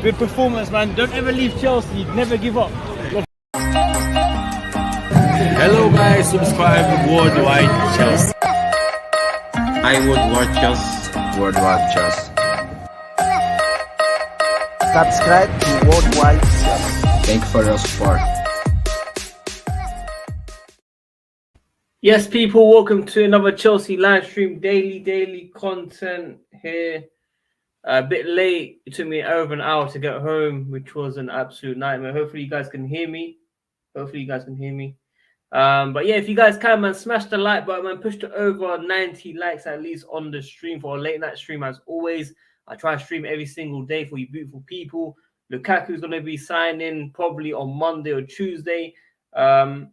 Good performance, man. Don't ever leave Chelsea. Never give up. Hello guys, subscribe to WorldWideChels. I WorldWideChels. WorldWideChels. Subscribe to WorldWideChels. Thanks for your support. Yes, people, welcome to another Chelsea live stream. Daily content here. A bit late. It took me over an hour to get home, which was an absolute nightmare. Hopefully you guys can hear me. But yeah, if you guys can, man, smash the like button, man. Push to over 90 likes at least on the stream for a late night stream. As always, I try to stream every single day for you beautiful people. Lukaku's going to be signing probably on Monday or Tuesday. And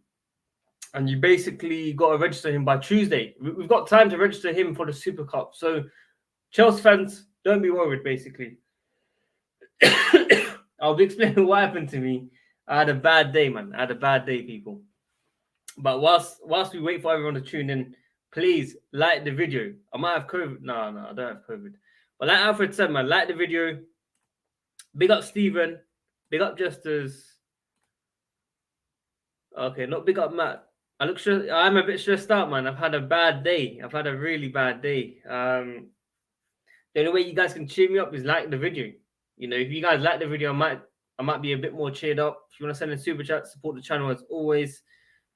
you basically got to register him by Tuesday. We've got time to register him for the Super Cup. So, Chelsea fans, don't be worried, basically. I'll be explaining what happened to me. I had a bad day, man. I had a bad day, people. But whilst we wait for everyone to tune in, please like the video. I might have COVID. No, I don't have COVID. But like Alfred said, man, like the video. Big up Stephen. Big up Justus. Okay, not big up Matt. I'm a bit stressed out, man. I've had a bad day. I've had a really bad day. The only way you guys can cheer me up is like the video. You know, if you guys like the video, I might be a bit more cheered up. If you want to send a super chat, support the channel as always.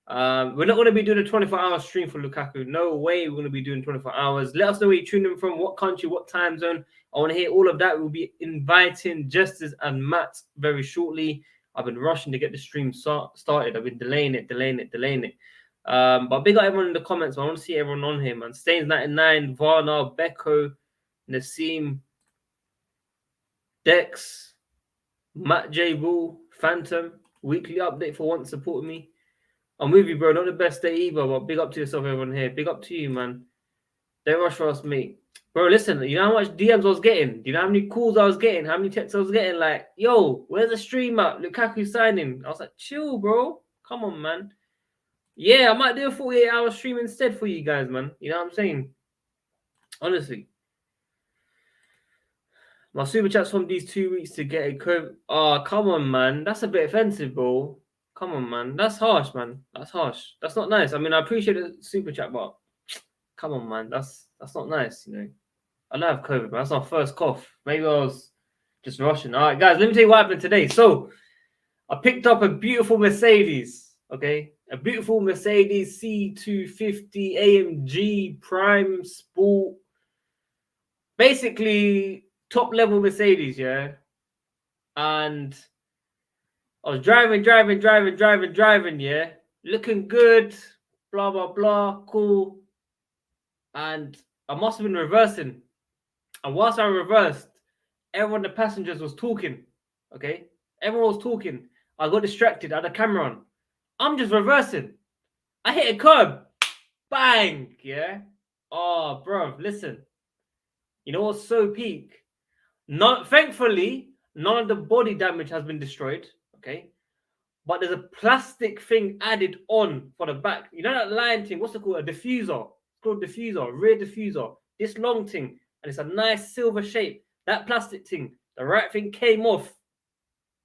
We're not going to be doing a 24-hour stream for Lukaku. No way we're going to be doing 24 hours. Let us know where you're tuning in from, what country, what time zone. I want to hear all of that. We'll be inviting Justice and Matt very shortly. I've been rushing to get the stream started. I've been delaying it. But big up everyone in the comments. I want to see everyone on here, man. Stains99, Varna, Beko, Nassim, Dex, Matt J. Bull, Phantom. Weekly update for once supporting me. I'm with you, bro. Not the best day either, but big up to yourself, everyone here. Big up to you, man. Don't rush for us, mate. Bro, listen, you know how much DMs I was getting? Do you know how many calls I was getting? How many texts I was getting? Like, yo, where's the stream at? Lukaku signing. I was like, chill, bro. Come on, man. Yeah, I might do a 48-hour stream instead for you guys, man. You know what I'm saying? Honestly. My super chats from these 2 weeks to get a COVID. Oh, come on, man. That's a bit offensive, bro. Come on, man. That's harsh, man. That's harsh. That's not nice. I mean, I appreciate the super chat, but come on, man. That's not nice, you know. I don't have COVID, man. That's my first cough. Maybe I was just rushing. All right, guys, let me tell you what happened today. So, I picked up a beautiful Mercedes, okay? A beautiful Mercedes C250 AMG Prime Sport. Basically, top-level Mercedes, yeah? And I was driving, yeah? Looking good, blah, blah, blah, cool. And I must have been reversing. And whilst I reversed, everyone, the passengers, was talking, okay? Everyone was talking. I got distracted. I had a camera on. I'm just reversing. I hit a curb. Bang, yeah? Oh, bro, listen. You know what's so peak? Thankfully, none of the body damage has been destroyed, okay? But there's a plastic thing added on for the back. You know that line thing? What's it called? A diffuser. It's called a diffuser, rear diffuser. This long thing. And it's a nice silver shape. That plastic thing, the right thing came off.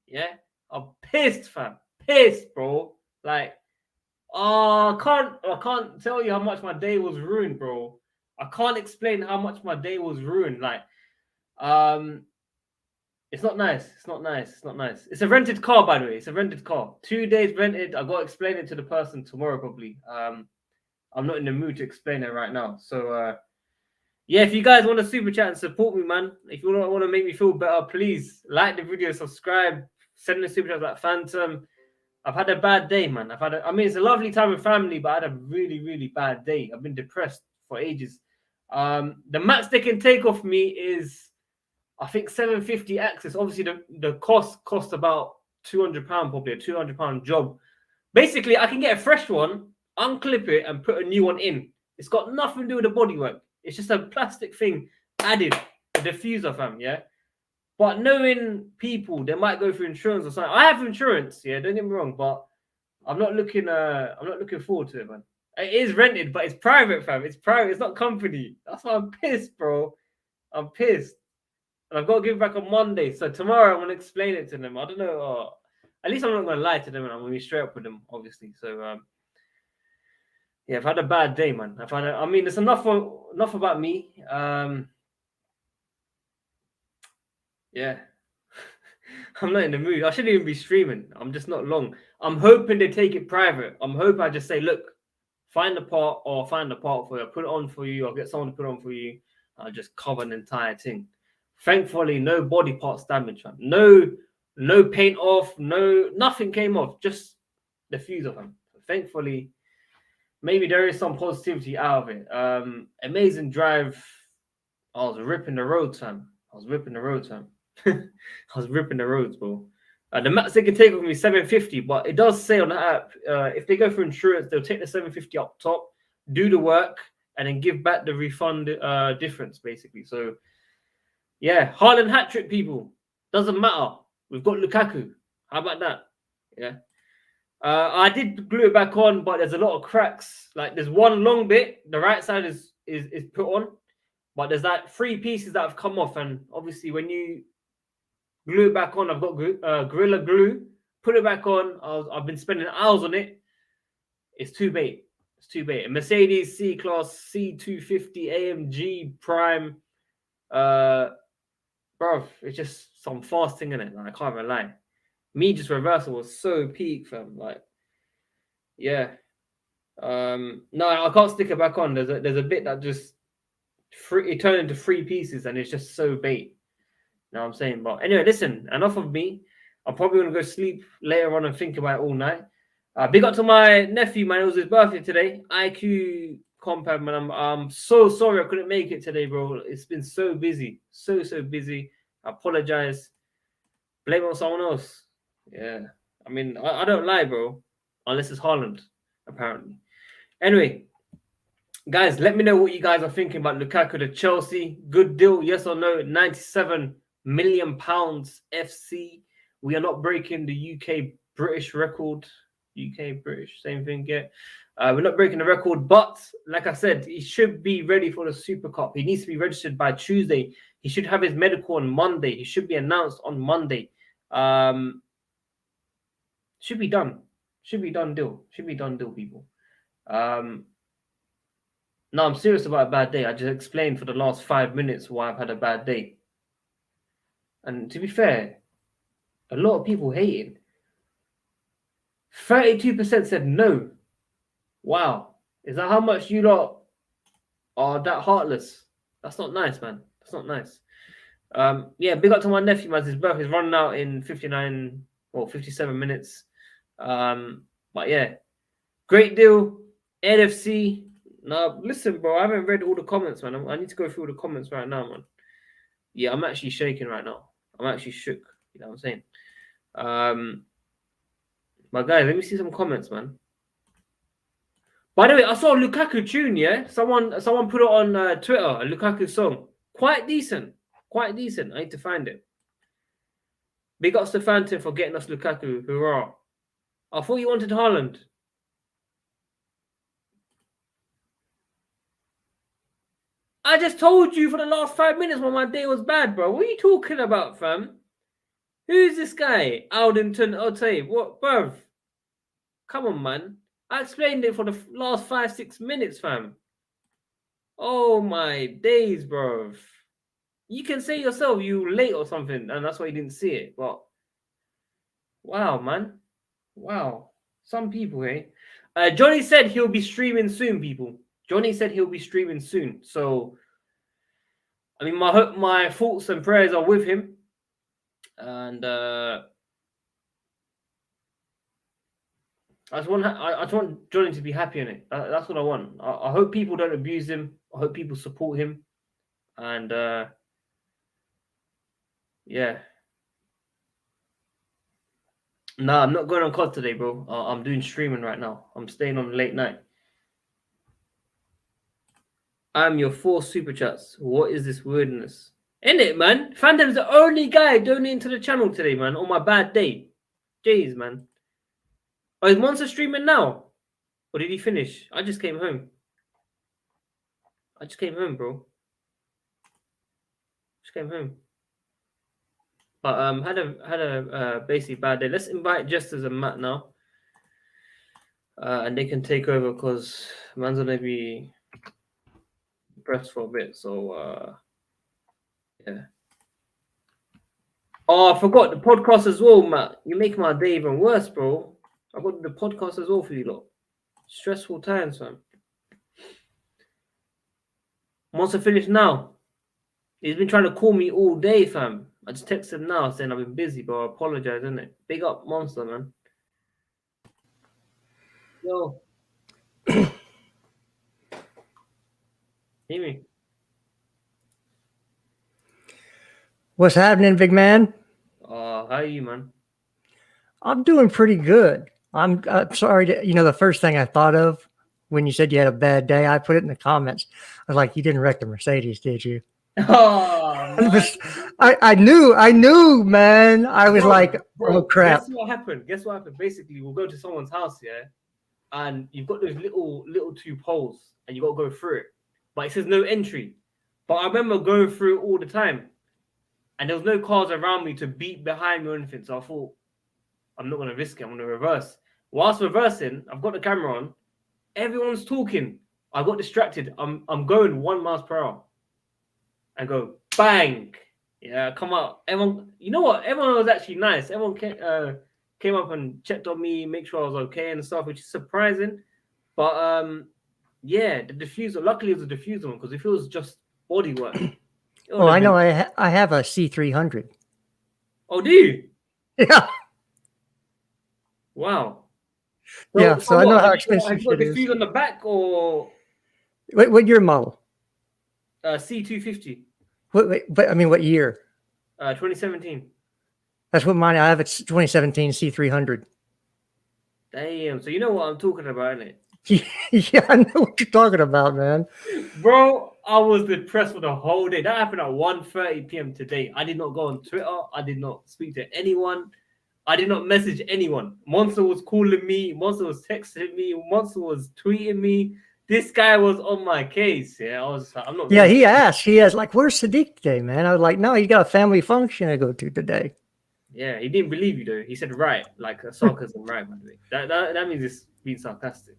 Yeah? I'm pissed, fam. Pissed, bro. Like, I can't tell you how much my day was ruined, bro. I can't explain how much my day was ruined. Like, it's not nice. It's a rented car, by the way. It's a rented car. 2 days rented. I got to explain it to the person tomorrow, probably. I'm not in the mood to explain it right now. So, yeah, if you guys want to super chat and support me, man, if you want to make me feel better, please like the video, subscribe, send me super chat like Phantom. I've had a bad day, man. I mean, it's a lovely time with family, but I had a really bad day. I've been depressed for ages. The max they can take off me is, I think, 750 access. Obviously, the cost about £200, probably a £200 job. Basically, I can get a fresh one, unclip it, and put a new one in. It's got nothing to do with the bodywork. It's just a plastic thing added, a diffuser, fam, yeah? But knowing people, they might go through insurance or something. I have insurance, yeah, don't get me wrong, but I'm not looking forward to it, man. It is rented, but it's private, fam. It's private, it's not company. That's why I'm pissed, bro. I'm pissed. and I've got to give it back on Monday. So tomorrow I'm gonna explain it to them. I don't know. At least I'm not gonna lie to them, and I'm gonna be straight up with them, obviously. So yeah, I've had a bad day, man. I mean, it's enough about me. Yeah. I'm not in the mood. I shouldn't even be streaming. I'm just not long. I'm hoping they take it private. I'm hoping I just say, look, find the part for you. I'll put it on for you. I'll get someone to put it on for you. I'll just cover an entire thing. Thankfully, no body parts damaged, man. No paint off. Nothing came off. Just the fuse of them. Thankfully, maybe there is some positivity out of it. Amazing drive. I was ripping the road, fam. I was ripping the roads, bro. The max they can take with me 750, but it does say on the app, if they go for insurance, they'll take the 750 up top, do the work, and then give back the refund difference, basically. So, yeah, Haaland hat trick, people. Doesn't matter. We've got Lukaku. How about that? Yeah. I did glue it back on, but there's a lot of cracks. Like, there's one long bit. The right side is put on. But there's like 3 pieces that have come off, and obviously when you glue it back on, I've got Gorilla Glue. Put it back on. I've been spending hours on it. It's too bait. It's too bait. A Mercedes C-Class C250 AMG Prime. Bro, it's just some fast thing in it. Like, I can't even lie. Me just reversal was so peak, fam. Like, yeah. No, I can't stick it back on. There's a bit that just it turned into 3 pieces, and it's just so bait. You know what I'm saying? But anyway, listen, enough of me. I'm probably gonna go sleep later on and think about it all night. Big up to my nephew, man. It was his birthday today. IQ compound, man. I'm so sorry I couldn't make it today, bro. It's been so busy, so busy. I apologize. Blame it on someone else. Yeah, I mean, I don't lie, bro, unless it's Haaland, apparently. Anyway, guys, let me know what you guys are thinking about Lukaku to Chelsea. Good deal, yes or no? £97 million FC. We are not breaking the UK British record. UK British, same thing. Yeah, we're not breaking the record, but like I said, he should be ready for the Super Cup. He needs to be registered by Tuesday. He should have his medical on Monday. He should be announced on Monday. Should be done. Should be done deal. Should be done deal, people. No, I'm serious about a bad day. I just explained for the last 5 minutes why I've had a bad day. And to be fair, a lot of people hating. 32% said no. Wow. Is that how much you lot are that heartless? That's not nice, man. That's not nice. Yeah, big up to my nephew, man. His birthday's running out in 57 minutes. But yeah, great deal. NFC. No, listen, bro. I haven't read all the comments, man. I need to go through the comments right now, man. Yeah, I'm actually shaking right now. I'm actually shook. You know what I'm saying? But guys, let me see some comments, man. By the way, I saw a Lukaku tune, yeah? Someone put it on Twitter, a Lukaku song. Quite decent. Quite decent. I need to find it. Big ups to Phantom for getting us Lukaku. Hurrah. I thought you wanted Haaland. I just told you for the last 5 minutes when my day was bad, bro. What are you talking about, fam? Who's this guy? Hudson-Odoi. What, bruv? Come on, man. I explained it for the last 5-6 minutes, fam. Oh, my days, bruv. You can say yourself you were late or something, and that's why you didn't see it. But, wow, man. Wow. Some people, eh? Johnny said he'll be streaming soon, people. Johnny said he'll be streaming soon. So, I mean, my thoughts and prayers are with him. And I just want Johnny to be happy in it. That's what I want. I hope people don't abuse him. I hope people support him. And yeah. Nah, I'm not going on COD today, bro. I'm doing streaming right now. I'm staying on late night. I'm your 4 super chats. What is this weirdness? Ain't it, man? Phantom's the only guy donating to the channel today, man, on my bad day. Jeez, man. Oh, is Monster streaming now? Or did he finish? I just came home. I just came home, bro. Just came home. But had a basically bad day. Let's invite Jesters and Matt now, and they can take over because man's gonna be pressed for a bit. So yeah. Oh, I forgot the podcast as well, Matt. You make my day even worse, bro. I got the podcast as well for you lot. Stressful times, man. Wants to finish now. He's been trying to call me all day, fam. I just texted him now saying I've been busy, but I apologize, innit? Big up, Monster, man. Yo. Hear me? What's happening, big man? How are you, man? I'm doing pretty good. I'm sorry to, the first thing I thought of when you said you had a bad day, I put it in the comments. I was like, you didn't wreck the Mercedes, did you? Oh, man. I knew, man. I was oh crap. Guess what happened? Basically, we'll go to someone's house, yeah, and you've got those little two poles, and you got to go through it, but it says no entry. But I remember going through it all the time, and there was no cars around me to beat behind me or anything. So I thought, I'm not gonna risk it. I'm gonna reverse. Whilst reversing, I've got the camera on. Everyone's talking. I got distracted. I'm going 1 mile per hour. I go bang. Yeah, come out. Everyone, you know what? Everyone was actually nice. Everyone came up and checked on me, make sure I was okay and stuff, which is surprising. But yeah, the diffuser. Luckily, it was a diffuser one because if it was just body work. Well, I know I have a C300. Oh, do you? Yeah. Wow. Yeah, so I know how expensive it is. Have you got diffuser on the back or? What year model? C250. But I mean, what year? 2017. That's what mine. I have. It's 2017 C300. Damn. So you know what I'm talking about, innit? Yeah, I know what you're talking about, man. Bro, I was depressed for the whole day. That happened at 1:30 p.m. today. I did not go on Twitter. I did not speak to anyone. I did not message anyone. Monster was calling me. Monster was texting me. Monster was tweeting me. This guy was on my case. Yeah, I'm not. Yeah, he asked. He asked, like, "Where's Sadiq today, man?" I was like, "No, he got a family function to go to today." Yeah, he didn't believe you though. He said, "Right," like a sarcasm, right? By the way, that means it's being sarcastic.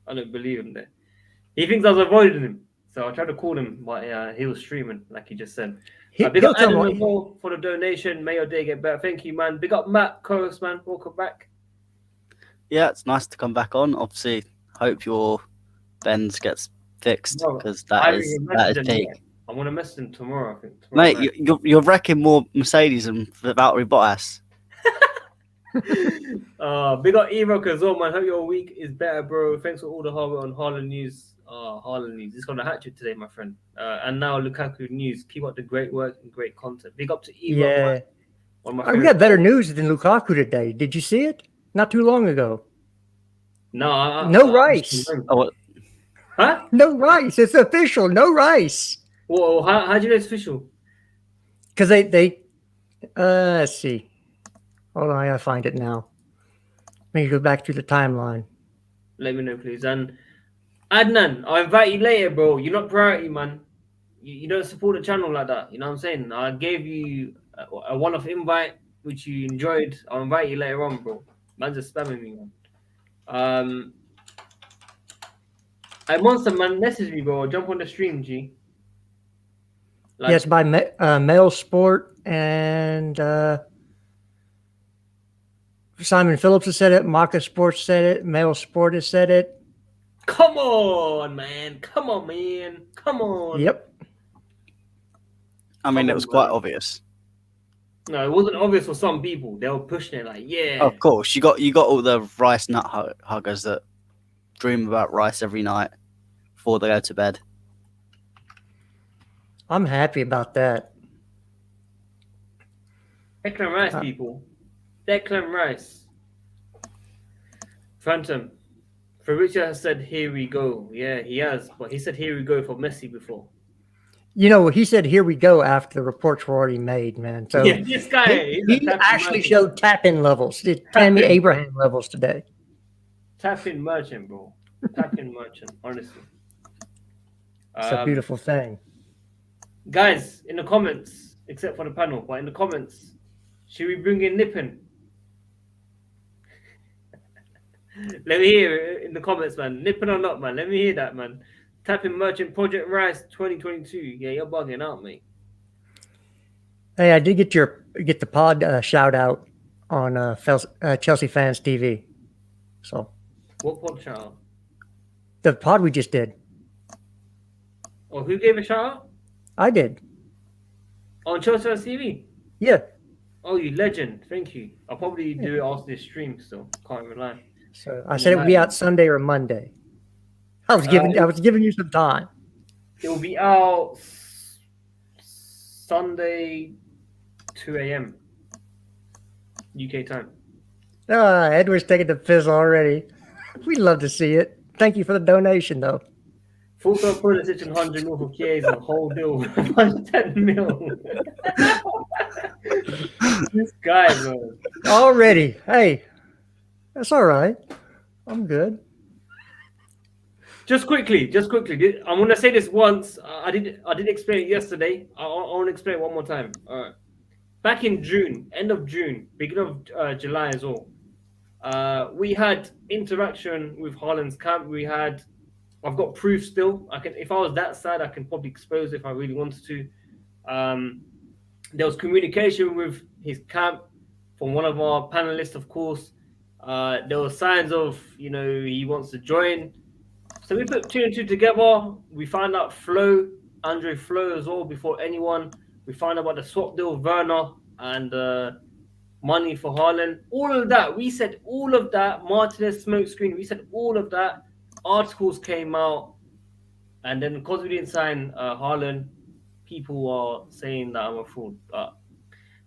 I don't believe him there. He thinks I was avoiding him, so I tried to call him, but he was streaming, like he just said. Big up Adam as well for the donation. May your day get better. Thank you, man. Big up Matt, co-host, man. Welcome back. Yeah, it's nice to come back on. Obviously, hope your Benz gets fixed because that is peak. I'm gonna message him tomorrow. I think. Mate, you're wrecking more Mercedes than Valtteri Bottas. Big up E-Rock as well, man. Hope your week is better, bro. Thanks for all the hard work on Haaland news. Haaland news. It's got a hat trick today, my friend. And now Lukaku news. Keep up the great work and great content. Big up to E-Rock. Yeah. We got better news than Lukaku today. Did you see it? Not too long ago. No. No rice. Huh? No rice. It's official. No rice. Whoa, how do you know it's official? Because they let's see. Hold on, I gotta find it now. Let me go back through the timeline. Let me know, please. And Adnan, I'll invite you later, bro. You're not priority, man. You don't support the channel like that. You know what I'm saying? I gave you a one-off invite, which you enjoyed. I'll invite you later on, bro. Man's just spamming me, man. Hey, Monster, man, message me, bro. Jump on the stream, G. Like, yes, by Mail Sport and Simon Phillips has said it. Maka Sports said it. Mail Sport has said it. Come on, man. Come on, man. Come on. Yep. I mean, it was quite obvious. No, it wasn't obvious for some people. They were pushing it like, yeah. Of course, you got all the rice nut huggers that dream about rice every night before they go to bed. I'm happy about that. Declan Rice, people. Declan Rice. Phantom. Fabrizio has said, here we go. Yeah, he has. But he said, here we go for Messi before. You know, he said, here we go after the reports were already made, man. So yeah, this guy. He actually showed tap-in levels. Tammy Abraham levels today. Tap-in merchant, bro. Tap-in merchant, honestly. It's a beautiful thing. Guys, in the comments, except for the panel. But in the comments, should we bring in Nippon? Let me hear it in the comments, man. Nippon or not, man. Let me hear that, man. Type in Merchant Project Rice 2022. Yeah, you're bugging out, mate. Hey, I did get the pod shout out on Chelsea Fans TV. So What pod shout out? the pod we just did. Oh, who gave a shout out? I did. On Chelsea Fans TV? Yeah. Oh, you legend. Thank you. I'll probably do it after this stream still. Can't even lie. So I said it would be out Sunday or Monday. I was giving you some time. It will be out Sunday 2 a.m. UK time. Edward's taking the piss already. We'd love to see it. Thank you for the donation, though. Full time Pulisic and 100 mil for Chiesa. Whole deal. 110 mil. This guy, man. Already. Hey, that's all right. I'm good. Just quickly. I'm gonna say this once. I did explain it yesterday. I want to explain it one more time. All right. Back in June, end of June, beginning of July as well. We had interaction with Haaland's camp. I've got proof still. If I was that sad, I can probably expose it if I really wanted to. There was communication with his camp from one of our panelists, of course. There were signs of, he wants to join. So we put 2 and 2 together. We found out Andre Flo as well before anyone. We found out about the swap deal with Werner and money for Haaland. All of that. We said all of that. Martinez smokescreen. We said all of that. Articles came out. And then because we didn't sign Haaland, people are saying that I'm a fool.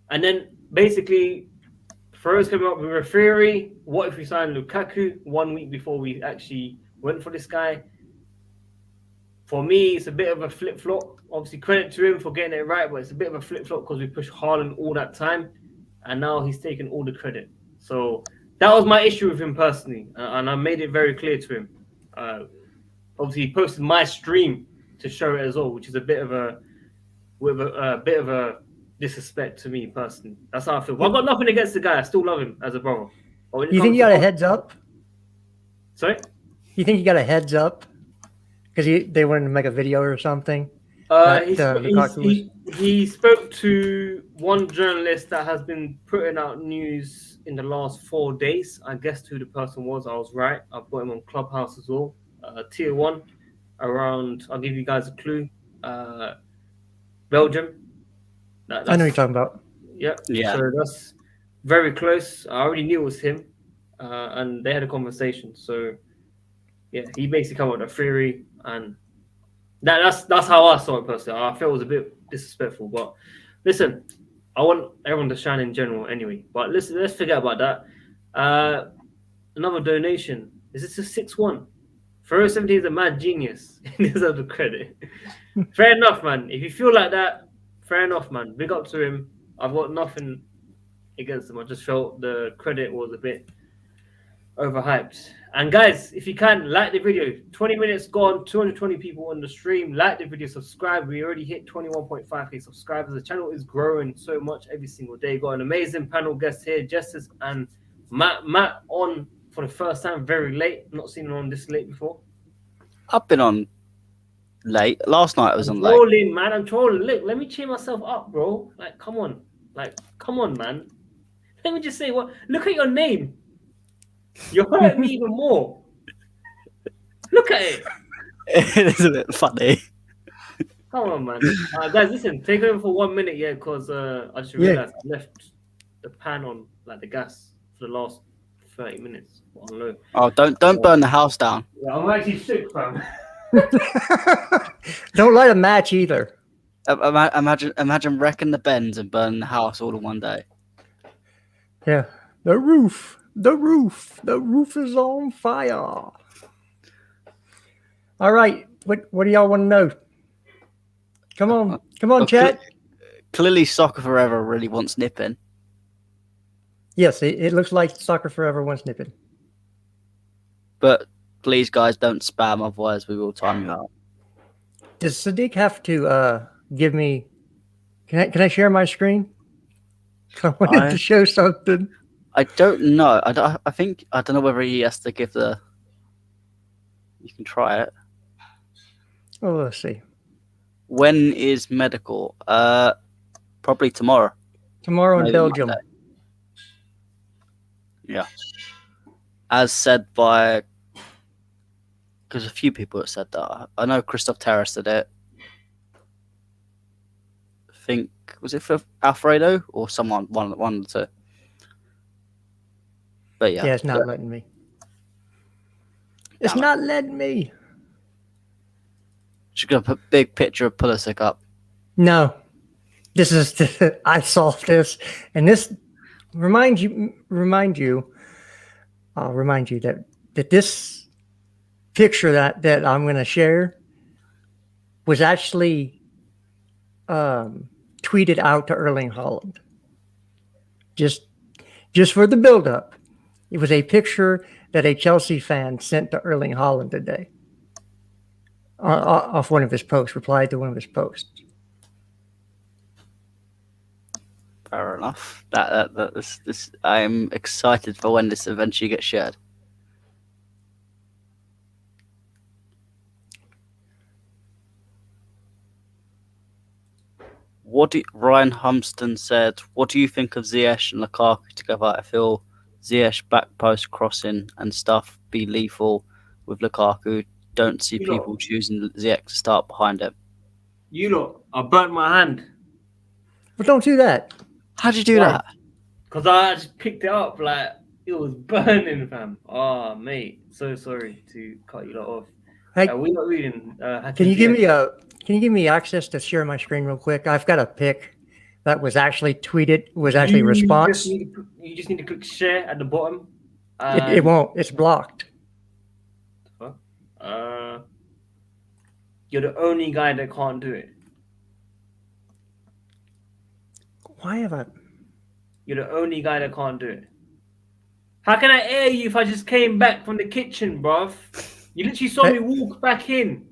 And then basically, Ferro's came up with a theory. What if we signed Lukaku 1 week before we actually went for this guy? For me, it's a bit of a flip-flop. Obviously, credit to him for getting it right, but it's a bit of a flip-flop because we pushed Haaland all that time, and now he's taken all the credit. So that was my issue with him personally, and I made it very clear to him. Obviously, he posted my stream to show it as well, which is a bit of a disrespect to me personally. That's how I feel. But I've got nothing against the guy. I still love him as a brother. You think you got a heads up? Sorry? You think you got a heads up? Because they wanted to make a video or something? He spoke to one journalist that has been putting out news in the last 4 days. I guessed who the person was. I was right. I've got him on Clubhouse as well. Tier 1 around, I'll give you guys a clue. Belgium. I know what you're talking about. Yeah. So that's very close. I already knew it was him. And they had a conversation. So yeah, he basically come up with a theory, and that's how I saw it personally. I felt it was a bit disrespectful, but listen, I want everyone to shine in general anyway. But listen, let's forget about that. Another donation. Is this a 6-1? Ferro 17 is a mad genius. He deserves the credit. Fair enough, man. If you feel like that, fair enough, man. Big up to him. I've got nothing against him. I just felt the credit was a bit overhyped. And guys, if you can, like the video. 20 minutes gone, 220 people on the stream. Like the video, subscribe. We already hit 21.5k subscribers. The channel is growing so much every single day. Got an amazing panel guest here, Justice and Matt. Matt on for the first time, very late. Not seen him on this late before. I've been on late. Last night I was on late. Trolling, man. I'm trolling. Look, let me cheer myself up, bro. Come on. Come on, man. Let me just say, look at your name. You're hurting me even more. Look at it. It is a bit funny. Come on, man. Guys, listen, take over for 1 minute, because I just realized I left the pan on, the gas, for the last 30 minutes. I don't know. Oh, don't burn the house down. Yeah, I'm actually sick, fam. Don't light a match either. Imagine wrecking the Benz and burning the house all in one day. Yeah. The roof is on fire. All right. What do y'all want to know? Come on, chat. Clearly, Soccer Forever really wants nipping. Yes, it looks like Soccer Forever wants nipping. But please, guys, don't spam, otherwise we will time you out. Does Sadiq have to give me Can I share my screen? I wanted to show something. I don't know. I think I don't know whether he has to give the. You can try it. Oh, let's see. When is medical? Probably tomorrow. Tomorrow in Maybe Belgium. Monday. Yeah. As said by, because a few people have said that. I know Christoph Terrace did it. I think was it for Alfredo or someone one of the two. But yeah, it's not letting me. It's not letting me. Just gonna put a big picture of Pulisic up. No, this is I solved this, and this remind you that this picture that I'm going to share was actually tweeted out to Erling Haaland. Just for the build-up. It was a picture that a Chelsea fan sent to Erling Haaland today. Off one of his posts, replied to one of his posts. Fair enough. This I'm excited for when this eventually gets shared. Ryan Humston said, what do you think of Ziyech and Lukaku together? I feel Ziyech back post crossing and stuff be lethal with Lukaku. Don't see people choosing Ziyech to start behind him. You lot, I burnt my hand. But don't do that. How'd you do that? Because I just picked it up like it was burning, fam. Oh, mate, so sorry to cut you lot off. Hey, we're not reading. Can you give me access to share my screen real quick? I've got a pic that was actually tweeted, was actually a response. You just need to click share at the bottom. It won't. It's blocked. You're the only guy that can't do it. Why have I? You're the only guy that can't do it. How can I air you if I just came back from the kitchen, bruv? You literally saw me walk back in.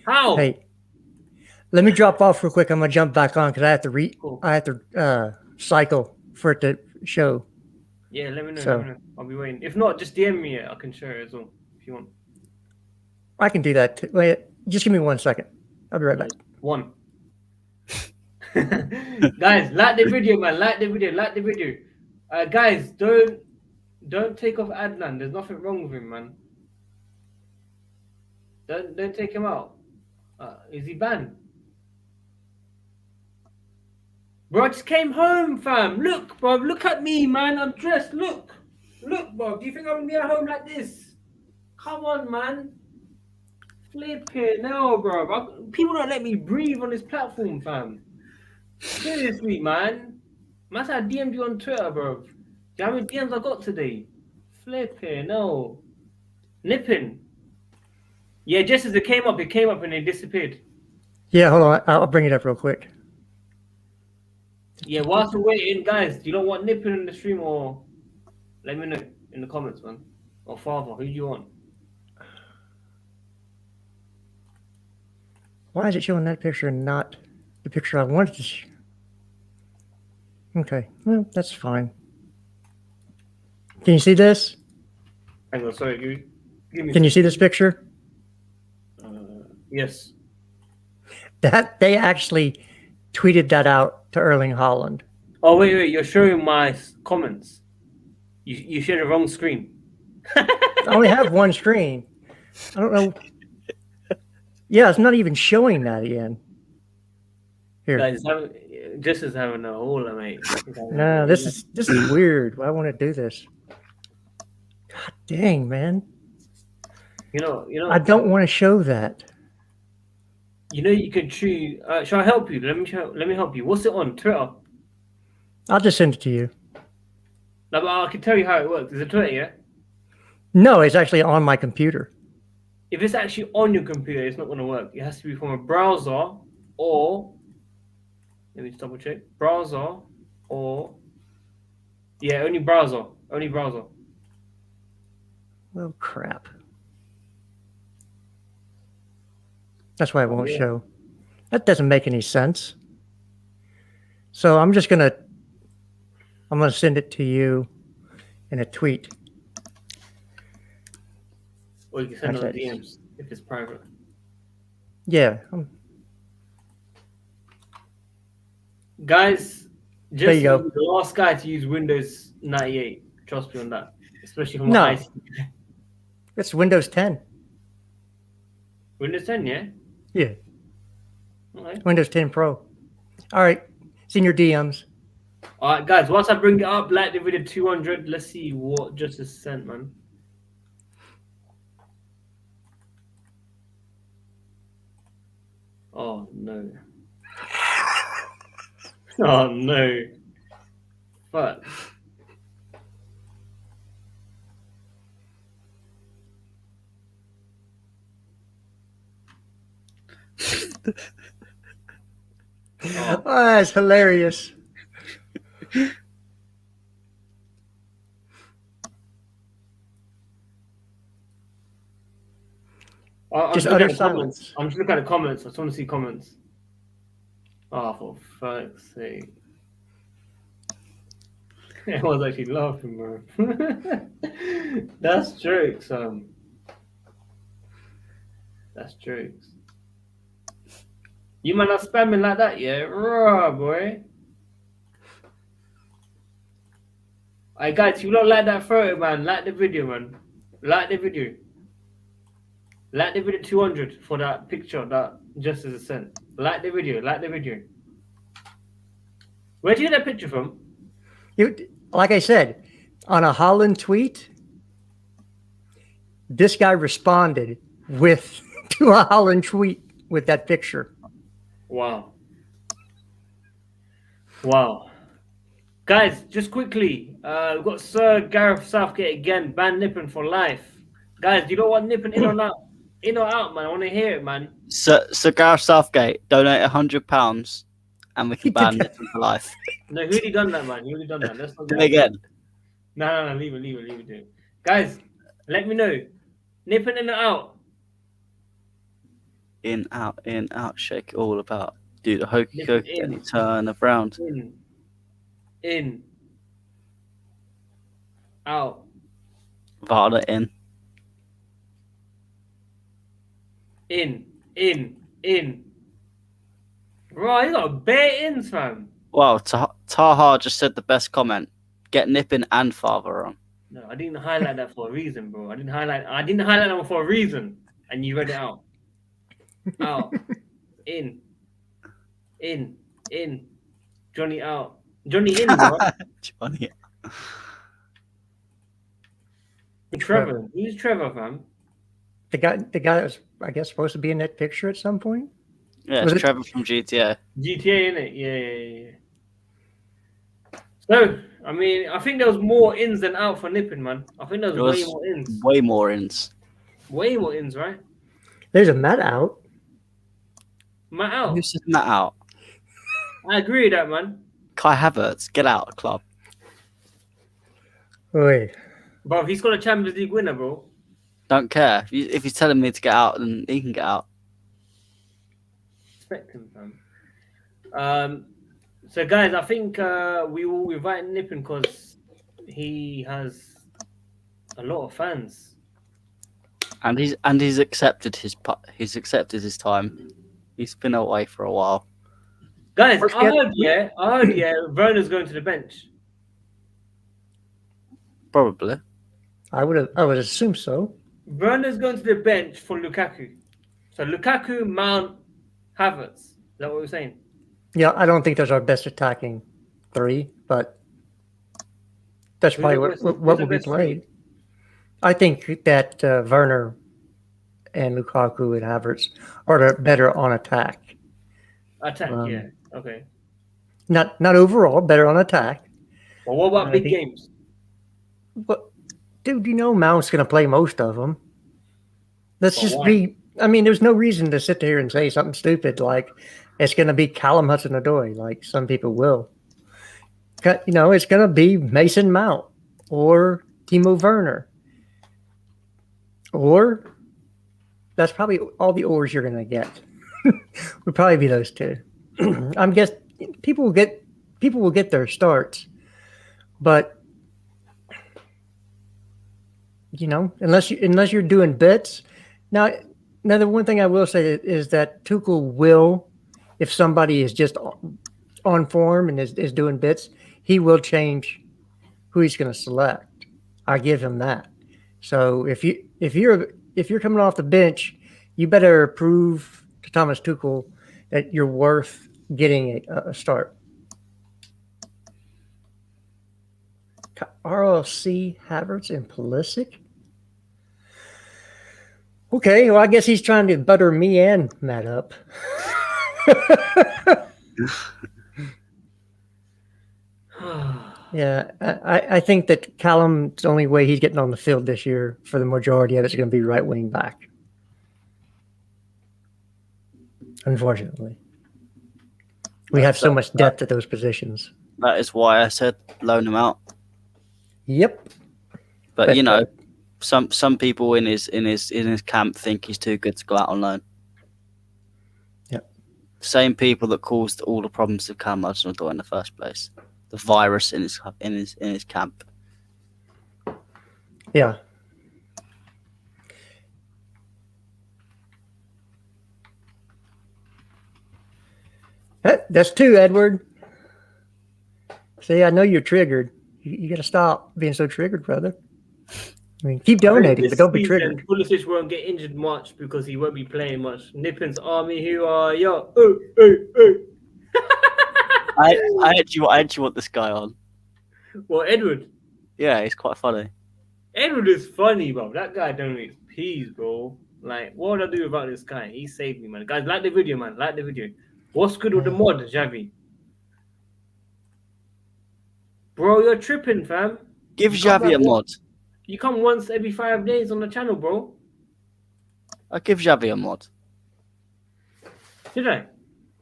How? Hey, let me drop off real quick. I'm gonna jump back on because I have to I have to cycle for it to show. Yeah, let me know. Let me know. I'll be waiting. If not, just DM me it. I can share it as well if you want. I can do that too. Wait, just give me 1 second. I'll be right back. One. Guys, like the video, man. Like the video. Guys, don't take off Adnan. There's nothing wrong with him, man. Don't take him out. Is he banned? Bro, I just came home, fam. Look, bro. Look at me, man. I'm dressed. Look, bro. Do you think I'm gonna be at home like this? Come on, man. Flip it now, bro. People don't let me breathe on this platform, fam. Seriously, man. Man, I DM'd you on Twitter, bro. Do you know how many DMs I got today? Flip it, no. Nipping. Yeah, just as it came up and it disappeared. Yeah, hold on. I'll bring it up real quick. Yeah, whilst we're waiting, guys, do you don't want nipping in the stream or let me know in the comments, man. Or father, who do you want? Why is it showing that picture and not the picture I wanted to show? Okay, well, that's fine. Can you see this? Hang on, sorry, give me. Can you see this picture? Yes. That they actually tweeted that out to Erling Haaland. Oh wait, you're showing my comments. You shared the wrong screen. I only have one screen. I don't know. Yeah, it's not even showing that again. Here. Guys, just as having a hole, mate. No, this is weird. Why won't it do this? God dang, man. You know. I don't want to show that. You know, you can choose. Shall I help you? Let me help you. What's it on Twitter? I'll just send it to you. No, but I can tell you how it works. Is it Twitter? Yeah. No, it's actually on my computer. If it's actually on your computer, it's not going to work. It has to be from a browser or. Let me just double check. Browser or. Yeah, only browser. Only browser. Oh, crap. That's why it won't show. That doesn't make any sense. So I'm gonna send it to you in a tweet. Or you can send on Actually, DMs if it's private. Yeah. Guys, There you just go. the last guy to use Windows 98. Trust me on that. Especially from No. what I see. It's Windows 10. Windows 10, yeah? Yeah. Okay. Windows 10 Pro. All right. It's in your DMs. All right, guys. Once I bring it up, like the video 200. Let's see what Justice sent, man. Oh no. Oh no. Fuck. Oh, that's hilarious. Just utter silence. I'm just looking at the comments. I just want to see comments. Oh, for fuck's sake. Everyone's actually laughing, bro. That's jokes. That's jokes. You man are spamming like that, yeah? Raw, boy. Alright, guys, if you don't like that photo, man, like the video, man. Like the video. Like the video 200 for that picture that Justice has sent. Like the video. Like the video. Where'd you get that picture from? Like I said, on a Haaland tweet, this guy responded to a Haaland tweet with that picture. Wow. Wow. Guys, just quickly, we've got Sir Gareth Southgate again, banned Nippon for life. Guys, do you know what Nippon in or out? In or out, man? I want to hear it, man. Sir Gareth Southgate, donate £100 and we can ban Nippon for life. No, who already done that, man? You already done that. Let's not Do it again. No, leave it, dude. Guys, let me know. Nippon in or out? In, out, shake it all about. Do the hokey cokey and you turn around. In. Out. Varda in. In. Right, you got bare ins, fam. Wow, Taha just said the best comment. Get Nippon and Father on. No, I didn't highlight that for a reason, bro. I didn't highlight that one for a reason. And you read it out. Out. In. Johnny out. Johnny in, bro. Johnny. Trevor. Who's Trevor, fam? The guy that was, I guess, supposed to be in that picture at some point? Yeah, it's Trevor from GTA. GTA, innit? Yeah. So, I mean, I think there was more ins than out for Nippon, man. I think there was way more ins. Way more ins. Way more ins, right? There's a Matt out. Matt out. Who's sitting that out? I agree with that, man. Kai Havertz, get out of the club. Wait. Bro, he's got a Champions League winner, bro. Don't care. If he's telling me to get out, then he can get out. Respect him, fam. So, guys, I think we will invite Nippon because he has a lot of fans. And he's accepted his time. He's been away for a while. Guys, I heard, Werner's going to the bench. Probably. I would assume so. Werner's going to the bench for Lukaku. So Lukaku, Mount, Havertz. Is that what we're saying? Yeah, I don't think those are our best attacking three, but that's probably what will be played. I think that Werner and Lukaku and Havertz are better on attack. Yeah. Okay. Not overall, better on attack. Well, what about big games? But, dude, Mount's going to play most of them. Let's just be... I mean, there's no reason to sit there and say something stupid like it's going to be Callum Hudson-Odoi, like some people will. It's going to be Mason Mount or Timo Werner. Or that's probably all the ors you're going to get. Would probably be those two. I'm guessing people will get people will get their starts, but unless you're doing bits. Now the one thing I will say is that Tuchel will, if somebody is just on form and is doing bits, he will change who he's going to select. I give him that. So if you're coming off the bench, you better prove to Thomas Tuchel that you're worth getting a start. RLC, Havertz, and Pulisic. Okay, well, I guess he's trying to butter me and Matt up. Yeah, I think that Callum's the only way he's getting on the field this year for the majority of it's going to be right wing back. Unfortunately. We have so much depth at those positions. That is why I said loan him out. Yep. But some people in his camp think he's too good to go out on loan. Yep. Same people that caused all the problems with Callum Hudson-Odoi in the first place. The virus in his camp. Yeah. That's two, Edward. See, I know you're triggered. You got to stop being so triggered, brother. I mean, keep donating, but don't be triggered. Pulisic won't get injured much because he won't be playing much. Nippin's army, who are yo? I actually want this guy on. Well, Edward. Yeah, he's quite funny. Edward is funny, bro. That guy donates peas, bro. Like, what would I do about this guy? He saved me, man. Guys, like the video, man. Like the video. What's good with the mod, Javi? Bro, you're tripping, fam. Give Xavi a mod. You come once every 5 days on the channel, bro. I'll give Xavi a mod. Did I?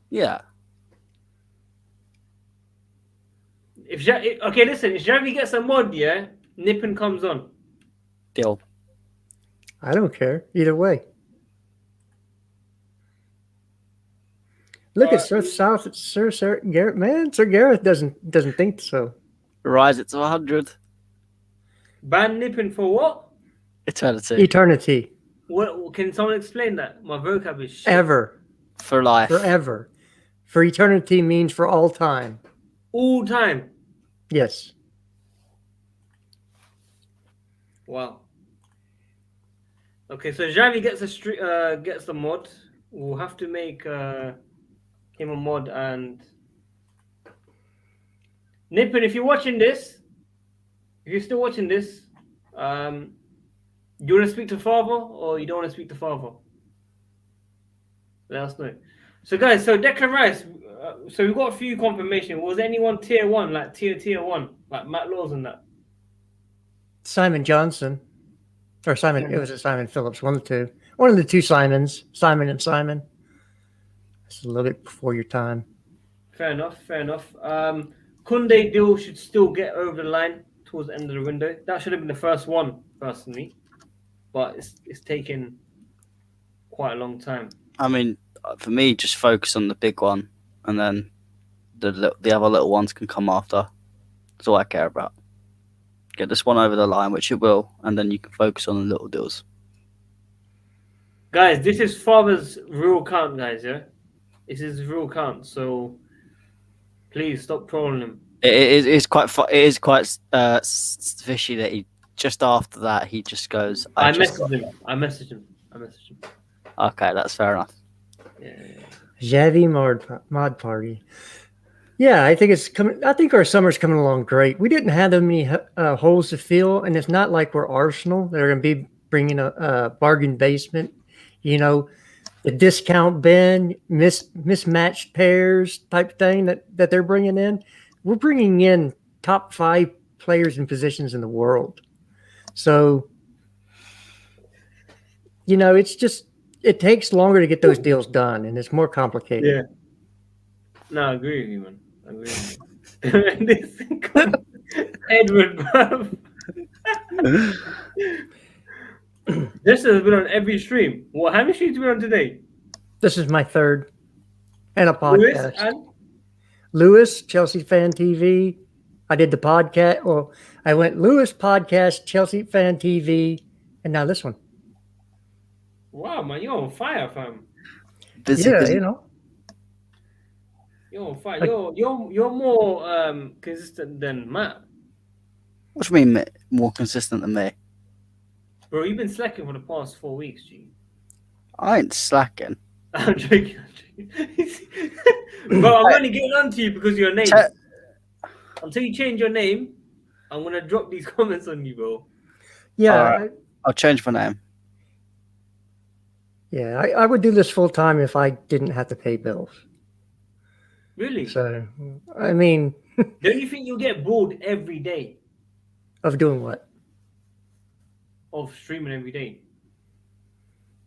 Yeah. Okay, listen. If Xavi gets a mod, yeah, Nippin comes on. Deal. I don't care. Either way. Look at Sir Gareth. Man, Sir Gareth doesn't think so. Rise it to 100. Ban Nippin for what? Eternity. What? Can someone explain that? My vocab is shit. Ever. For life. Forever. For eternity means for all time. All time. Yes. Wow. Okay, so Xavi gets the mod. We'll have to make him a mod. And Nippin, if you're watching this, if you're still watching this, you want to speak to Father or you don't want to speak to Father? Let us know. So guys, so Declan Rice, so we've got a few confirmation. Was anyone tier 1, like tier 1, like Matt Laws and that? Simon Johnson. Or Simon, it was a Simon Phillips, one of the two. One of the two Simons, Simon and Simon. It's a little bit before your time. Fair enough. Kunde deal should still get over the line towards the end of the window. That should have been the first one, personally. But it's taken quite a long time. I mean, for me, just focus on the big one, and then the other little ones can come after. That's all I care about. Get this one over the line, which it will, and then you can focus on the little deals. Guys, this is Father's real count, guys, yeah? This is his real count, so please stop trolling him. It is quite fishy that he, just after that, he just goes... I messaged him. Okay, that's fair enough. Yeah. Xavi mod party. Yeah, I think it's coming. I think our summer's coming along great. We didn't have that many holes to fill, and it's not like we're Arsenal. They're going to be bringing a bargain basement. You know, the discount bin, mismatched pairs type thing that they're bringing in. We're bringing in top 5 players and positions in the world. So, you know, it's just it takes longer to get those deals done, and it's more complicated. Yeah. No, I agree with you, man. I agree with you. Edward, bruv. This has been on every stream. Well, how many streams have you been on today? This is my third and a podcast. Lewis, Chelsea Fan TV. I did the podcast. Well, I went Lewis podcast, Chelsea Fan TV, and now this one. Wow, man, you're on fire, fam. Busy, Yeah, busy. you know. You're on fire. Like- You're more consistent than Matt. What do you mean more consistent than me? Bro, you've been slacking for the past 4 weeks, G. I ain't slacking. I'm joking. Bro, I'm only getting on to you because of your name. Until you change your name, I'm gonna drop these comments on you, bro. Yeah, Alright. I'll change my name. I would do this full time if I didn't have to pay bills. Really? So, I mean, Don't you think you'll get bored every day of doing what? of streaming every day?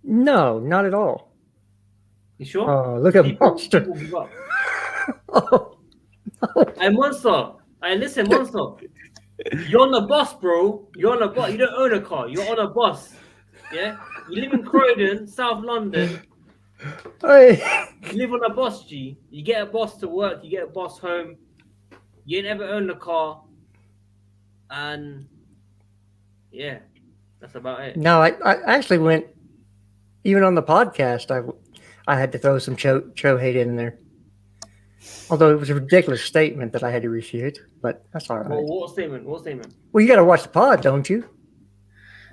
No, not at all. You sure? Oh, look at Monster. People give up. Oh, Hey, Monster. Hey, listen, Monster. You're on the bus, bro. You're on a bus. You don't own a car. You're on a bus. Yeah? You live in Croydon, South London. hey. You live on a bus, G. You get a bus to work. You get a bus home. You ain't ever owned a car. And yeah, that's about it. No, I actually went, even on the podcast, I had to throw some Cho hate in there. Although it was a ridiculous statement that I had to refute, but that's all right. Well, what statement? What statement? Well, you got to watch the pod, don't you?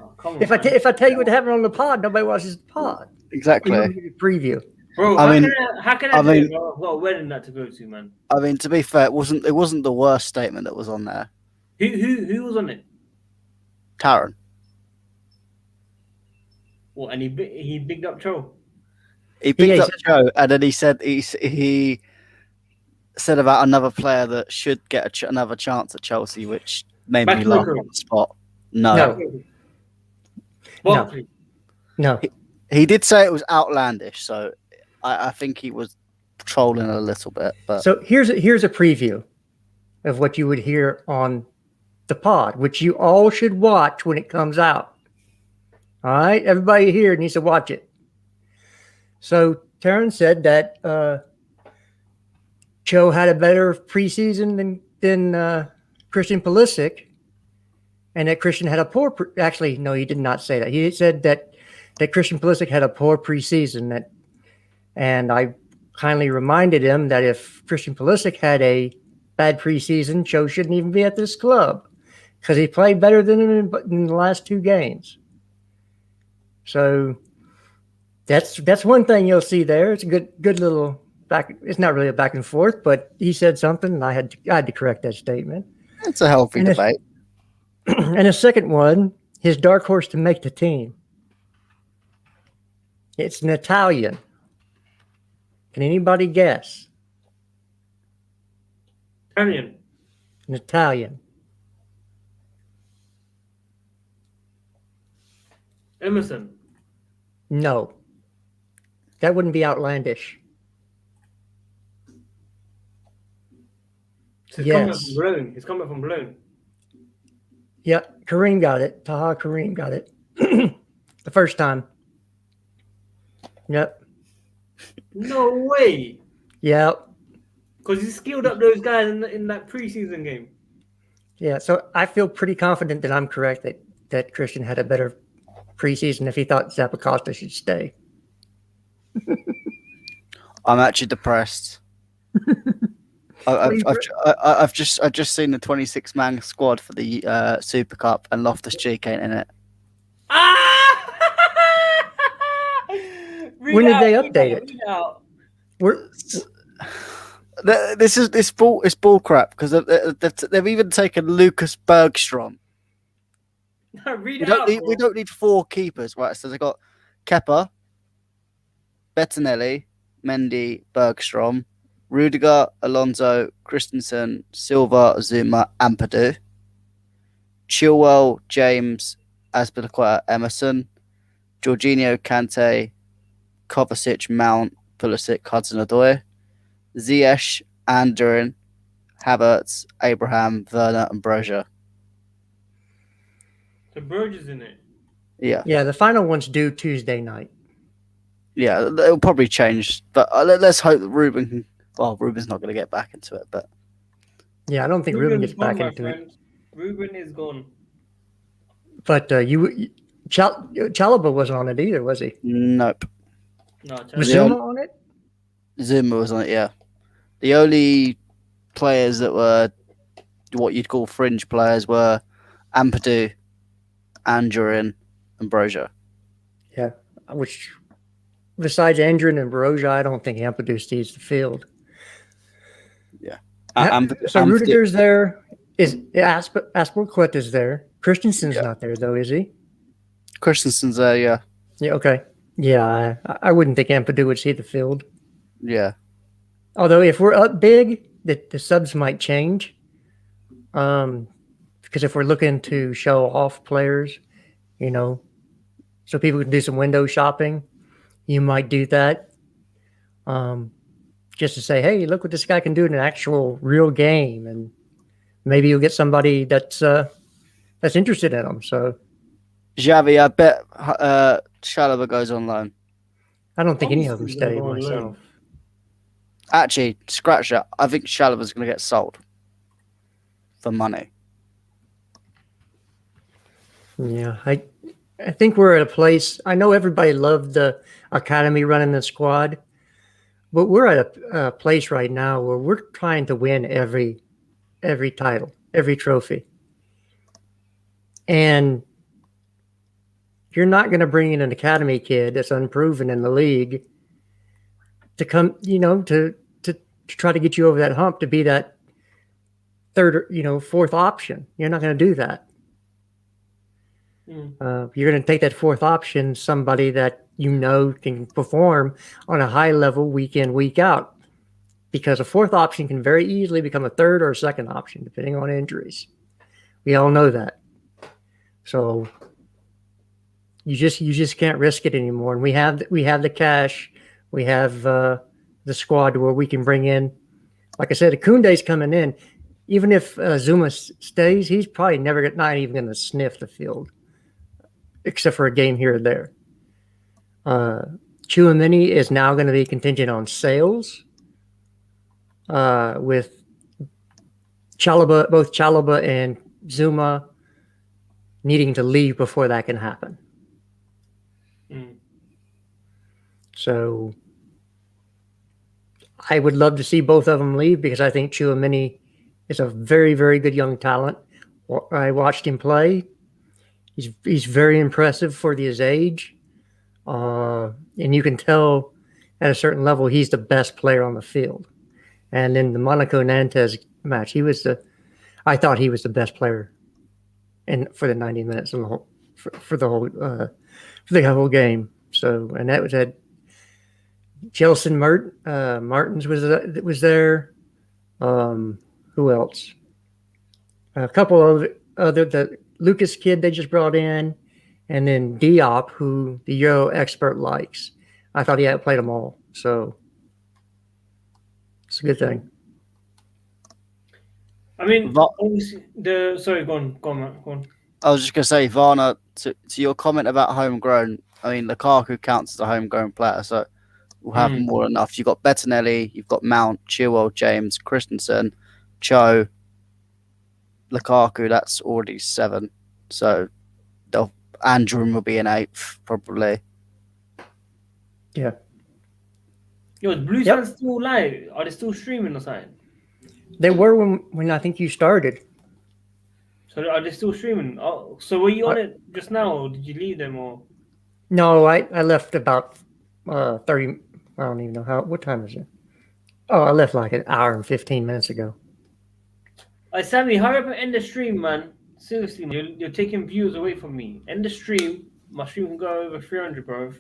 Oh, come on, If I man. if I tell you what happened on the pod, nobody watches the pod. Exactly. You give a preview. Bro, I mean- how can I I do mean- it? Bro? I've got a wedding that to go to, man. I mean, to be fair, it wasn't the worst statement that was on there. Who was on it? Taron. What? And he bigged up Cho. He picked Yeah, up Joe, and then he said he said about another player that should get another chance at Chelsea, which made me laugh Bakayoko. on the spot. No. No. Barkley. No, He did say it was outlandish, so I think he was trolling a little bit. But so here's a preview of what you would hear on the pod, which you all should watch when it comes out. All right, everybody here needs to watch it. So Taryn said that Cho had a better preseason than Christian Pulisic, and that Christian had a poor. Actually, no, he did not say that. He said that Christian Pulisic had a poor preseason. And I kindly reminded him that if Christian Pulisic had a bad preseason, Cho shouldn't even be at this club because he played better than him in the last 2 games. So that's one thing you'll see there. It's a good little back. It's not really a back and forth, but he said something, and I had to correct that statement. it's a healthy And debate. And the second one, his dark horse to make the team. It's an Italian. Can anybody guess? Italian. An Italian. Emerson. No. That wouldn't be outlandish. He's Yes. coming from Blown. He's coming from Blown. Yeah, Kareem got it. Taha Kareem got it. The first time. Yep. No way. Yep. Because he skilled up those guys in that preseason game. Yeah. So I feel pretty confident that I'm correct that Christian had a better preseason if he thought Zappacosta should stay. I'm actually depressed. I've just seen the 26-man squad for the Super Cup, and Loftus-Cheek ain't in it. Ah! When did they update it? We're, It's bull crap because they've even taken Lucas Bergstrom. Read We it out. we don't need 4 keepers, right? So they got Kepa, Bettinelli, Mendy, Bergstrom, Rudiger, Alonso, Christensen, Silva, Zuma, Ampadu, Chilwell, James, Azpilicueta, Emerson, Jorginho, Kante, Kovacic, Mount, Pulisic, Hudson-Odoi, Ziyech, Anderin, Havertz, Abraham, Werner, and Brozier. The Burgess in it. Yeah, yeah, the final one's due Tuesday night. yeah, it'll probably change, but let's hope that Ruben can Well, Ruben's not going to get back into it, but Yeah, I don't think Ruben Ruben's gets gone, back my into it. friend. Ruben is gone. But Chalaba wasn't on it either, was he? nope. No, Was The Zuma on it? Zuma was on it, yeah. The only players that were what you'd call fringe players were Ampadu, Anjorin, and Broja. Yeah, which besides Andrin and Baroja, I don't think Ampadu sees the field. Yeah. So Rudiger's there. Is Aspelquet is there? Christensen's Yeah. not there though, is he? Christensen's there, yeah. Yeah. Okay. Yeah, I wouldn't think Ampadu would see the field. Yeah. Although if we're up big, the subs might change. Because if we're looking to show off players, so people can do some window shopping, you might do that. Just to say, hey, look what this guy can do in an actual real game, and maybe you'll get somebody that's interested in him. So Xavi, I bet Chalobah goes on loan. I don't think any of them Obviously, stay they're going myself. loan. Actually, scratch that. I think Chalobah's going to get sold for money. Yeah, I think we're at a place. I know everybody loved the academy running the squad, but we're at a place right now where we're trying to win every title, every trophy, and you're not going to bring in an academy kid that's unproven in the league to come, to try to get you over that hump to be that third, fourth option. You're not going to do that. You're going to take that fourth option, somebody that can perform on a high level week in, week out, because a fourth option can very easily become a third or a second option, depending on injuries. We all know that. So you just can't risk it anymore. And we have the cash. We have the squad where we can bring in, like I said, Koundé's coming in. Even if Zuma stays, he's probably not even going to sniff the field, except for a game here or there. Tchouaméni is now going to be contingent on sales, with both Chalobah and Zuma needing to leave before that can happen. So I would love to see both of them leave, because I think Tchouaméni is a very, very good young talent. I watched him play. He's very impressive for his age. And you can tell at a certain level he's the best player on the field. And in the Monaco-Nantes match, I thought he was the best player for the 90 minutes and for the whole game. So, and that was at Jelson Martins was there. Who else? A couple of other, the Lucas kid they just brought in, and then Diop, who the Euro expert likes. I thought he had played them all, so it's a good thing. I mean, obviously, sorry, go on, man, go on. I was just going to say, Varna, to your comment about homegrown, I mean, Lukaku counts as a homegrown player, so we'll have more than enough. You've got Bettinelli, you've got Mount, Chilwell, James, Christensen, Cho, Lukaku, that's already 7. So Andrew will be an 8th, probably. Yeah. Yo, is Blue Sun still live? Are they still streaming or something? They were when I think you started. So are they still streaming? Oh, so were you on it just now, or did you leave them? Or no, I left about 30. I don't even know what time is it. Oh, I left like an hour and 15 minutes ago. Sammy, hurry up and end the stream, man. Seriously, man. You're taking views away from me. End the stream. My stream can go over 300, bro.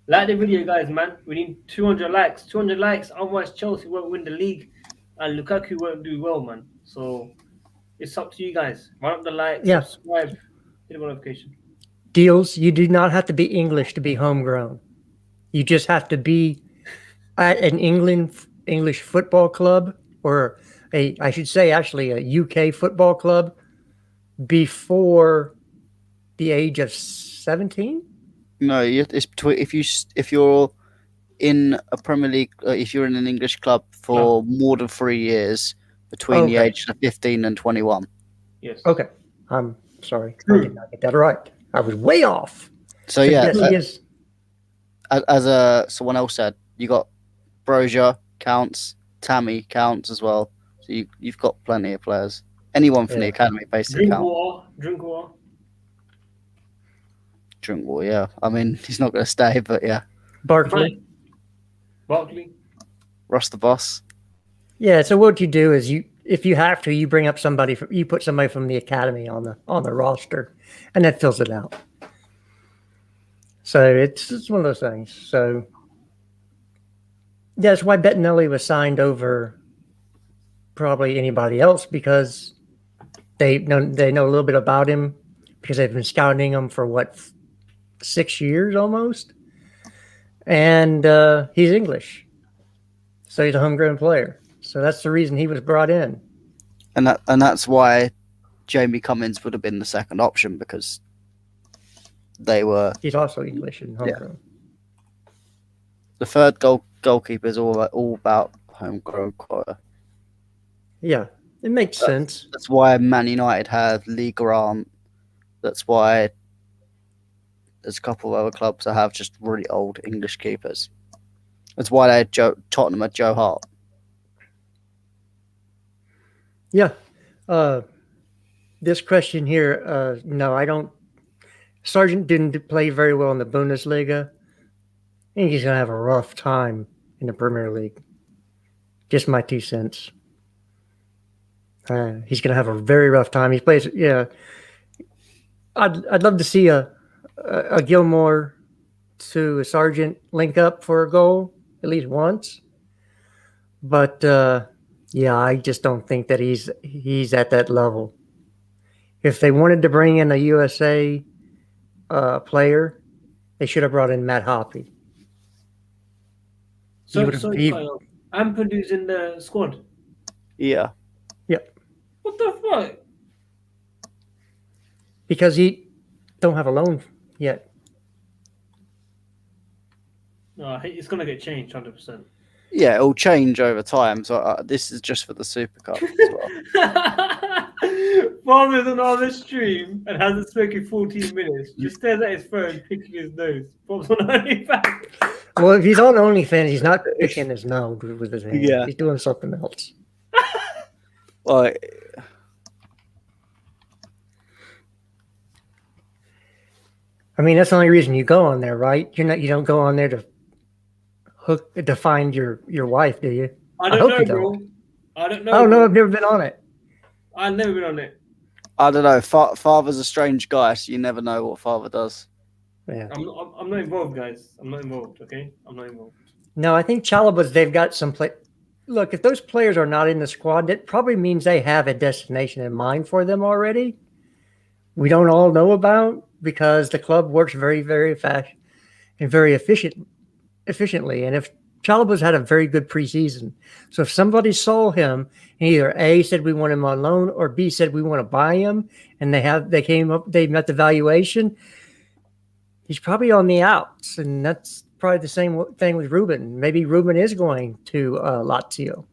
Like the video, guys, man. We need 200 likes. 200 likes. Otherwise, Chelsea won't win the league, and Lukaku won't do well, man. So it's up to you guys. Run up the like, subscribe, hit the notification. Deals. You do not have to be English to be homegrown. You just have to be at an English football club, or I should say actually a UK football club before the age of 17. No, it's between if you're in a Premier League, if you're in an English club for more than 3 years between the ages of 15 and 21. Yes. Okay. I'm sorry. I did not get that right. I was way off. So yeah, yes, he is. as someone else said, you got Brozier counts, Tammy counts as well. So you've got plenty of players. Anyone from the academy basically counts. Drink water. Drinkwater, yeah. I mean, he's not going to stay, but yeah. Barkley. Ross the boss. Yeah. So what you do is if you have to, you bring up somebody you put somebody from the academy on the roster, and that fills it out. So it's one of those things. So yeah, that's why Bettinelli was signed over probably anybody else, because they know a little bit about him, because they've been scouting him for 6 years almost, and he's English, so he's a homegrown player. So that's the reason he was brought in, and that's why Jamie Cummins would have been the second option, because he's also English and homegrown. Yeah. The third goalkeeper is all about homegrown quota. Yeah, it makes sense. That's why Man United have Lee Grant. That's why there's a couple of other clubs that have just really old English keepers. That's why they had Tottenham had Joe Hart. Yeah. This question here, no, I don't. Sargent didn't play very well in the Bundesliga. I think he's going to have a rough time in the Premier League. Just my 2 cents. He's going to have a very rough time. He plays, yeah. I'd love to see a Gilmore to a Sargent link up for a goal at least once. But yeah, I just don't think that he's at that level. If they wanted to bring in a USA player, they should have brought in Matt Hoppy. So Ampadu in the squad. Yeah. Yep. What the fuck? Because he don't have a loan yet. No, it's gonna get changed 100%. Yeah, it'll change over time. So this is just for the Super Cup as well. Farmer's on our stream and hasn't spoken 14 minutes. Just stares at his phone, picking his nose. Bob's on OnlyFans. Well, if he's on OnlyFans, he's not picking his nose with his hand. Yeah. He's doing something else. Well, I mean, that's the only reason you go on there, right? You don't go on there to find your wife, do you? I don't know, bro. I don't know. I don't know. I've never been on it. I've never been on it. I don't know. Father's a strange guy, so you never know what father does. Yeah. I'm not involved, guys. I'm not involved. Okay, I'm not involved. No, I think Chalobah's. They've got some play. Look, if those players are not in the squad, that probably means they have a destination in mind for them already. We don't all know about, because the club works very, very fast and very efficiently. And if Chalobah's had a very good preseason, so if somebody saw him and either A said we want him on loan, or B said we want to buy him, and they met the valuation, he's probably on the outs. And that's probably the same thing with Ruben. Maybe Ruben is going to Lazio.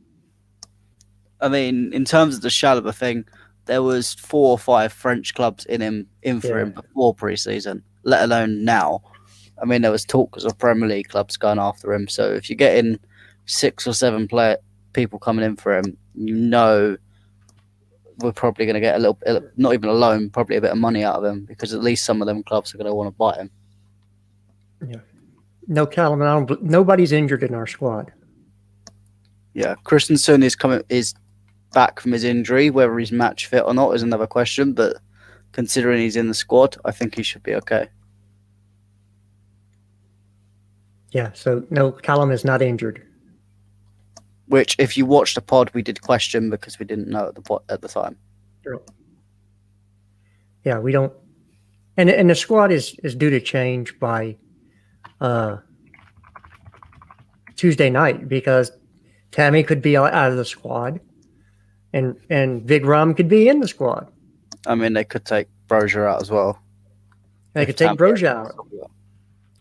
I mean, in terms of the Chalobah thing, there was 4 or 5 French clubs in for him before pre-season, let alone now. I mean, there was talks of Premier League clubs going after him. So if you're getting 6 or 7 people coming in for him, you know we're probably going to get a little, not even a loan, probably a bit of money out of him, because at least some of them clubs are going to want to buy him. Yeah. No, Callum, nobody's injured in our squad. Yeah, Christensen is back from his injury. Whether he's match fit or not is another question, but considering he's in the squad, I think he should be okay. Yeah, so no, Callum is not injured. Which, if you watched the pod, we did question because we didn't know at the time. Sure. Yeah, we don't, and the squad is due to change by Tuesday night, because Tammy could be out of the squad, and Vigram could be in the squad. I mean, they could take Brozier out as well. They could take Brozier out.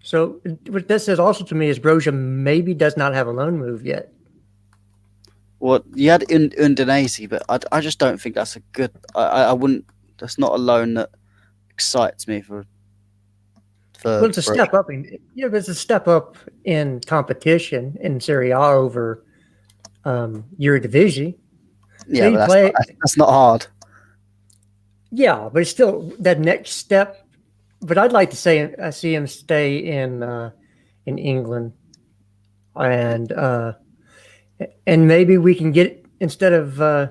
So what this says also to me is Broja maybe does not have a loan move yet. Well, you had Udinese, but I just don't think that's a good. I wouldn't. That's not a loan that excites me for. Well, it's a step up but it's a step up in competition in Serie A over Eredivisie. Yeah, but that's not hard. Yeah, but it's still that next step. But I'd like to say I see him stay in England, and maybe we can get instead of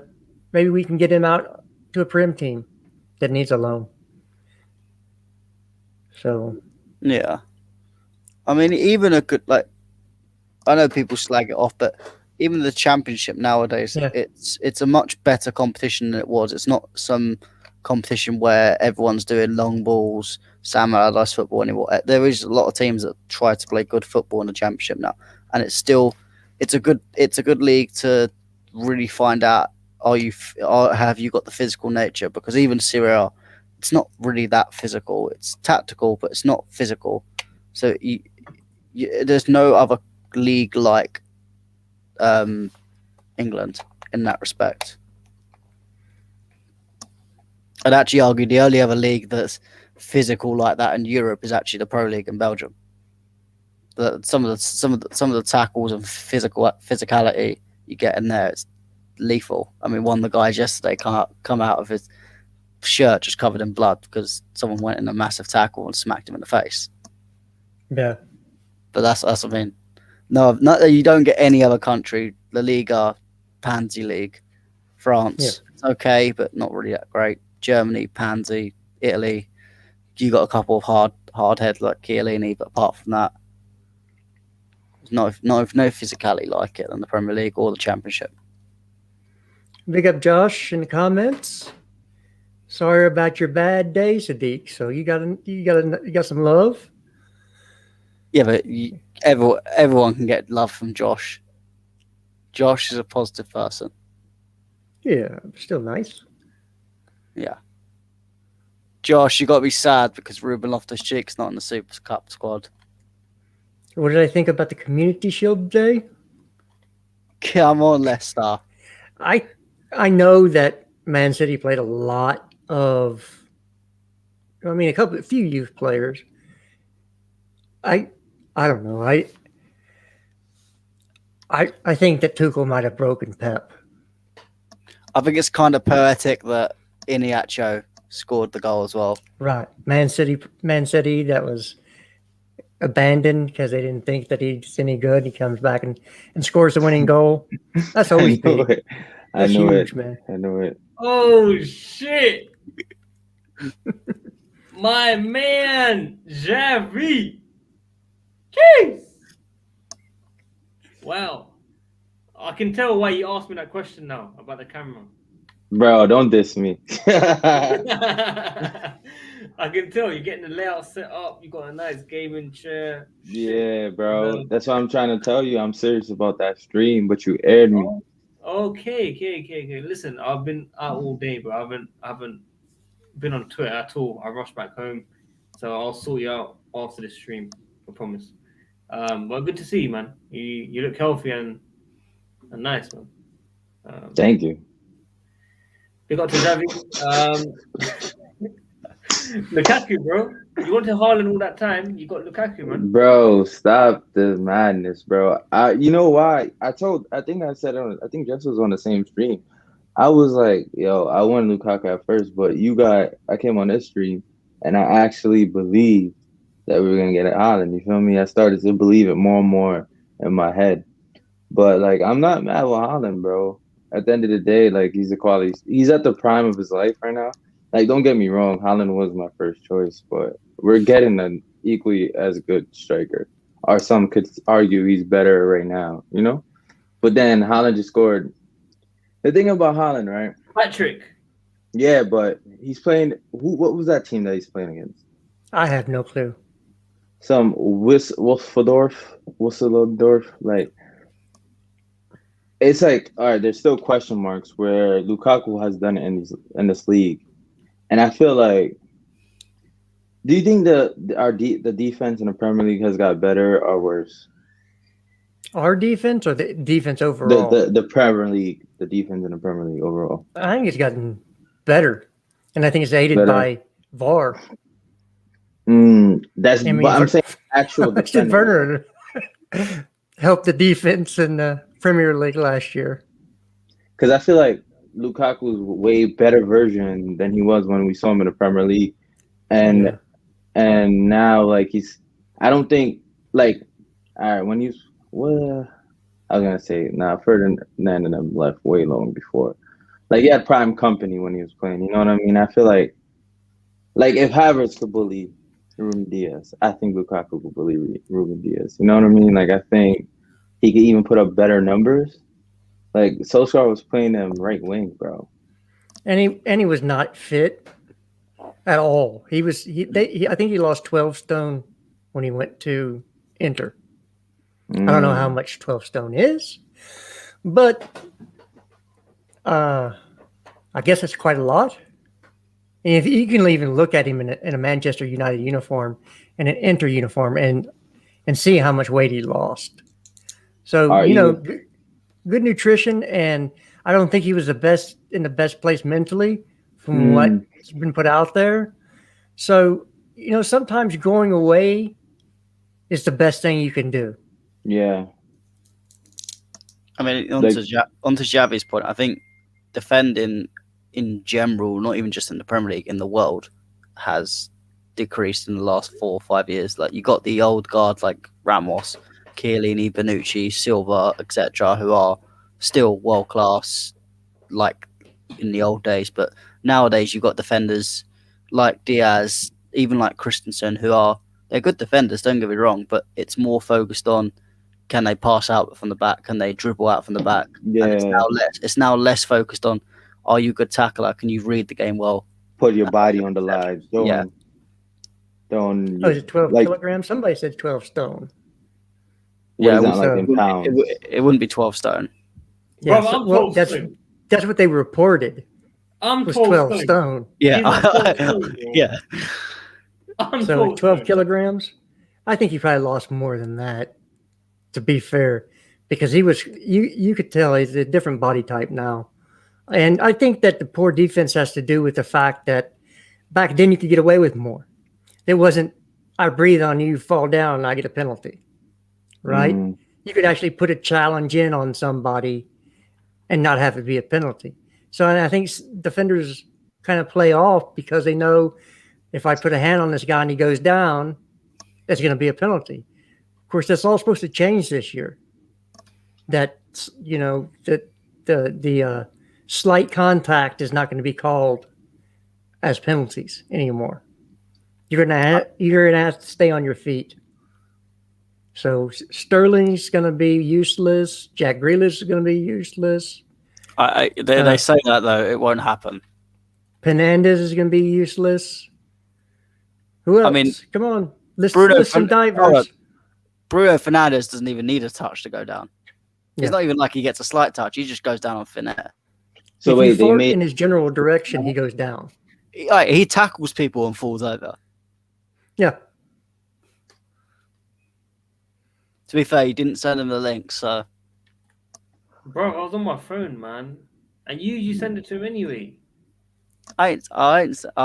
maybe we can get him out to a Prem team that needs a loan. So yeah, I mean, even a good I know people slag it off, but even the Championship nowadays, it's a much better competition than it was. It's not some competition where everyone's doing long balls, Sam Allardyce football anymore. There is a lot of teams that try to play good football in the Championship now, and it's a good league to really find out have you got the physical nature, because even Serie A, it's not really that physical. It's tactical, but it's not physical. So there's no other league like England in that respect. I'd actually argue the only other league that's physical like that in Europe is actually the Pro League in Belgium. Some of the tackles and physicality you get in there, it's lethal. I mean, one of the guys yesterday come out of his shirt just covered in blood because someone went in a massive tackle and smacked him in the face. Yeah, but that's I mean, no, not that you don't get any other country. La Liga, Pansy League, France, it's okay, but not really that great. Germany, Pansy, Italy, you got a couple of hard heads like Chiellini, but apart from that, no physicality like it in the Premier League or the Championship. Big up Josh in the comments. Sorry about your bad day, Sadiq. So you got some love. Yeah, but everyone can get love from Josh. Josh is a positive person. Yeah, still nice. Yeah. Josh, you got to be sad because Ruben Loftus-Cheek's not in the Super Cup squad. What did I think about the Community Shield day? Come on, Leicester. I know that Man City played a lot of. I mean, a few youth players. I don't know. I think that Tuchel might have broken Pep. I think it's kind of poetic that Iniacho scored the goal as well. Right. Man City that was abandoned because they didn't think that he's any good. He comes back and scores the winning goal. That's always big. That's huge, man. I know it. Oh, shit. My man, Javi. Jeez. Wow. I can tell why you asked me that question now about the camera. Bro, don't diss me. I can tell you're getting the layout set up. You got a nice gaming chair. Yeah, bro. That's what I'm trying to tell you. I'm serious about that stream, but you aired me. Okay. Listen, I've been out all day, but I haven't been on Twitter at all. I rushed back home, so I'll sort you out after the stream. I promise. Well, good to see you, man. You look healthy and nice, man. Thank you. We got to Javi. Lukaku, bro. You wanted Haaland all that time. You got Lukaku, man. Bro, stop the madness, bro. You know why? I think Jess was on the same stream. I was like, yo, I wanted Lukaku at first, but I came on this stream and I actually believed that we were gonna get an Haaland. You feel me? I started to believe it more and more in my head. But like, I'm not mad with Haaland, bro. At the end of the day, like, he's at the prime of his life right now. Like, don't get me wrong, Haaland was my first choice, but we're getting an equally as good striker. Or some could argue he's better right now, you know? But then Haaland just scored. The thing about Haaland, right? Patrick. Yeah, but he's playing. What was that team that he's playing against? I have no clue. Some Wolfsdorf, like. It's like, all right, there's still question marks where Lukaku has done it in this league. And I feel like Do you think the defense in the Premier League has got better or worse? Our defense or the defense The overall? the Premier League, the defense in the Premier League overall. I think it's gotten better, and I think it's aided Better. by VAR. That's. I mean, But I'm saying actual defending. Werner helped the defense in the Premier League last year. Because I feel like Lukaku's way better version than he was when we saw him in the Premier League, and now like I don't think like all right when he's well. I was gonna say Ferdinand and them left way long before. Like he had prime company when he was playing. You know what I mean? I feel like if Havertz could bully Ruben Diaz, I think Lukaku could bully Ruben Diaz. You know what I mean? Like I think he could even put up better numbers. Like Solskjaer was playing him right wing, bro. And he was not fit at all. I think he lost 12 stone when he went to Inter. I don't know how much 12 stone is, but I guess it's quite a lot. And if you can even look at him in a Manchester United uniform and an Inter uniform and see how much weight he lost. So, good nutrition, and I don't think he was in the best place mentally from what's been put out there. So, sometimes going away is the best thing you can do. Yeah. I mean, onto Xavi's point, I think defending in general, not even just in the Premier League, in the world, has decreased in the last 4 or 5 years. Like you got the old guard like Ramos, Chiellini, Bonucci, Silva, etc., who are still world class, like in the old days. But nowadays, you've got defenders like Diaz, even like Christensen, they're good defenders. Don't get me wrong, but it's more focused on can they pass out from the back, can they dribble out from the back. Yeah. And it's now less focused on are you a good tackler? Can you read the game well? Put your body on the line. Is it 12 kilograms? Somebody said 12 stone. Yeah, in pounds. It wouldn't be 12 stone. Yeah, that's what they reported. Was 12 stone. Yeah. Yeah. So 12 kilograms? I think he probably lost more than that, to be fair, because he was, you could tell he's a different body type now. And I think that the poor defense has to do with the fact that back then you could get away with more. It wasn't, I breathe on you, fall down, and I get a penalty, right? You could actually put a challenge in on somebody and not have it be a penalty. So I think defenders kind of play off because they know if I put a hand on this guy and he goes down, that's going to be a penalty. Of course, that's all supposed to change this year. That, the slight contact is not going to be called as penalties anymore. You're gonna have to stay on your feet. So Sterling's going to be useless. Jack Grealish is going to be useless. They say that though it won't happen. Fernandes is going to be useless. Who else? I mean, come on, list some divers. Bruno Fernandes doesn't even need a touch to go down. Yeah. It's not even like he gets a slight touch. He just goes down on thin air. So in his general direction, he goes down. He tackles people and falls over. Yeah. To be fair, he didn't send him the link, so. Bro, I was on my phone, man, and you send it to him anyway. I'll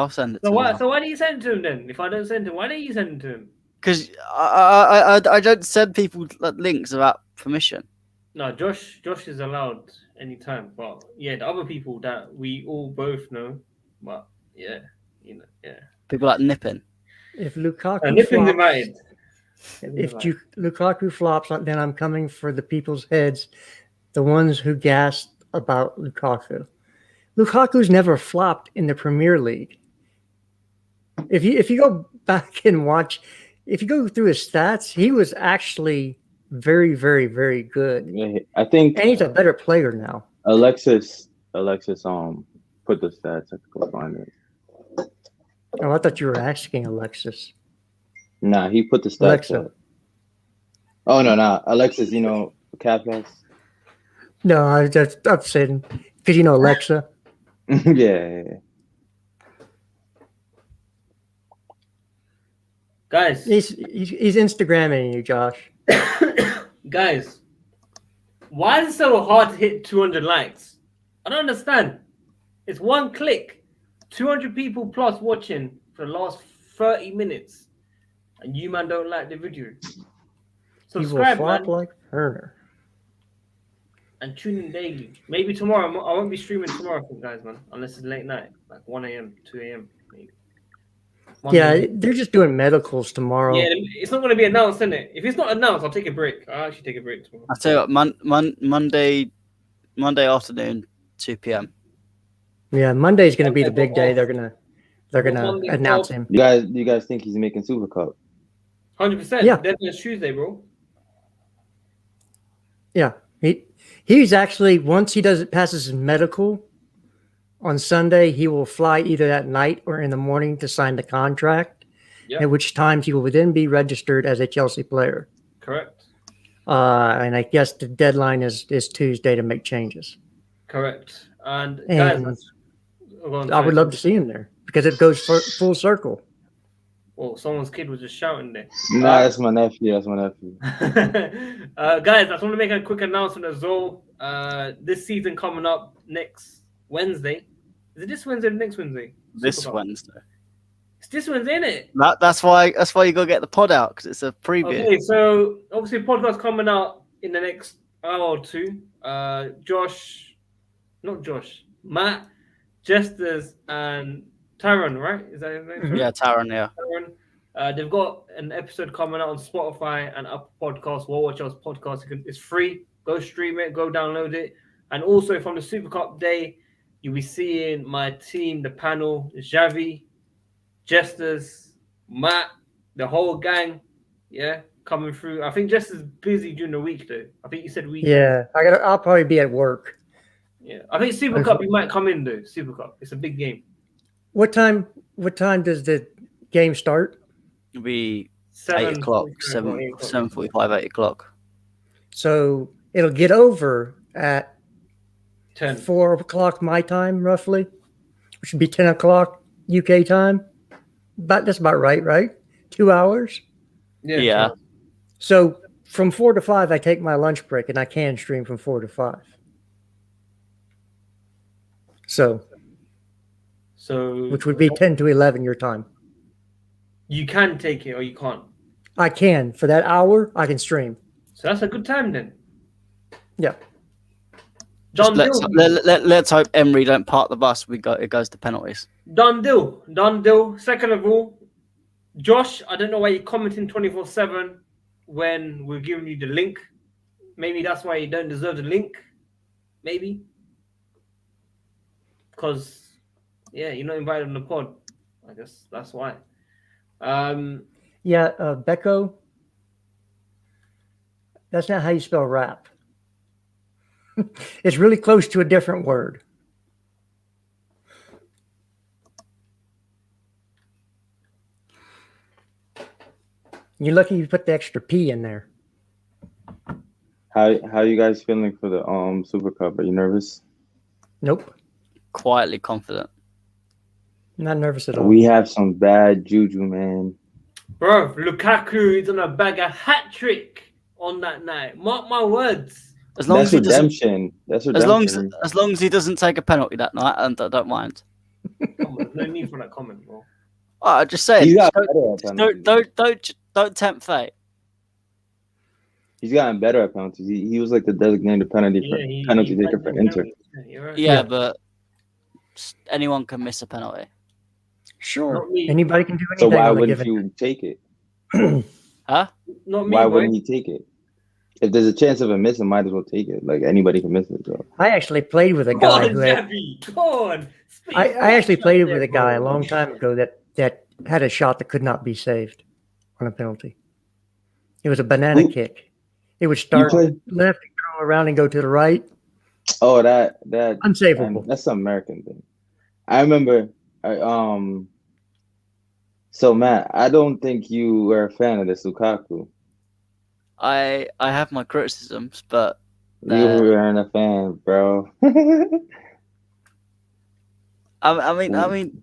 send it to him. So why do you send it to him then? If I don't send him, why don't you send it to him? Because I don't send people links without permission. No, Josh is allowed anytime. But yeah, the other people that we all both know. But yeah, people like Nippin. If Lukaku Nippin's flops, Lukaku flops, then I'm coming for the people's heads, the ones who gasped about Lukaku. Lukaku's never flopped in the Premier League. If you go back and watch, if you go through his stats, he was actually very, very, very good. I think, and he's a better player now. Alexis, put the stats. I could go find it. Oh, I thought you were asking Alexis. Nah, he put the stats up. Oh no, Alexis, Capes. No, I'm saying because Alexa. Yeah. Guys, He's Instagramming you, Josh. guys, why is it so hard to hit 200 likes? I don't understand. It's one click, 200 people plus watching for the last 30 minutes, and you man don't like the video. He will Subscribe, flop man, like Werner. and tune in daily. Maybe tomorrow. I won't be streaming tomorrow for you guys, man, unless it's late night, like 1 a.m., 2 a.m. maybe. Yeah, they're just doing medicals tomorrow. Yeah, it's not going to be announced, is it? If it's not announced, I'll take a break. I'll actually take a break tomorrow. I tell you what, Monday afternoon, 2 p.m. Yeah, Monday's going to be the big day. off. They're gonna Monday announce off. him. You guys think he's making Super Cup? 100%. Yeah. Then it's Tuesday, bro. Yeah, he's actually, once he passes his medical on Sunday, he will fly either that night or in the morning to sign the contract. Yep. At which time he will then be registered as a Chelsea player. Correct. And I guess the deadline is Tuesday to make changes. Correct. And And guys, I would love to see him there because it goes full circle. Well, someone's kid was just shouting there. Nah, that's my nephew. That's my nephew. Guys, I just want to make a quick announcement as well. This season coming up next Wednesday. Is it this Wednesday or next Wednesday? This Super Cup. Wednesday. It's this Wednesday, isn't it? That's why you gotta get the pod out because it's a preview. Okay, so obviously podcast coming out in the next hour or two. Matt, Jesters, and Tyron, right? Is that his name? Yeah, Taron. Yeah. Tyron. They've got an episode coming out on Spotify and Apple Podcasts, WorldWideChels podcast. It's free. Go stream it, go download it. And also from the Super Cup day, you'll be seeing my team, the panel, Xavi, Jesters, Matt, the whole gang, yeah, coming through. I think Jester's busy during the week though. I think you said week. Yeah, I'll probably be at work. Yeah, I think Super Cup you might come in though. Super Cup, it's a big game. What time does the game start? It'll be 7 8 o'clock, 7:45, 8 o'clock. So it'll get over at 10. 4 o'clock my time, roughly, which would be 10 o'clock UK time. But that's about right? 2 hours. Yeah. So from 4 to 5, I take my lunch break, and I can stream from 4 to 5. So which would be 10 to 11 your time. You can take it or you can't. I can. For that hour, I can stream. So that's a good time then. Yeah. Let's hope Emery don't park the bus. It goes to penalties. Done deal. Second of all, Josh, I don't know why you're commenting 24/7 when we're giving you the link. Maybe that's why you don't deserve the link. Maybe. Because, yeah, you're not invited on the pod. I guess that's why. Yeah, Becco. That's not how you spell rap. It's really close to a different word. You're lucky you put the extra P in there. How you guys feeling for the Super Cup? Are you nervous? Nope. Quietly confident. Not nervous at all. We have some bad juju, man. Bro, Lukaku is gonna bag a hat trick on that night. Mark my words. As long That's as he doesn't, redemption. That's redemption. as long as he doesn't take a penalty that night, and I don't mind. Come on, no need for that comment, bro. I just say He's got better at penalties. don't tempt fate. He's gotten better at penalties. He was like the designated penalty taker for Inter. Yeah, right. Yeah, but anyone can miss a penalty. Sure. Not me. Anybody can do So anything. why on a wouldn't given you take it? Huh? Not me, Why boy. wouldn't he take it? If there's a chance of a miss, I might as well take it. Like anybody can miss it. So I actually played with a Come guy on, who had. Javi. Come on. Speak I actually up played there, with a guy a bro. long time ago that had a shot that could not be saved on a penalty. It was a banana Who- kick. It would start played- left and go around and go to the right. oh that Unsavable. that's an American thing. I remember. So Matt, I don't think you were a fan of this Lukaku. I have my criticisms, but You weren't a fan, bro. I mean,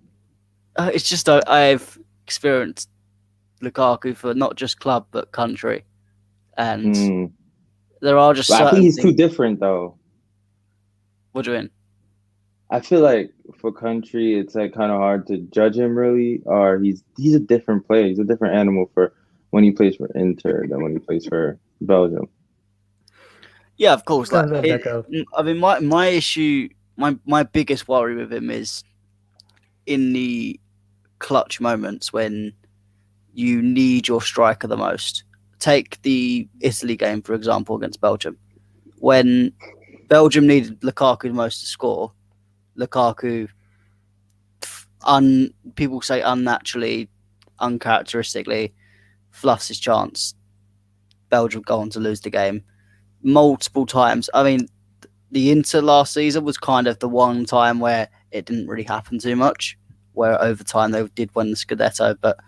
it's just I've experienced Lukaku for not just club but country, and Mm. there are just But I certain think he's too things. different though. What do you mean? I feel like for country, it's like kind of hard to judge him really. Or he's a different player. He's a different animal for when he plays for Inter than when he plays for Belgium. Yeah, of course. Don't let that go. I mean, my issue, my biggest worry with him is in the clutch moments when you need your striker the most. Take the Italy game, for example, against Belgium. When Belgium needed Lukaku the most to score, Lukaku, people say unnaturally, uncharacteristically, fluffs his chance. Belgium go on to lose the game multiple times. I mean, the Inter last season was kind of the one time where it didn't really happen too much, where over time they did win the Scudetto. But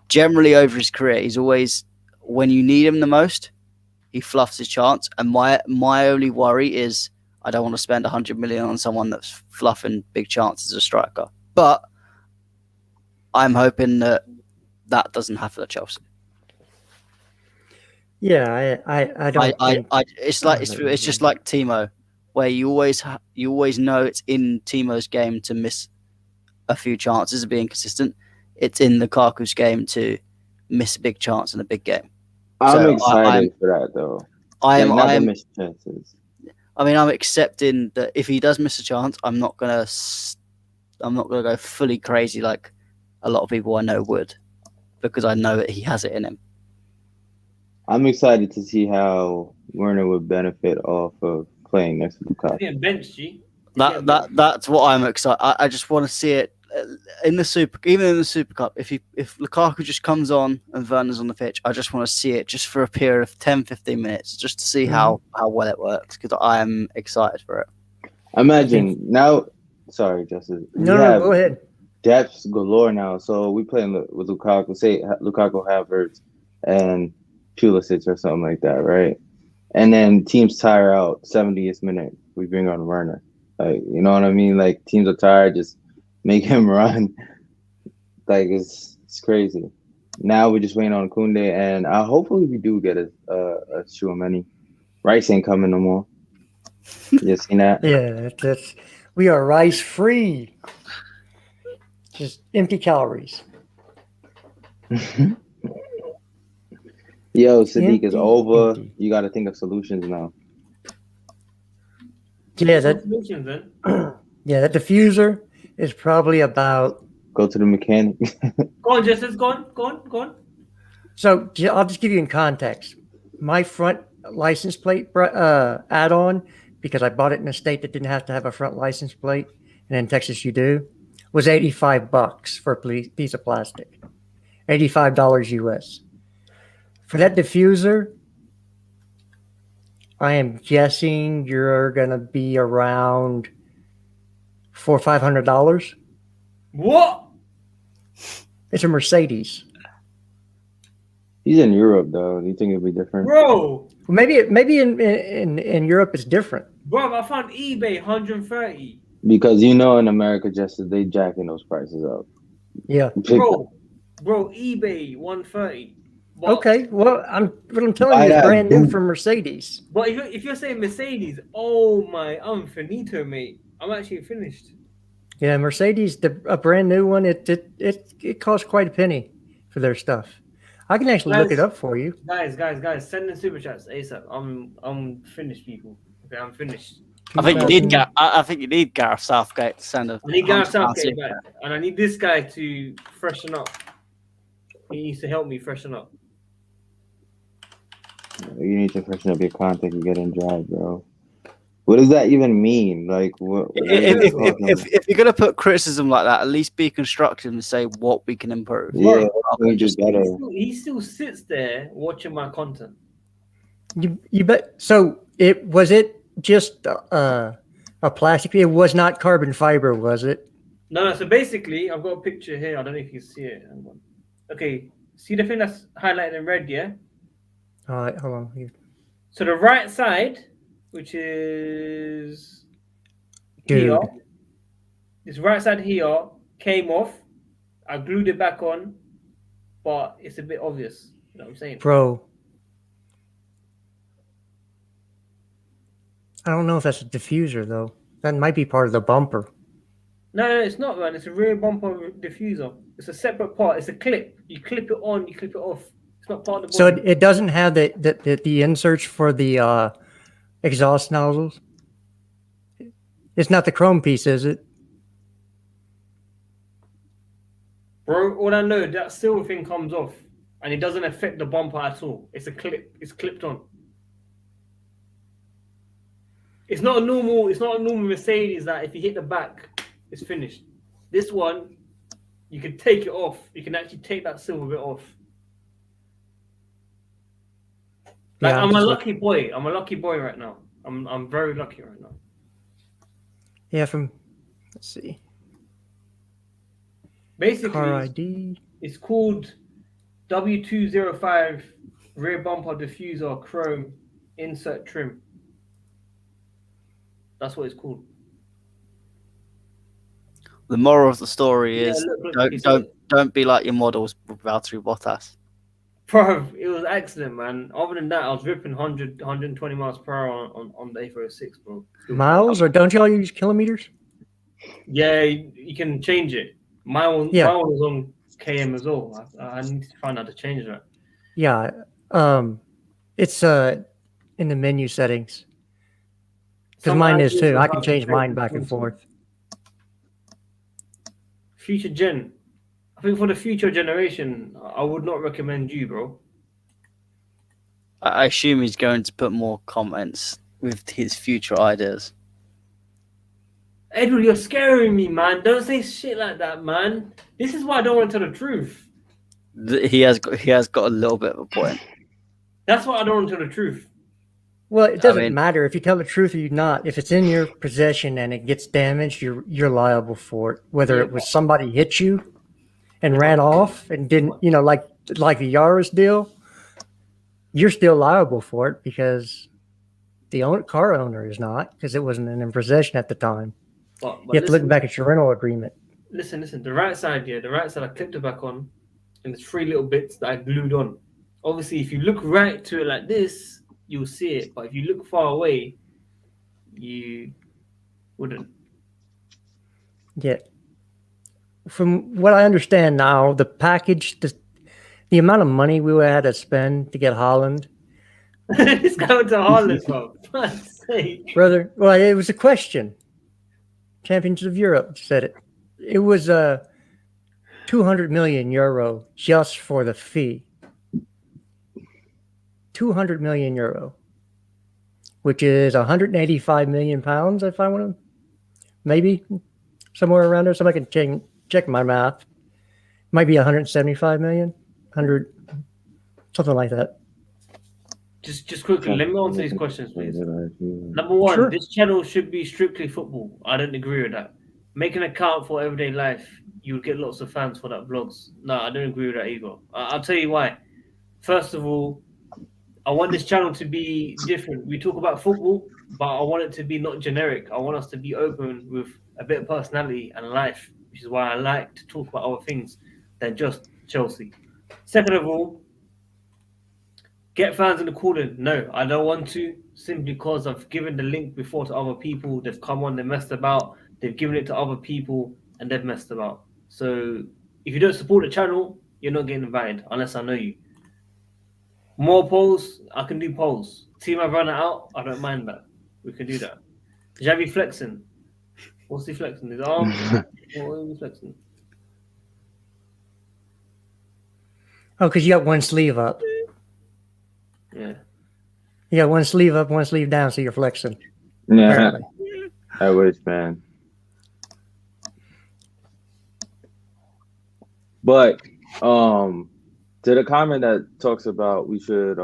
generally over his career, he's always, when you need him the most, he fluffs his chance. And my only worry is I don't want to spend 100 million on someone that's fluffing big chances as a striker. But I'm hoping that doesn't happen at Chelsea. Yeah, I don't think It's just like Timo, where you always know it's in Timo's game to miss a few chances of being consistent. It's in Lukaku's game to miss a big chance in a big game. I'm excited for that though. Not to miss chances. I mean, I'm accepting that if he does miss a chance, I'm not gonna go fully crazy like a lot of people I know would, because I know that he has it in him. I'm excited to see how Werner would benefit off of playing next to Lukaku. Getting benched, G. That's what I'm excited. I just want to see it in the even in the Super Cup. If Lukaku just comes on and Werner's on the pitch, I just want to see it just for a period of 10-15 minutes, just to see how well it works, because I am excited for it. Imagine now. Sorry, Justin. No, go ahead. Depths galore now. So we playing with Lukaku. Say Lukaku, Havertz, and Pulisic or something like that, right? And then teams tire out 70th minute. We bring on Werner. Like, you know what I mean? Like, teams are tired, just make him run. Like, it's crazy. Now we're just waiting on Koundé, and hopefully we do get a Tchouaméni. Rice ain't coming no more. You seen that? Yeah, we are rice free. Just empty calories. Yo, Sadiq is over. Empty. You got to think of solutions now. Yeah, Solutions, then. that diffuser is probably about. Go to the mechanic. Go on, Justice. Go on. So I'll just give you in context. My front license plate add-on, because I bought it in a state that didn't have to have a front license plate, and in Texas you do, was $85 for a piece of plastic. $85 US. For that diffuser, I am guessing you're gonna be around $400 or $500. What? It's a Mercedes. He's in Europe, though. Do you think it'd be different? Bro, Maybe in Europe it's different. bro, I found eBay 130. Because you know in America, just they jacking those prices up. Yeah. Bro, eBay 130. But, Okay. Well, I'm telling you, it's brand new from Mercedes. But if you're saying Mercedes, I'm finito, mate. I'm actually finished. Yeah, Mercedes, a brand new one. It costs quite a penny for their stuff. I can actually look it up for you. Guys, send in super chats ASAP. I'm finished, people. Okay, I'm finished. I think you need Gareth Southgate to send a. I need Gareth Southgate back, and I need this guy to freshen up. He needs to help me freshen up. You need to freshen up your content and get in drive, bro. What does that even mean? Like, what? If you're gonna put criticism like that, at least be constructive and say what we can improve. Yeah, he still sits there watching my content. You bet. So it just a plastic? It was not carbon fiber, was it? No. So basically, I've got a picture here. I don't know if you see it. Okay, see the thing that's highlighted in red, yeah? All right, hold on. So the right side, which is here, this right side here came off. I glued it back on, but it's a bit obvious. You know what I'm saying? Bro, I don't know if that's a diffuser, though. That might be part of the bumper. No, it's not, man. It's a rear bumper diffuser. It's a separate part. It's a clip. You clip it on, you clip it off. It's not part of the So body. it doesn't have the inserts for the exhaust nozzles? It's not the chrome piece, is it? Bro, all I know, that silver thing comes off and it doesn't affect the bumper at all. It's a clip. It's clipped on. It's not a normal Mercedes that if you hit the back, it's finished. This one, you can take it off. You can actually take that silver bit off. Like, Yeah, I'm a lucky boy. I'm a lucky boy right now. I'm very lucky right now. Yeah, let's see. Basically, Car ID. it's called W205 rear bumper diffuser chrome insert trim. That's what it's called. The moral of the story is look, don't be like your models with Valtteri Bottas. Bro, it was excellent, man. Other than that, I was ripping 100, 120 miles per hour on the A406, bro. Miles, or don't y'all use kilometers? Yeah, you can change it. My one was on KM as well. I need to find out to change that. Yeah, it's in the menu settings. Because mine is too. I can change mine back and forth. Future gen. I think for the future generation, I would not recommend you, bro. I assume he's going to put more comments with his future ideas. Edward, you're scaring me, man. Don't say shit like that, man. This is why I don't want to tell the truth. He has got a little bit of a point. That's why I don't want to tell the truth. Well, it doesn't matter if you tell the truth or you not. If it's in your possession and it gets damaged, you're liable for it. Whether it was somebody hit you and ran off and didn't, like the Yaris deal, you're still liable for it because the car owner is not, because it wasn't in possession at the time. But you have to look back at your rental agreement. Listen. The right side, I clipped it back on, and there's 3 little bits that I glued on. Obviously, if you look right to it like this, you'll see it. But if you look far away, you wouldn't. Yeah. From what I understand now, the package, the amount of money we had to spend to get Haaland. It's going to Haaland, bro. God's sake. Brother, well, it was a question. Champions of Europe said it. It was 200 million euro just for the fee. 200 million euro, which is 185 million pounds, if I want to, maybe somewhere around there. Somebody can check my math. Might be 175 million, 100, something like that. Just quickly, let me answer these questions, please. Number one, This channel should be strictly football. I don't agree with that. Make an account for everyday life. You'll get lots of fans for that vlogs. No, I don't agree with that either. I'll tell you why. First of all, I want this channel to be different. We talk about football, but I want it to be not generic. I want us to be open with a bit of personality and life, which is why I like to talk about other things than just Chelsea. Second of all, get fans in the call-in. No, I don't want to, simply because I've given the link before to other people. They've come on, they messed about. They've given it to other people, and they've messed about. So if you don't support the channel, you're not getting invited unless I know you. More polls, I can do polls. Team I've run it out, I don't mind that. We can do that. Javi flexing. What's he flexing? His arm? What is he flexing? Oh, because you got one sleeve up. Yeah. You got one sleeve up, one sleeve down, so you're flexing. Yeah. Apparently. I wish, man. But to the comment that talks about we should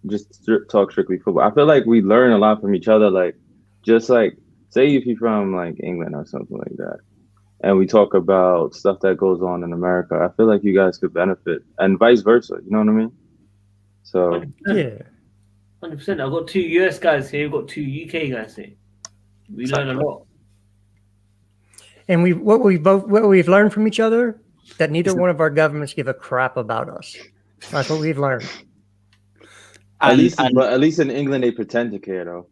just talk strictly football, I feel like we learn a lot from each other. Like, just like, say if you're from like England or something like that, and we talk about stuff that goes on in America, I feel like you guys could benefit, and vice versa. You know what I mean? So 100%. 100%. I've got 2 US guys here. We've got 2 UK guys here. We learn a lot. And what we've learned from each other, that neither one of our governments give a crap about us. That's what we've learned. At least in England they pretend to care though.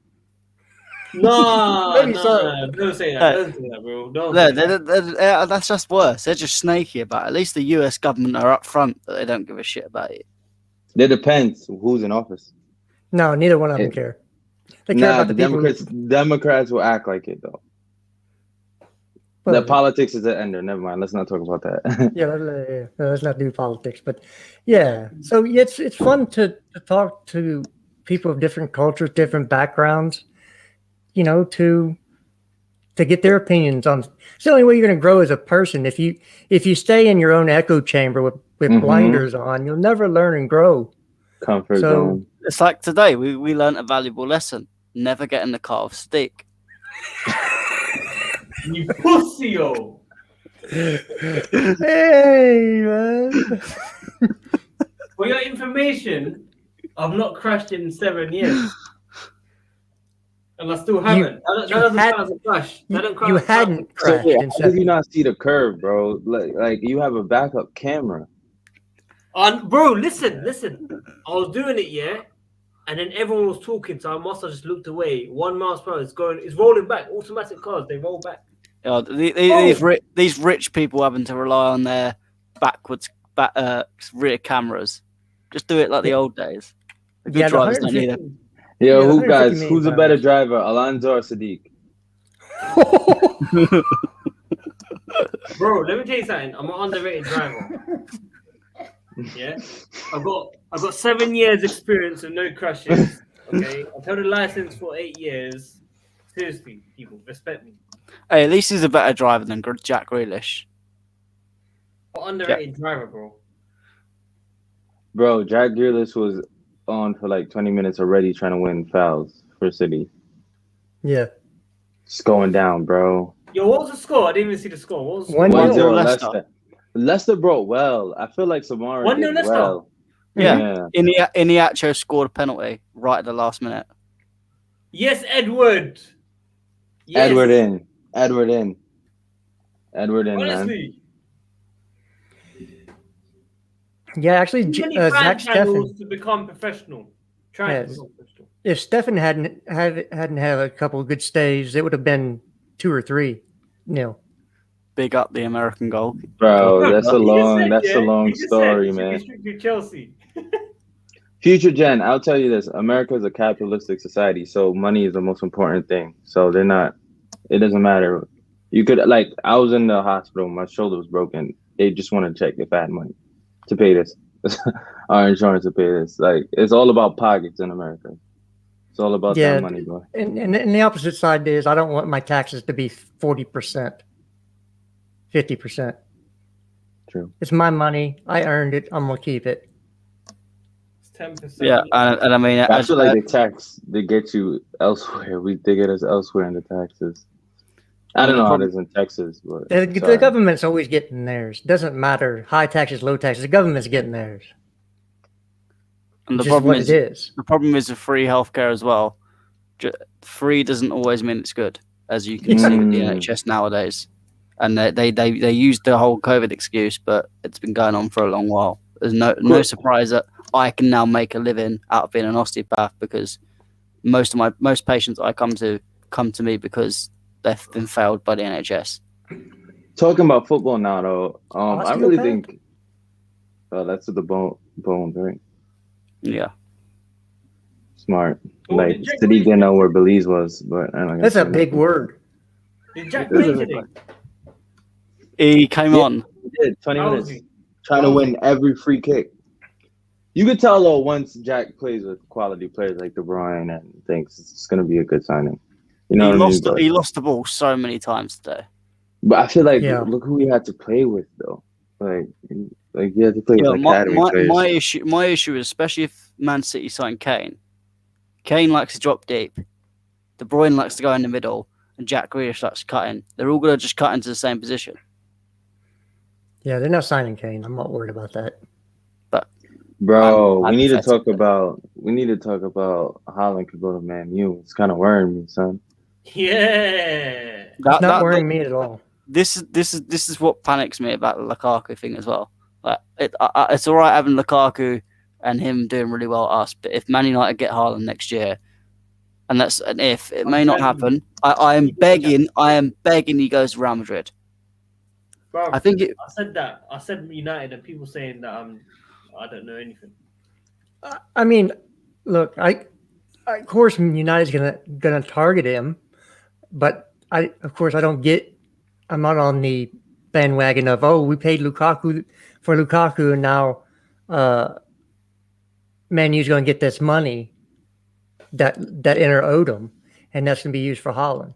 No, Maybe so. don't say that. Don't say that, bro. Don't say that. That's just worse. They're just snaky about it. At least the US government are up front that they don't give a shit about it. It depends who's in office. No, neither one of them care. They care about the people. Democrats will act like it though. Well, the politics is the ender. Never mind. Let's not talk about that. let's not do politics. But yeah, so it's fun to talk to people of different cultures, different backgrounds. You know, to get their opinions on. It's the only way you're going to grow as a person. If you stay in your own echo chamber with blinders on, you'll never learn and grow. Comfort zone. It's like today. We learned a valuable lesson. Never get in the car with Sadiq. You pussy, yo. Hey, man. For your information, I've not crashed in 7 years. And I still haven't. That doesn't count as a crash. You hadn't crashed in 7 How did you not see the curve, bro? Like you have a backup camera. Bro, listen. I was doing it, yeah, and then everyone was talking, so I must have just looked away. 1 mile per hour, it's rolling back. Automatic cars, they roll back. These rich people having to rely on their rear cameras. Just do it like the old days. The good drivers don't need it. Yo, who's a better driver, Alonso or Sadiq? Bro, let me tell you something. I'm an underrated driver. Yeah, I've got 7 years experience and no crashes. Okay, I've held a license for 8 years. Seriously, people, respect me. Hey, at least he's a better driver than Jack Grealish. What underrated driver, bro? Bro, Jack Grealish was on for like 20 minutes already trying to win fouls for City. Yeah. It's going down, bro. Yo, what was the score? I didn't even see the score. What was the score? 1-0 Leicester. Leicester brought well. I feel like Samara 1-0 did Leicester. well. Yeah. Iniacho scored a penalty right at the last minute. Yes, Edward. Yes. Edward in, honestly, man. Yeah, actually, Zach Steffen to become professional. If Steffen hadn't had a couple of good stays, it would have been 2 or 3 nil. Big up the American goal, bro. That's a long story, man. Chelsea. Future gen, I'll tell you this: America is a capitalistic society, so money is the most important thing. So they're not. It doesn't matter. You could I was in the hospital, my shoulder was broken. They just want to check if I had money to pay this, our insurance to pay this. Like it's all about pockets in America. It's all about that money, bro. And the opposite side is I don't want my taxes to be 40%, 50%. True. It's my money. I earned it. I'm gonna keep it. 10%. Yeah, and I mean, I feel like they get you elsewhere. They get us elsewhere in the taxes. I don't know how it is in Texas, but the government's always getting theirs. Doesn't matter high taxes, low taxes. The government's getting theirs. And the problem is with free healthcare as well. Free doesn't always mean it's good, as you can see with the NHS nowadays. And they used the whole COVID excuse, but it's been going on for a long while. There's no surprise that I can now make a living out of being an osteopath because most patients I come to me because they've been failed by the NHS. Talking about football now, though, I really think that's the bone, right? Yeah, smart. Like Sadiq didn't know where Belize was, but that's a big word. Did Jack play today? He came on. He did 20 minutes, trying to win every free kick. You could tell though once Jack plays with quality players like De Bruyne and thinks it's going to be a good signing. You know, he lost the ball so many times today. But I feel like look who he had to play with though. Like he had to play with academy players. My issue is especially if Man City sign Kane. Kane likes to drop deep. De Bruyne likes to go in the middle, and Jack Grealish likes to cut in. They're all going to just cut into the same position. Yeah, they're not signing Kane. I'm not worried about that. But bro, we need to talk about Haaland could go to Man U. It's kind of worrying me, son. Yeah, It's not worrying me at all. this is what panics me about the Lukaku thing as well. Like it's all right having Lukaku and him doing really well at us, but if Man United get Haaland next year, and that's an if, it may not happen. I am begging he goes to Real Madrid. Bro, I think I said that. I said United, and people saying that I don't know anything. I mean, look, of course United's gonna target him, but of course I don't get. I'm not on the bandwagon of we paid Lukaku for Lukaku and now Man U's going to get this money that Inter owed him, and that's going to be used for Haaland.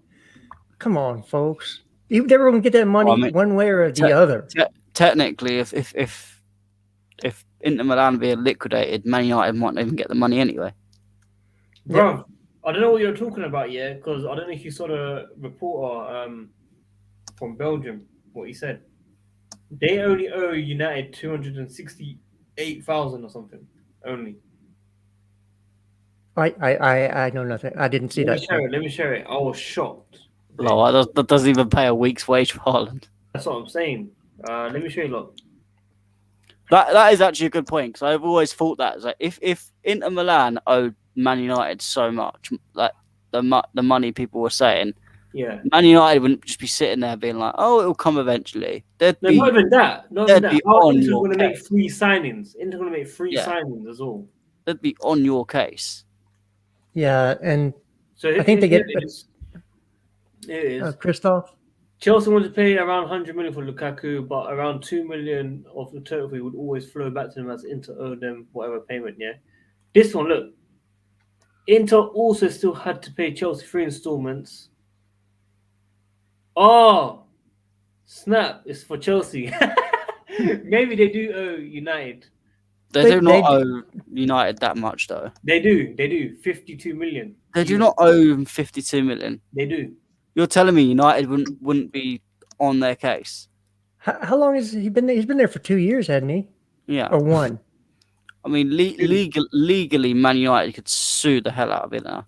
Come on, folks. They were going to get that money one way or the other. Technically, if Inter Milan being liquidated, Man United might not even get the money anyway. Bro, yeah. I don't know what you're talking about, yeah, because I don't know if you saw the reporter from Belgium, what he said. They only owe United 268,000 or something, only. I know nothing. I didn't see that. Let me share it. I was shocked. No, that doesn't even pay a week's wage for Haaland. That's what I'm saying. Let me show you, look. That is actually a good point, because I've always thought that. Like, if Inter Milan owed Man United so much, like the money people were saying, yeah, Man United wouldn't just be sitting there being like, "Oh, it'll come eventually." Not even that. Not even that. Inter's going to make free signings. Inter's going to make free signings as well. They'd be on your case. Yeah, and so I think they get it is. Christoph. Chelsea want to pay around 100 million for Lukaku, but around 2 million of the total fee would always flow back to them as Inter owed them whatever payment. Yeah, this one, look. Inter also still had to pay Chelsea 3 installments. Oh, snap! It's for Chelsea. Maybe they do owe United. They do not owe United that much, though. They do. 52 million. They do not owe 52 million. They do. You're telling me United wouldn't be on their case? How long has he been there? He's been there for 2 years, hadn't he? Yeah. Or 1? I mean, legally, Man United could sue the hell out of it now.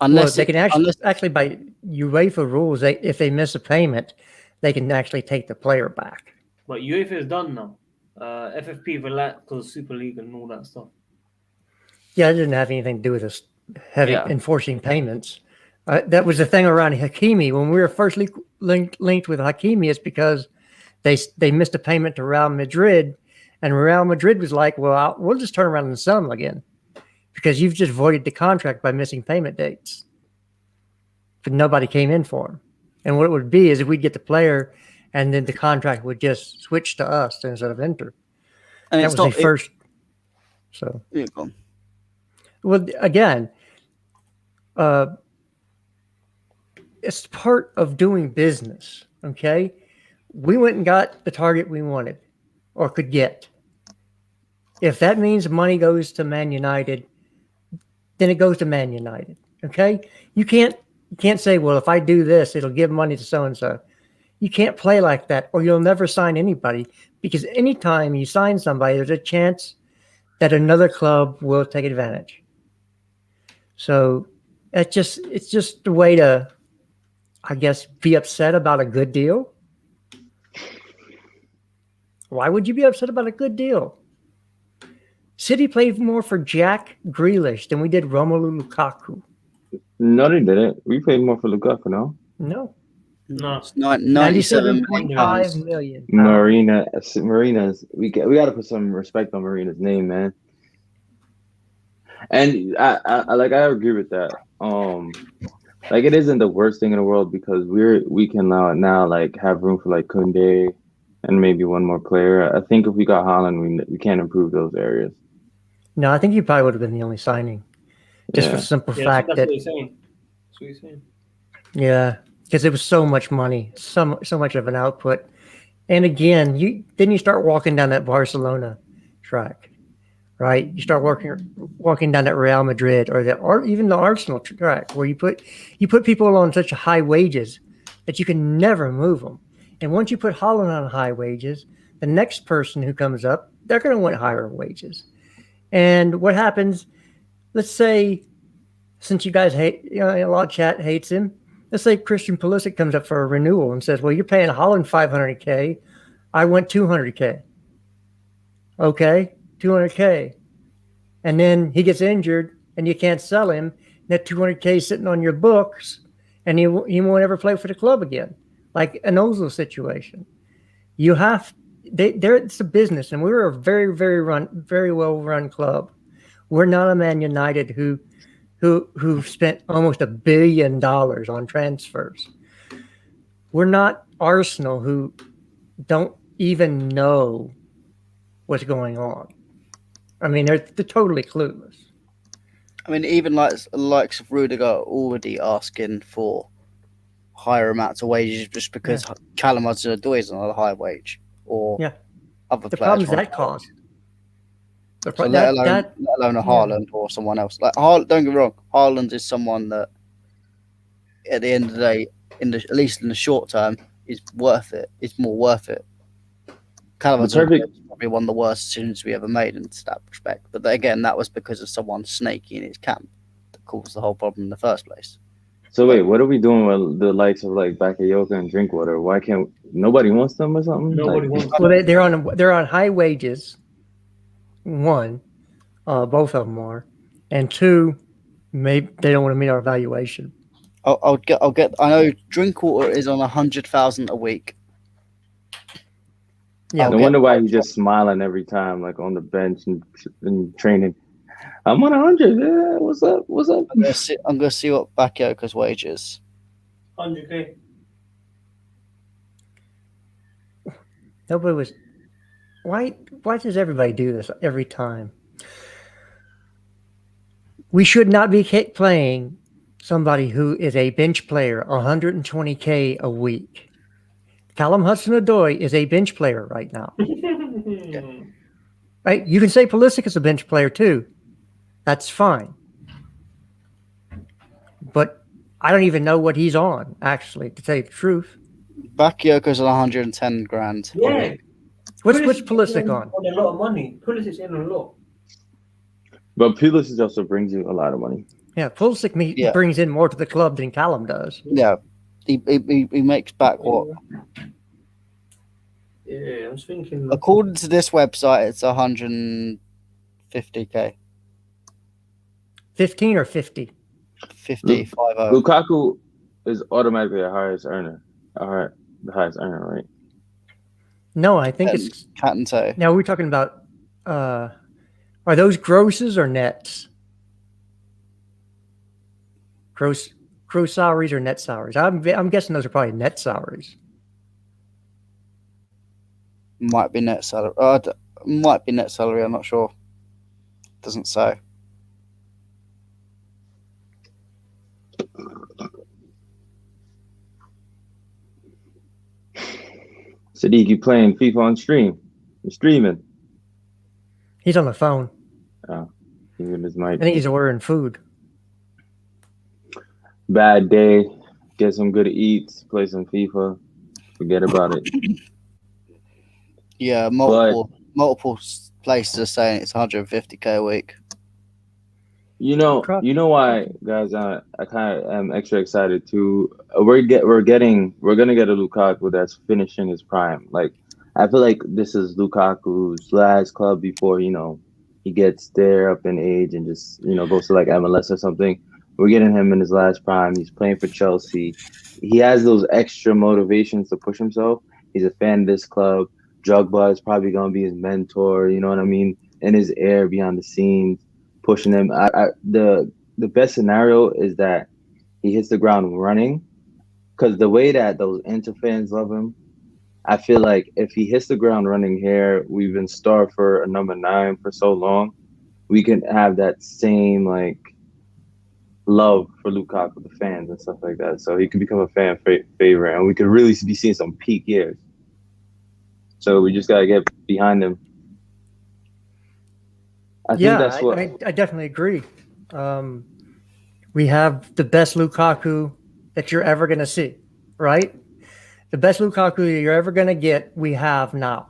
Unless they can actually by UEFA rules, if they miss a payment, they can actually take the player back. But UEFA is done now. FFP relaxed because Super League and all that stuff. Yeah, it didn't have anything to do with us enforcing payments. That was the thing around Hakimi. When we were first linked with Hakimi, it's because they missed a payment to Real Madrid, and Real Madrid was like, well, we'll just turn around and sell him again because you've just voided the contract by missing payment dates. But nobody came in for him. And what it would be is if we'd get the player and then the contract would just switch to us instead of Inter. And that was the first. So, yeah, go on. Well, again, it's part of doing business, okay? We went and got the target we wanted or could get. If that means money goes to Man United, then it goes to Man United, okay? You can't say, well, if I do this, it'll give money to so-and-so. You can't play like that or you'll never sign anybody because anytime you sign somebody, there's a chance that another club will take advantage. So it's just a way to, I guess, be upset about a good deal. Why would you be upset about a good deal? City played more for Jack Grealish than we did Romelu Lukaku. No, they didn't. We paid more for Lukaku, no? No. It's 97.5 million. Marina's. We got to put some respect on Marina's name, man. And I agree with that. Like it isn't the worst thing in the world because we can now like have room for like Koundé and maybe one more player. I think if we got Haaland, we can't improve those areas. No, I think he probably would have been the only signing, just for the simple fact that's that. What he's saying. That's what he's saying. Yeah, because it was so much money, so much of an output, and again, you start walking down that Barcelona track. Right, you start walking down at Real Madrid or even the Arsenal track, where you put people on such high wages that you can never move them. And once you put Haaland on high wages, the next person who comes up, they're going to want higher wages. And what happens? Let's say, since you guys hate, a lot of chat hates him. let's say Christian Pulisic comes up for a renewal and says, well, you're paying Haaland 500K. I want 200K. Okay, 200K. And then he gets injured and you can't sell him. That 200K is sitting on your books and he won't ever play for the club again. Like an Ozil situation. You have, it's a business, and we're a very, very well run club. We're not a Man United who spent almost $1 billion on transfers. We're not Arsenal, who don't even know what's going on. I mean, they're totally clueless. I mean, even likes of Rudiger already asking for higher amounts of wages just because Callum Hudson-Odoi is on a high wage, or other the players. problems that cause. So let alone a Haaland or someone else. Like don't get me wrong, Haaland is someone that, at the end of the day, at least in the short term, is worth it. It's more worth it. Callum Hudson-Odoi is probably one of the worst decisions we ever made in that respect. But again, that was because of someone snaky in his camp that caused the whole problem in the first place. So wait, what are we doing with the likes of like Bakayoko and Drinkwater? Why can't nobody wants them or something? Nobody wants them. Well, they're on high wages. One, both of them are, and two, maybe they don't want to meet our valuation. I'll get. I know Drinkwater is on 100,000 a week. Yeah, no wonder why he's just smiling every time, like on the bench and training. I'm on 100. Yeah, what's up? What's up? I'm gonna see what Bakayoko's wage is. 100K. Nobody was. Why does everybody do this every time? We should not be playing somebody who is a bench player 120K a week. Callum Hudson-Odoi is a bench player right now. Right? You can say Pulisic is a bench player too. That's fine. But I don't even know what he's on, actually, to tell you the truth. Bakayoko's on 110 grand. Yeah. What's Pulisic on? On a lot of money. Pulisic's in on a lot. But Pulisic also brings you a lot of money. Yeah, Pulisic brings in more to the club than Callum does. Yeah. He makes back what? Yeah, I was thinking. According to this website, it's 150K. 15 or 50? 50. Lukaku is automatically the highest earner. The highest earner, right? No, I think it's cat and toe. Now we're talking about are those grosses or nets? Gross salaries or net salaries? I'm guessing those are probably net salaries. Might be net salary. Might be net salary. I'm not sure. Doesn't say. Sadiq, you playing FIFA on stream? You're streaming. He's on the phone. Oh, he's in his mic. I think he's ordering food. Bad day. Get some good eats. Play some FIFA. Forget about it. Yeah, multiple places are saying it's 150K a week. You know why, guys? I kind of am extra excited too. We're gonna get a Lukaku that's finishing his prime. Like, I feel like this is Lukaku's last club before he gets there up in age and just goes to like MLS or something. We're getting him in his last prime. He's playing for Chelsea. He has those extra motivations to push himself. He's a fan of this club. Drogba is probably gonna be his mentor. You know what I mean? In his air behind the scenes, pushing him. The best scenario is that he hits the ground running, because the way that those Inter fans love him, I feel like if he hits the ground running here, we've been starved for a number 9 for so long. We can have that same like love for Lukaku, the fans and stuff like that. So he could become a fan favorite, and we could really be seeing some peak years. So we just gotta get behind him. I definitely agree. We have the best Lukaku that you're ever going to see, right? The best Lukaku you're ever going to get, we have now.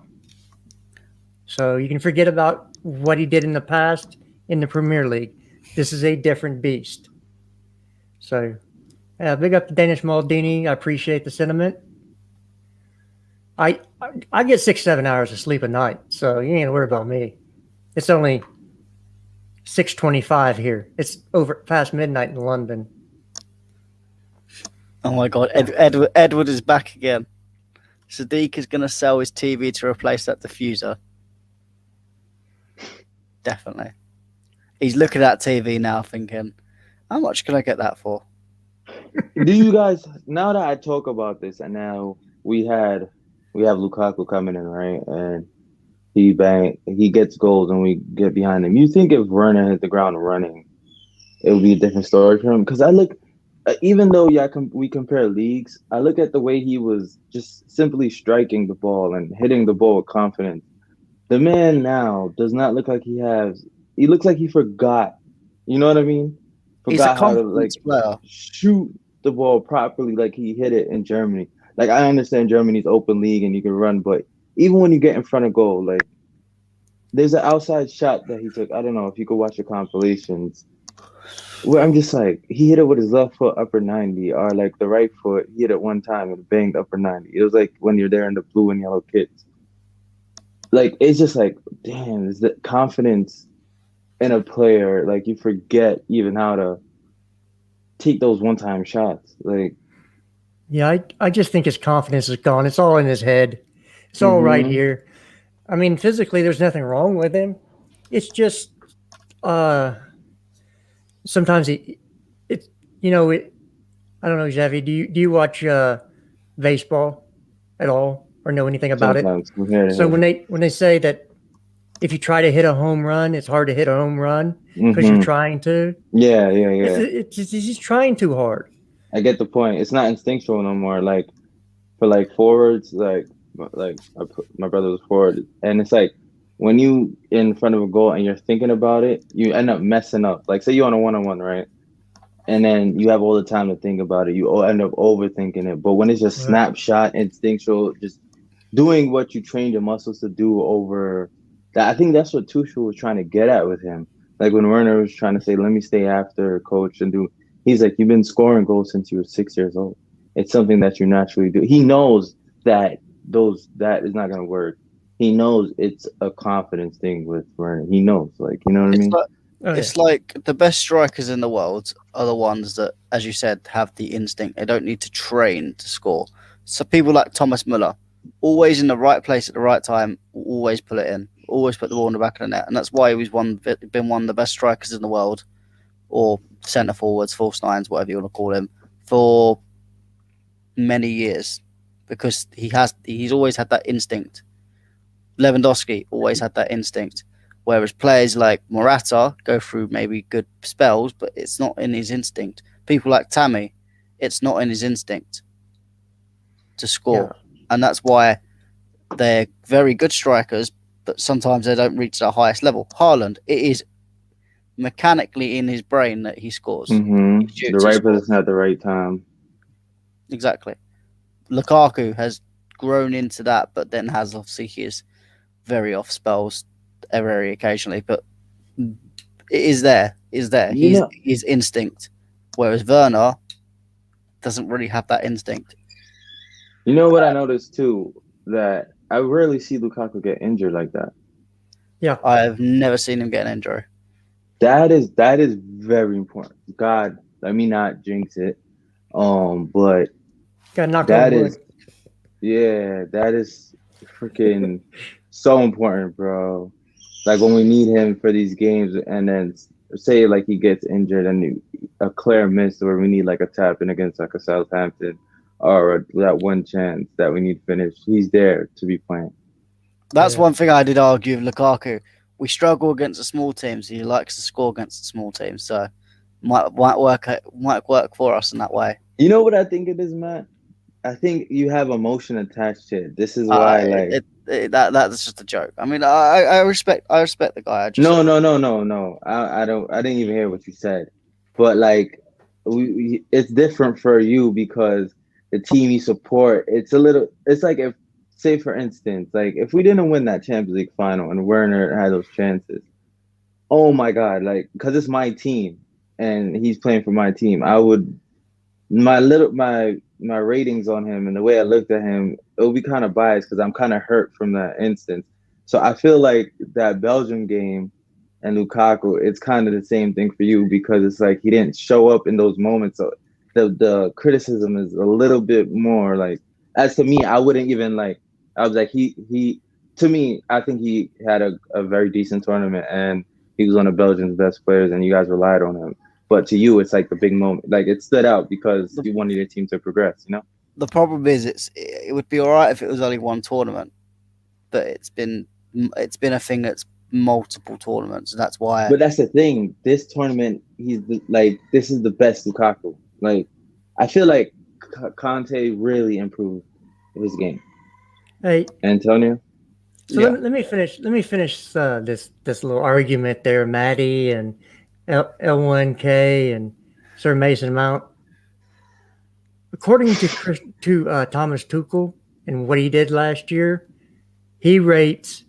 So you can forget about what he did in the past in the Premier League. This is a different beast. So, Big up to Danish Maldini. I appreciate the sentiment. I get 6-7 hours of sleep a night, so you ain't worried about me. It's only 6:25 here. It's over past midnight in London. Oh my God, Edward is back again. Sadiq is going to sell his TV to replace that diffuser. Definitely. He's looking at TV now thinking, how much can I get that for? Do you guys, now that I talk about this, and now we have Lukaku coming in, right? And he gets goals and we get behind him. You think if Werner hit the ground running, it would be a different story for him? Because I look, even though we compare leagues, I look at the way he was just simply striking the ball and hitting the ball with confidence. The man now does not look like he looks like he forgot. You know what I mean? Forgot how to shoot the ball properly like he hit it in Germany. Like, I understand Germany's open league and you can run, but even when you get in front of goal, like, there's an outside shot that he took. I don't know if you could watch the compilations where I'm just like, he hit it with his left foot upper 90, or like the right foot, he hit it one time and banged upper 90. It was like when you're there in the blue and yellow kits. Like, it's just like, damn, is the confidence in a player, like, you forget even how to take those one-time shots. Like, yeah, I just think his confidence is gone. It's all in his head. It's all right here. I mean, physically, there's nothing wrong with him. It's just sometimes I don't know, Xavi, do you watch baseball at all or know anything about sometimes. it? So when they say that if you try to hit a home run, it's hard to hit a home run because you're trying to. Yeah. He's trying too hard. I get the point. It's not instinctual no more. Like, for like forwards, like my brother was forward, and it's like when you in front of a goal and you're thinking about it, you end up messing up. Like, say you're on a one-on-one, right? And then you have all the time to think about it. You end up overthinking it. But when it's just snapshot, instinctual, just doing what you trained your muscles to do over that. I think that's what Tuchel was trying to get at with him. Like when Werner was trying to say, let me stay after coach and do. He's like, you've been scoring goals since you were 6 years old. It's something that you naturally do. He knows that that is not going to work. He knows it's a confidence thing with Werner. He knows, like, you know what I mean? It's like the best strikers in the world are the ones that, as you said, have the instinct. They don't need to train to score. So people like Thomas Müller, always in the right place at the right time, always pull it in, always put the ball in the back of the net. And that's why he's been one of the best strikers in the world, or centre forwards, false nines, whatever you want to call him, for many years, because he's always had that instinct. Lewandowski always had that instinct. Whereas players like Morata go through maybe good spells, but it's not in his instinct. People like Tammy, it's not in his instinct to score. Yeah. And that's why they're very good strikers, but sometimes they don't reach their highest level. Haaland, it is mechanically in his brain that he scores. The right person at the right time. Exactly. Lukaku has grown into that, but then has obviously his very off spells very occasionally, but it is there. His instinct. Whereas Werner doesn't really have that instinct. You know what I noticed too? That I rarely see Lukaku get injured like that. Yeah. I've never seen him get an injury. That is very important. God, let me not jinx it. But that is freaking so important, bro. Like when we need him for these games, and then say like he gets injured and a clear miss where we need like a tap in against like a Southampton or that one chance that we need finished, he's there to be playing. That's one thing I did argue with Lukaku. We struggle against the small teams. He likes to score against the small teams, so might work for us in that way. You know what I think it is, Matt? I think you have emotion attached to it. This is why, that's just a joke. I mean, I respect the guy. No. I didn't even hear what you said. But like, it's different for you because the team you support. It's like if, say for instance, like if we didn't win that Champions League final and Werner had those chances, oh my God, like because it's my team and he's playing for my team, I would my ratings on him and the way I looked at him, it'll be kind of biased because I'm kind of hurt from that instance. So I feel like that Belgium game and Lukaku, it's kind of the same thing for you because it's like he didn't show up in those moments. So the criticism is a little bit more like, as to me, I wouldn't even like. I was like he to me, I think he had a very decent tournament and he was one of Belgium's best players and you guys relied on him. But to you, it's like the big moment. Like it stood out because you wanted your team to progress, you know? The problem is it would be all right if it was only one tournament, but it's been a thing that's multiple tournaments, and that's why. But that's the thing. This tournament, this is the best Lukaku. Like, I feel like Conte really improved his game. Hey, Antonio. so Yeah. let me finish. Let me finish this little argument there, Maddie and L1K and Sir Mason Mount. According to Thomas Tuchel and what he did last year, he rates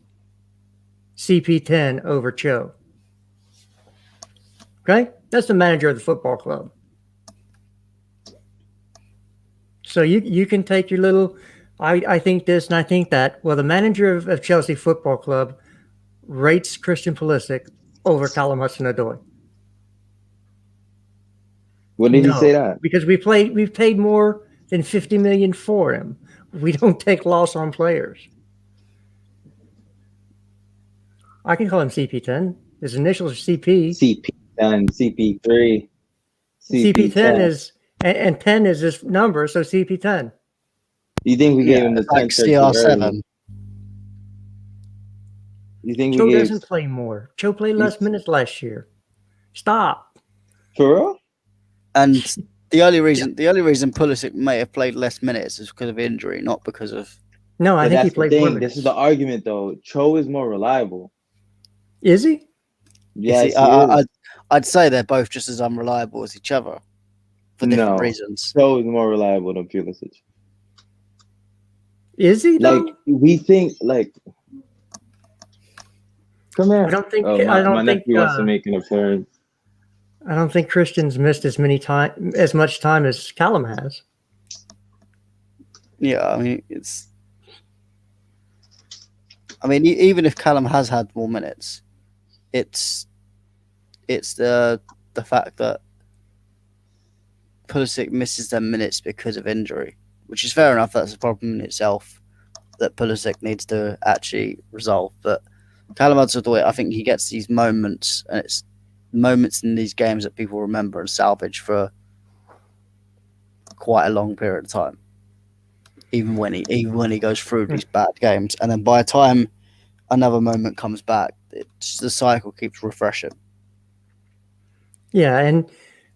CP10 over Cho. Okay, that's the manager of the football club. So you can take your little, I think this and I think that. Well, the manager of Chelsea Football Club rates Christian Pulisic over Callum Hudson-Odoi. When did he say that? Because we've paid more than 50 million for him. We don't take loss on players. I can call him CP10. His initials are CP. CP10, CP3. CP10 is and 10 is his number, so CP10. You think we gave him the 10 like CR7? You think Cho we gave doesn't play more. Cho played less minutes last year. Stop. for real? And the only reason Pulisic may have played less minutes is because of injury, not because of. No, I But think he that's the played thing. more This minutes. is the argument, though. Cho is more reliable. Is he? Yes, See, he is. I'd say they're both just as unreliable as each other for different reasons. Cho is more reliable than Pulisic. Is he though? Like we think, like. Come here. I don't think. Oh, my nephew wants to make an appearance. I don't think Christian's missed as much time as Callum has. Yeah, I mean it's. I mean, even if Callum has had more minutes, it's the fact that Pulisic misses them minutes because of injury, which is fair enough. That's a problem in itself that Pulisic needs to actually resolve. But Callum Hudson-Odoi, I think he gets these moments, and it's moments in these games that people remember and salvage for quite a long period of time. Even when he goes through these bad games, and then by the time another moment comes back, the cycle keeps refreshing. Yeah, and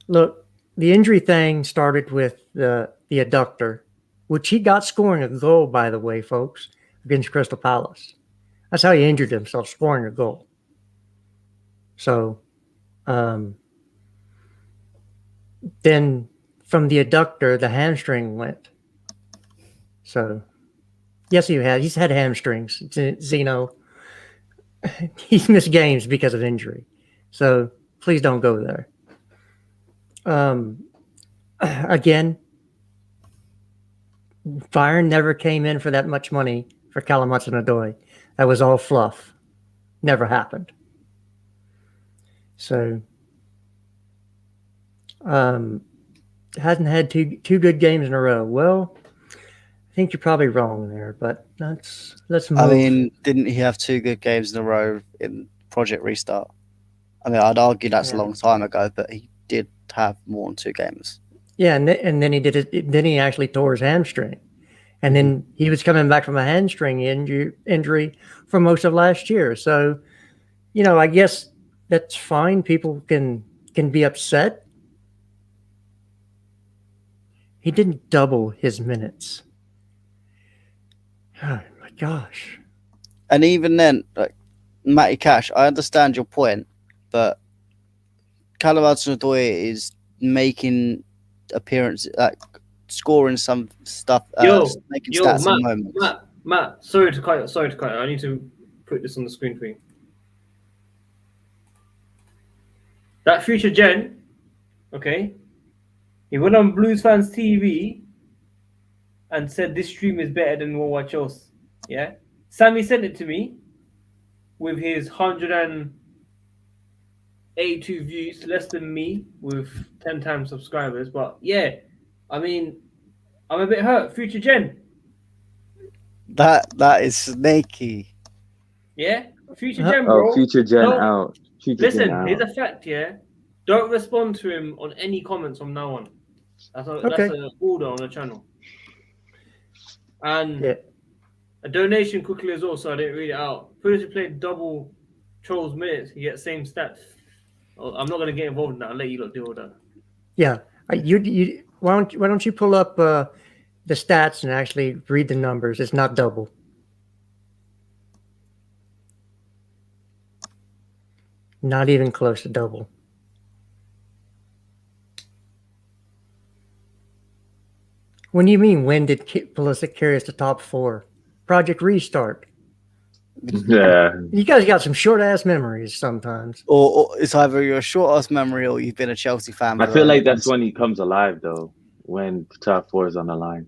look, the injury thing started with the adductor, which he got scoring a goal, by the way, folks, against Crystal Palace. That's how he injured himself, scoring a goal. So, then from the adductor, the hamstring went. So, yes, he's had hamstrings. Zeno, he's missed games because of injury. So please don't go there. Again, Bayern never came in for that much money for Callum Hudson-Odoi. That was all fluff. Never happened. So, hasn't had two good games in a row. Well, I think you're probably wrong there, but let's move. I mean, didn't he have 2 good games in a row in Project Restart? I mean, I'd argue that's a long time ago, but he did have more than 2 games. Yeah, and then he did it. Then he actually tore his hamstring, and then he was coming back from a hamstring injury for most of last year. So, I guess that's fine. People can be upset. He didn't double his minutes. Oh my gosh! And even then, like Matty Cash, I understand your point, but Callum Hudson-Odoi is making appearances, like scoring some stuff, making stats in moments. Matt, sorry to cut you. I need to put this on the screen for you. That future gen, okay, He went on Blues Fans TV and said this stream is better than WorldWideChels. Yeah, Sammy sent it to me with his 182 views, less than me with 10 times subscribers. But yeah, I mean, I'm a bit hurt. Future Gen. That is snaky. Yeah, Future Gen, bro. Oh, future gen Don't- out. Future Listen, gen here's out. a fact, yeah. Don't respond to him on any comments from now on. That's Okay. an order on the channel. And Yeah. a donation quickly as well, so I didn't read it out. Pulisic played double Trolls minutes, he gets same stats. Oh, I'm not going to get involved in that. I'll let you lot deal with that. Yeah. Why don't you pull up the stats and actually read the numbers? It's not double. Not even close to double. When you mean when did Pulisic carry us to top 4? Project Restart. Yeah. You guys got some short ass memories sometimes. Or it's either your short-ass memory or you've been a Chelsea fan. I feel like that's when he comes alive, though, when the top 4 is on the line.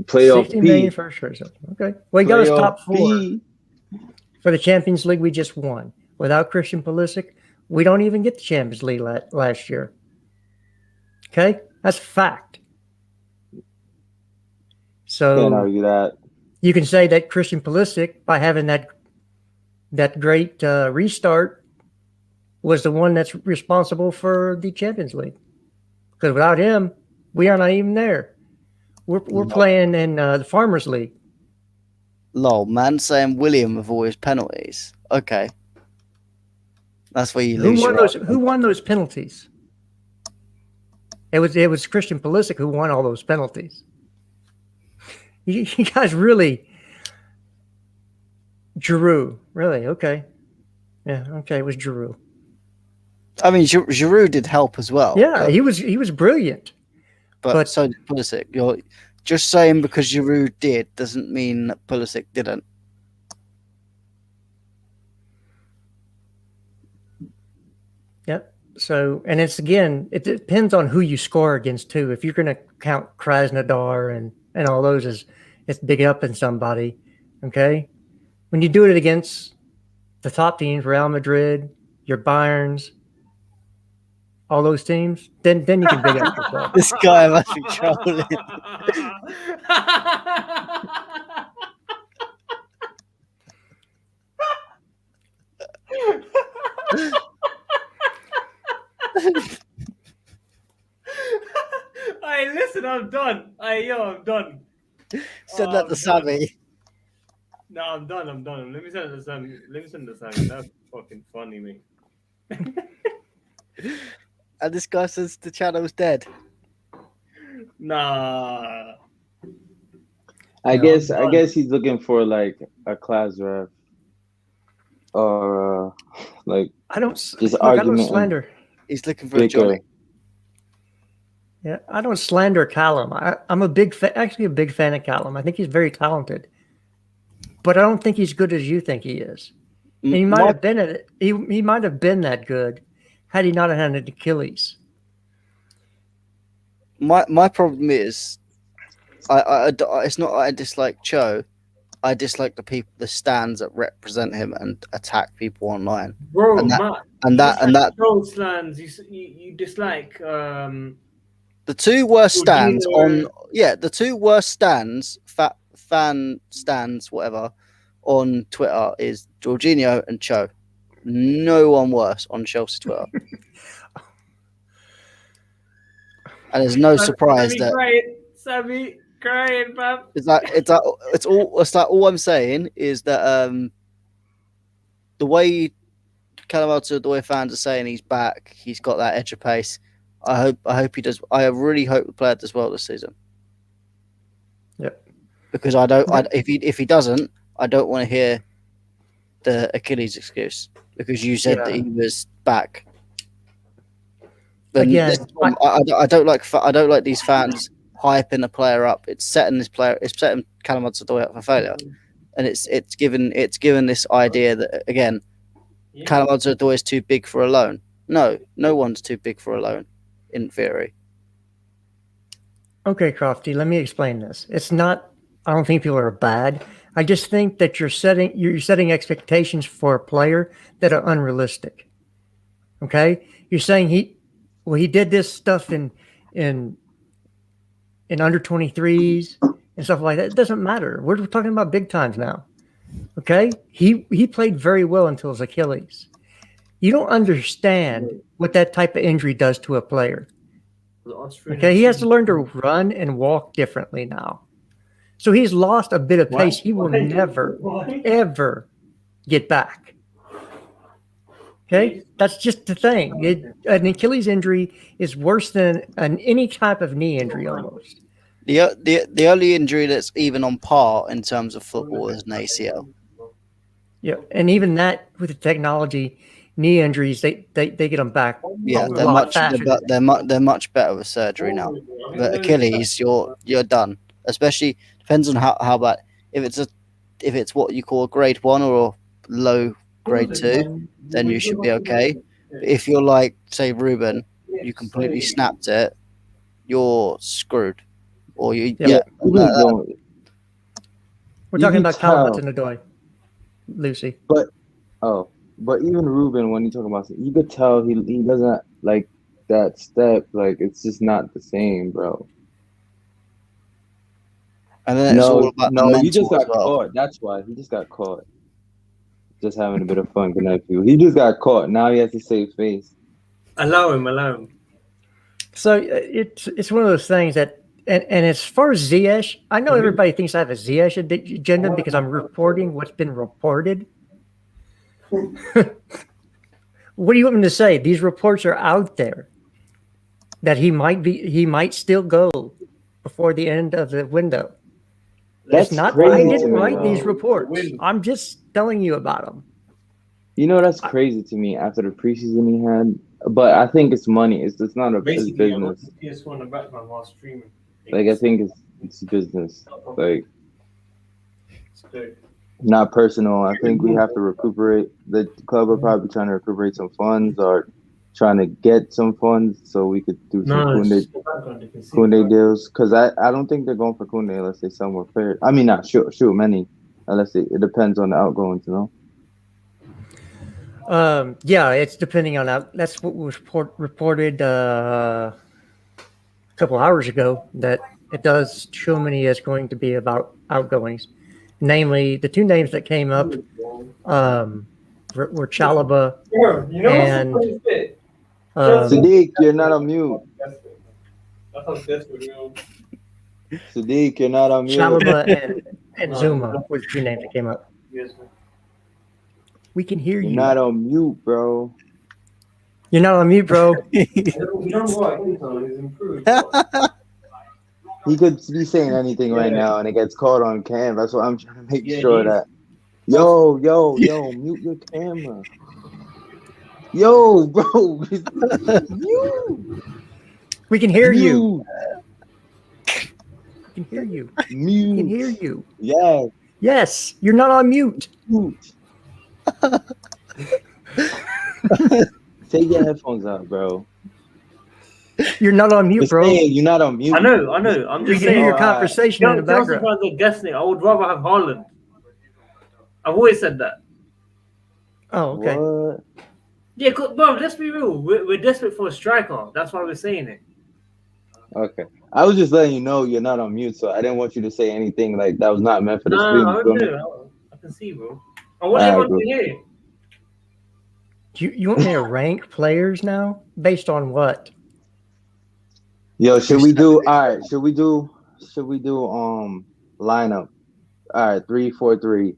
Playoff 60 million P. first result. Okay. Well, he got us Playoff top 4 P. for the Champions League we just won. Without Christian Pulisic, we don't even get the Champions League last year. Okay? That's a fact. So Can't argue that. you can say that Christian Pulisic, by having that great restart, was the one that's responsible for the Champions League. Because without him, we are not even there. We're playing in the Farmers League. Lol, man saying William with all his penalties. Okay. That's where you lose. Who won those penalties? It was Christian Pulisic who won all those penalties. You guys really, Giroud, really? Okay, yeah, okay, it was Giroud. I mean, Giroud did help as well. Yeah, he was brilliant. But so did Pulisic. You're just saying because Giroud did doesn't mean that Pulisic didn't. Yep. So, and it depends on who you score against too. If you're going to count Krasnodar and all those as it's big up in somebody, okay. When you do it against the top teams, Real Madrid, your Bayerns, all those teams, then you can big up yourself. This guy must be trolling. Hey, listen, I'm done. Hey, yo, I'm done. Send that to Sammy. No, I'm done. Let me send it to Sammy. That's fucking funny, mate. And this guy says the channel's dead. Nah. I guess he's looking for like a class ref or like I don't argument. slander. He's looking for a jolly. Yeah, I don't slander Callum. I'm actually a big fan of Callum. I think he's very talented, but I don't think he's good as you think he is. And he might have been he might have been that good had he not had an Achilles. My problem is, it's not that I dislike Cho. I dislike the stands that represent him and attack people online. Bro, and that troll stands. You dislike the two worst stands Jorginho. the two worst stands, fan stands, whatever, on Twitter is Jorginho and Cho. No one worse on Chelsea Twitter. And there's no surprise Sammy crying, fam. it's like all I'm saying is that the way Hudson-Odoi fans are saying he's back, he's got that edge of pace. I hope he does. I really hope the player does well this season. Yep. Because if he doesn't, I don't want to hear the Achilles excuse because you said that he was back. Again, I don't like these fans hyping a player up. It's setting Callum Hudson-Odoi up for failure, and it's given this idea that again, Callum Hudson-Odoi is too big for a loan. No one's too big for a loan. in theory. Okay, Crofty, let me explain this. It's not. I don't think people are bad. I just think that you're setting expectations for a player that are unrealistic. Okay, you're saying he did this stuff in under 23s and stuff like that. It doesn't matter. We're talking about big times now. Okay, he played very well until his Achilles. You don't understand what that type of injury does to a player. Okay, he has to learn to run and walk differently now. So he's lost a bit of pace. He will never, ever get back. Okay, that's just the thing. An Achilles injury is worse than any type of knee injury almost. The only injury that's even on par in terms of football is an ACL. Yeah, and even that with the technology, knee injuries they get them back. Yeah, they're much better with surgery now. But Achilles, you're done. Especially depends on how bad. If it's what you call a grade 1 or low grade 2, then you should be okay. But if you're like, say, Ruben, you completely snapped it, you're screwed. Or you We're talking about Hudson-Odoi, Lucy. But even Ruben, when you talk about it, you could tell he doesn't like that step. Like it's just not the same, bro. And then it's all about the mental he just got as well. caught. That's why he just got caught. Just having a bit of fun, good night for you. He just got caught. Now he has to save face. Allow him. So it's one of those things that, and as far as Ziyech, I know everybody thinks I have a Ziyech agenda because I'm reporting what's been reported. What do you want me to say? These reports are out there that he might still go before the end of the window. That's not. crazy. I didn't write these reports. I'm just telling you about them. You know, that's crazy to me after the preseason he had. But I think it's money. It's not a business. PS1 in the background while streaming. Like I think it's business. Like not personal. I think we have to recuperate. The club are probably trying to recuperate some funds or trying to get some funds so we could do some Koundé deals. Because I don't think they're going for Koundé unless they sell more players. I mean, not sure many. Unless it depends on the outgoings, you know. Yeah, it's depending on that. That's what was reported a couple hours ago, that it does show me is going to be about outgoings. Namely, the two names that came up were Chalobah and Sadiq, you're not on mute. Sadiq, you're not on mute. Chalobah and Zuma were the two names that came up. We can hear you. You're not on mute, bro. You're not on mute, bro. He could be saying anything right now, and it gets caught on cam. That's what I'm trying to make sure that. Yo, mute your camera. Yo, bro. You. We can hear you. We can hear you. Mute. We can hear you. Yeah. Yes, you're not on mute. Take your headphones out, bro. You're not on mute, bro. You're not on mute. I know. I'm just We can saying. hear your conversation in the background. Fans are guessing. I would rather have Haaland. I've always said that. Oh, okay. What? Yeah, bro, let's be real. We're desperate for a striker. That's why we're saying it. Okay. I was just letting you know you're not on mute, so I didn't want you to say anything like that was not meant for the stream. I can see, bro. I want everyone to hear. You want me to rank players now based on what? Yo, should we do lineup? All right, 3-4-3.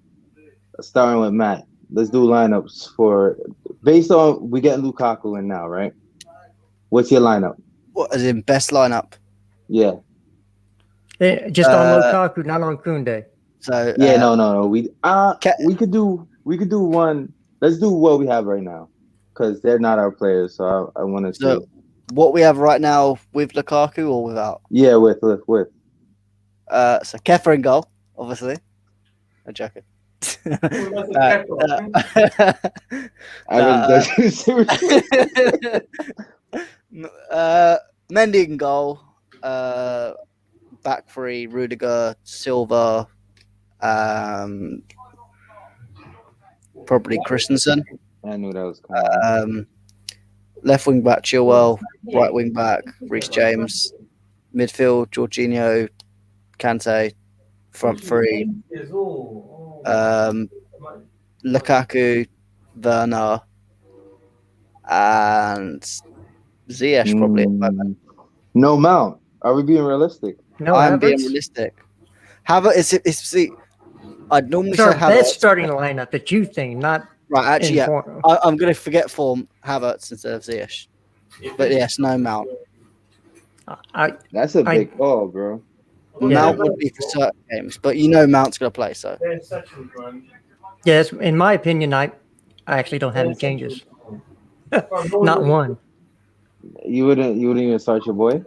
Starting with Matt. Let's do lineups for based on we get Lukaku in now, right? What's your lineup? What, as in best lineup? Yeah. Just on Lukaku, not on Koundé. So yeah, no. We could do one. Let's do what we have right now, because they're not our players. So I want to see what we have right now with Lukaku or without. Yeah, with. So Kefa in goal, obviously. I'm joking. Mendy in goal. Back three: Rudiger, Silva, probably Christensen. I knew that was coming. Left wing back Chilwell, right wing back Reece James, midfield Jorginho, Kante, front three Lukaku, Werner, and Ziyech probably at the moment. No Mount. Are we being realistic? No, I'm being Havertz? realistic. Havertz see, I'd normally It's our say best Havertz. starting lineup that you think, not Right, actually, yeah. inform. I'm going to forget form Havertz instead of Ziyech. But yes, no Mount. That's a big call, bro. Mount would be for certain games, but you know Mount's going to play, so. Yes, in my opinion, I actually don't have any changes. Not one. You wouldn't even start your boy?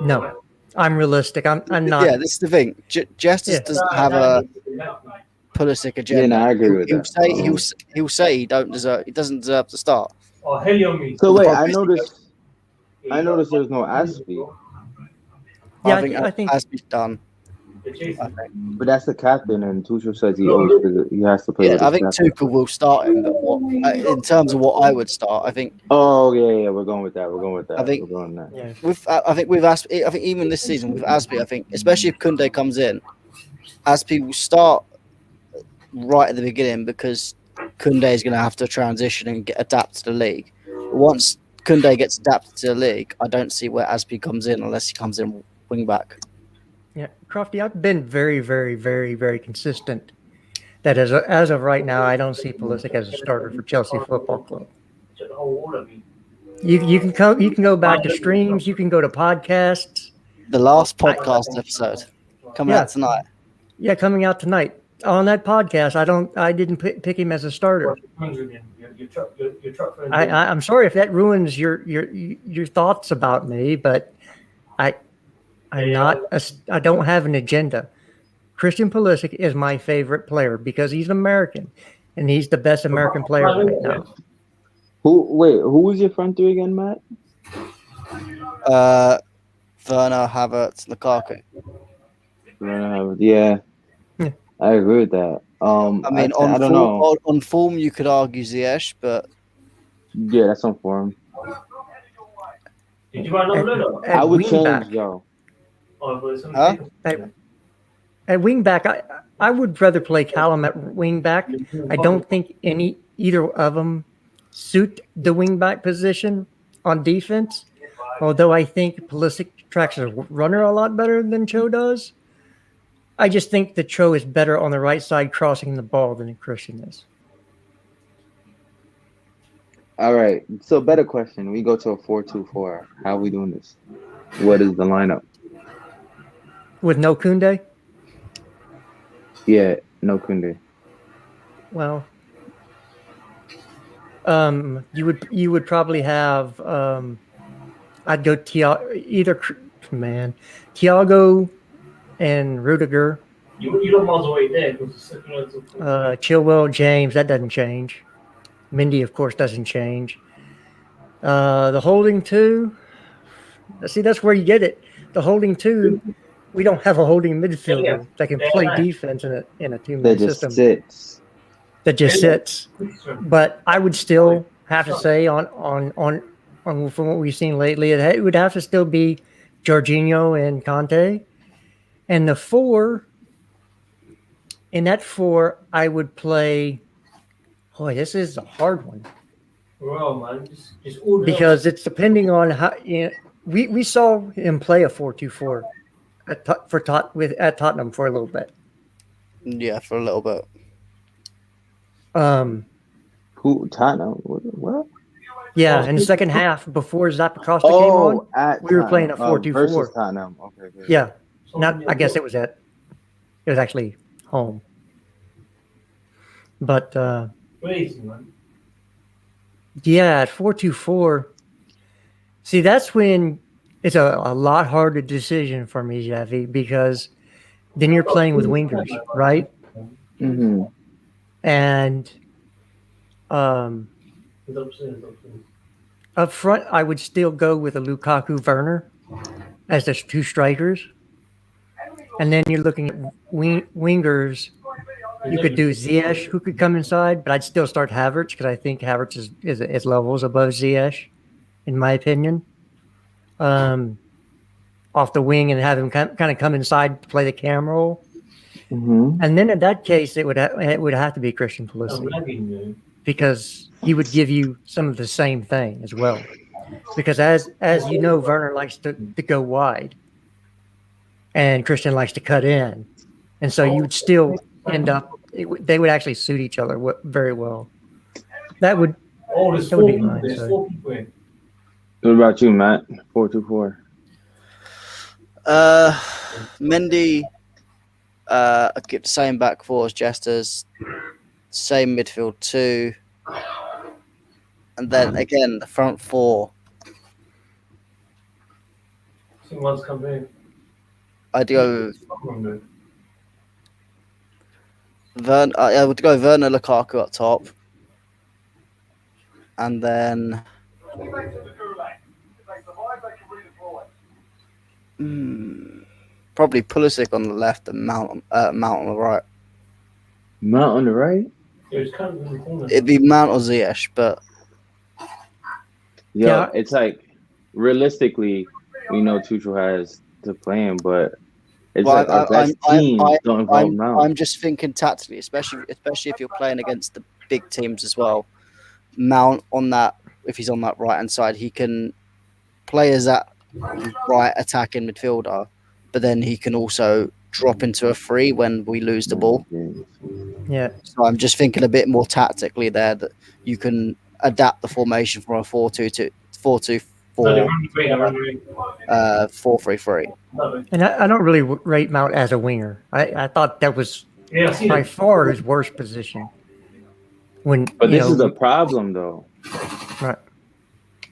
No, I'm realistic. I'm not. Yeah, this is the thing. Justice doesn't have a Pulisic agenda. Yeah, no, I agree with that. He'll say he doesn't deserve to start. So wait, I noticed there's no Aspie. Yeah, I think Aspie's done. But that's the captain, and Tuchel says he has to play. Yeah, with I his think captain. Tuchel will start him, but in terms of what I would start, I think. Oh yeah, we're going with that. I think we're going that. Yeah. I think with Aspie, I think even this season with Aspie, I think especially if Koundé comes in, Aspie will start right at the beginning because Koundé is going to have to transition and adapt to the league. Once Koundé gets adapted to the league, I don't see where Aspie comes in unless he comes in wing back. Yeah, Crofty, I've been very, very, very, very consistent. That as of right now, I don't see Pulisic as a starter for Chelsea Football Club. You can go back to streams. You can go to podcasts. The last podcast episode coming out tonight. Yeah, coming out tonight. On that podcast, I didn't pick him as a starter. I'm sorry if that ruins your thoughts about me, but I don't have an agenda. Christian Pulisic is my favorite player because he's American, and he's the best American player right now. Who was your front three again, Matt? Werner, Havertz, Lukaku. Yeah, I agree with that. I mean, I don't know. On form, you could argue Ziyech, but yeah, that's on form. I would change though. Huh? At wing back, I would rather play Callum at wing back. I don't think either of them suit the wing back position on defense. Although I think Pulisic tracks a runner a lot better than Cho does. I just think that Cho is better on the right side crossing the ball than Christian is. All right. So better question. We go to a 4-2-4. How are we doing this? What is the lineup? With no Koundé? Yeah, no Koundé. Well, you would probably have I'd go Thiago and Rudiger. Chilwell, James, that doesn't change. Mendy, of course, doesn't change. The holding two, see, that's where you get it. The holding two, we don't have a holding midfielder that can play defense in a two-man system. That just sits. But I would still have to say on from what we've seen lately, it would have to still be Jorginho and Kante. And the four, in that four, I would play. Boy, this is a hard one. Because it's depending on how we saw him play a 4-2-4 at Tottenham for a little bit. Yeah, for a little bit. Who Tottenham? What? Yeah, in the second half before Zappacosta came on, we were playing a 4-2-4 versus Tottenham. Okay. Yeah, I guess it was actually home. But yeah, at 4-2-4. See, that's when it's a lot harder decision for me, Jeffy, because then you're playing with wingers, right? Mm-hmm. And Up front, I would still go with a Lukaku Werner as the two strikers. And then you're looking at wingers. You could do Ziyech, who could come inside, but I'd still start Havertz because I think Havertz is levels above Ziyech, in my opinion. Off the wing and have him kind of come inside to play the cam role. Mm-hmm. And then in that case, it would have to be Christian Pulisic because he would give you some of the same thing as well. Because as you know, Werner likes to go wide, and Christian likes to cut in, and so you would still end up. They would actually suit each other very well. That would be mine. So. What about you, Matt? 4-2-4. Mendy, I'd give the same back four as Jesters, same midfield two, and then again the front four. Someone's come in. I'd go. I would go Werner, Lukaku up top, and then. Probably Pulisic on the left and Mount on the right. Mount on the right? It'd be Mount or Ziyech, but yeah, it's like realistically, we know Tuchel has to play him, but it's like our best teams don't involve Mount. I'm just thinking tactically, especially if you're playing against the big teams as well. Mount on that, if he's on that right hand side, he can play as that right attacking midfielder, but then he can also drop into a free when we lose the ball. Yeah. So I'm just thinking a bit more tactically there that you can adapt the formation from a 4-2-2, 4-2-4, 4-3-3. And I don't really rate Mount as a winger. I thought that was by far his worst position. But this is the problem, though. Right.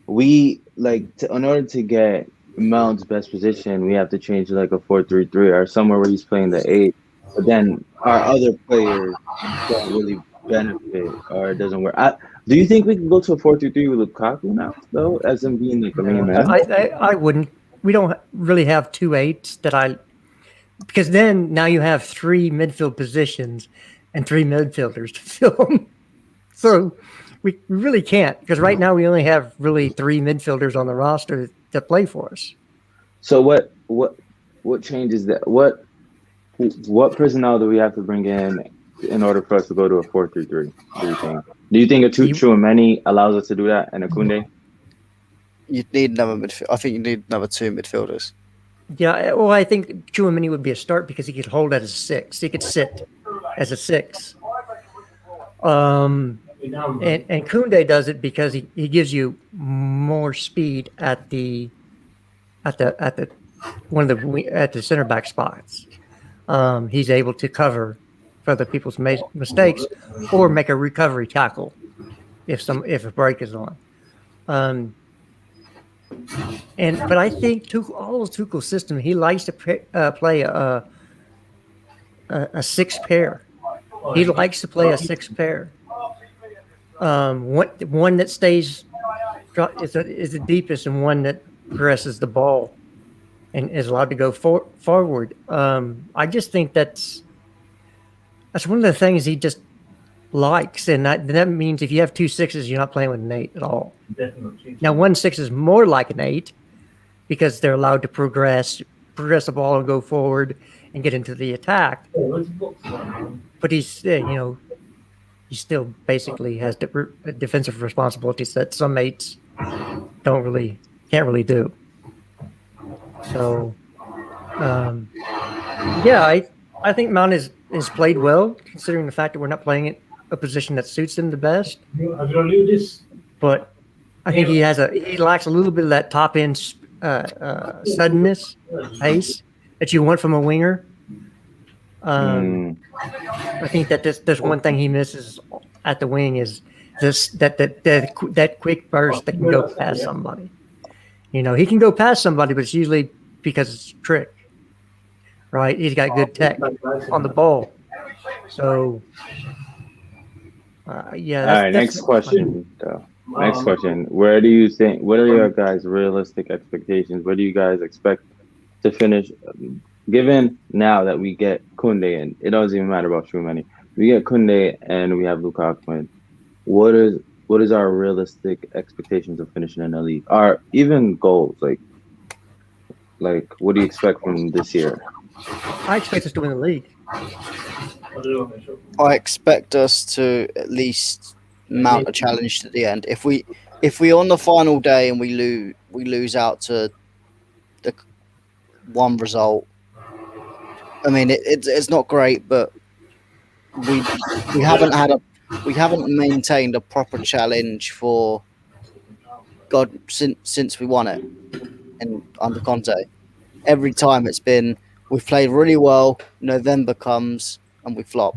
We in order to get Mount's best position, we have to change to like a 4-3-3 or somewhere where he's playing the 8. But then our other players don't really benefit, or it doesn't work. Do you think we can go to a 4-3-3 with Lukaku now, though, as him being like a main man? I wouldn't. We don't really have 2 8s because then now you have 3 midfield positions and 3 midfielders to fill them. So we really can't, because right now we only have really 3 midfielders on the roster to play for us. So what changes that? What personnel do we have to bring in order for us to go to a 4-3-3? Do you think a Tchouaméni allows us to do that, and a Koundé? You'd need another midfield. I think you need another 2 midfielders. Yeah, well, I think Tchouaméni would be a start because he could hold as a 6. He could sit as a 6. And Koundé does it because he gives you more speed at the center back spots. He's able to cover for other people's mistakes or make a recovery tackle if a break is on. But I think Tuchel's system, he likes to play a 6 pair. He likes to play a 6 pair. One that stays is the deepest, and one that presses the ball and is allowed to go forward. I just think that's one of the things he just likes, and that means if you have 2 6s, you're not playing with an 8 at all. Now 1 6 is more like an 8 because they're allowed to progress the ball and go forward and get into the attack. But he still basically has defensive responsibilities that some 8s can't really do. So, I think Mount is played well, considering the fact that we're not playing it a position that suits him the best. But I think he lacks a little bit of that top end suddenness, pace that you want from a winger. I think that there's one thing he misses at the wing is that quick burst that can go past somebody. He can go past somebody, but it's usually because it's a trick, right? He's got good tech on the ball. So, all right, next question. Next question. Where do you think? What are your guys' realistic expectations? Where do you guys expect to finish? Given now that we get Kunde and it doesn't even matter about Shumani. We get Kunde and we have Lukaku in. What is our realistic expectations of finishing in the league? Or even goals? Like what do you expect from this year? I expect us to win the league. I expect us to at least mount a challenge to the end. If we on the final day and we lose out to the one result, I mean it's not great, but we haven't maintained a proper challenge for God since we won it and under Conte. Every time it's been we've played really well, November comes and we flop.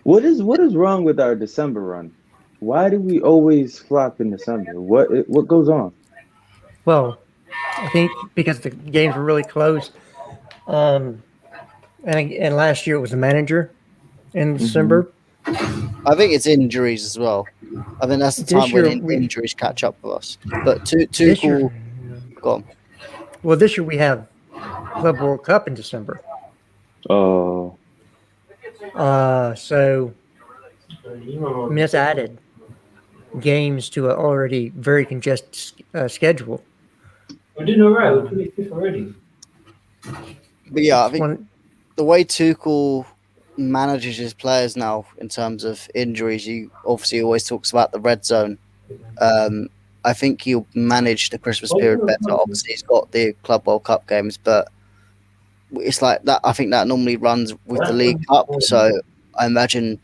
What is wrong with our December run? Why do we always flop in December? What goes on? Well, I think because the games were really close. And last year it was the manager in December. I think it's injuries as well. I think that's the time when injuries catch up with us. But Tuchel, go on. Well, this year we have Club World Cup in December. Oh. So I mean, that's added games to an already very congested schedule. We're doing all right. We're 25th already. But yeah, I think the way Tuchel manages his players now in terms of injuries, he obviously always talks about the red zone. I think he'll manage the Christmas period better. Obviously, he's got the Club World Cup games, but it's like that. I think that normally runs with the League Cup, so I imagine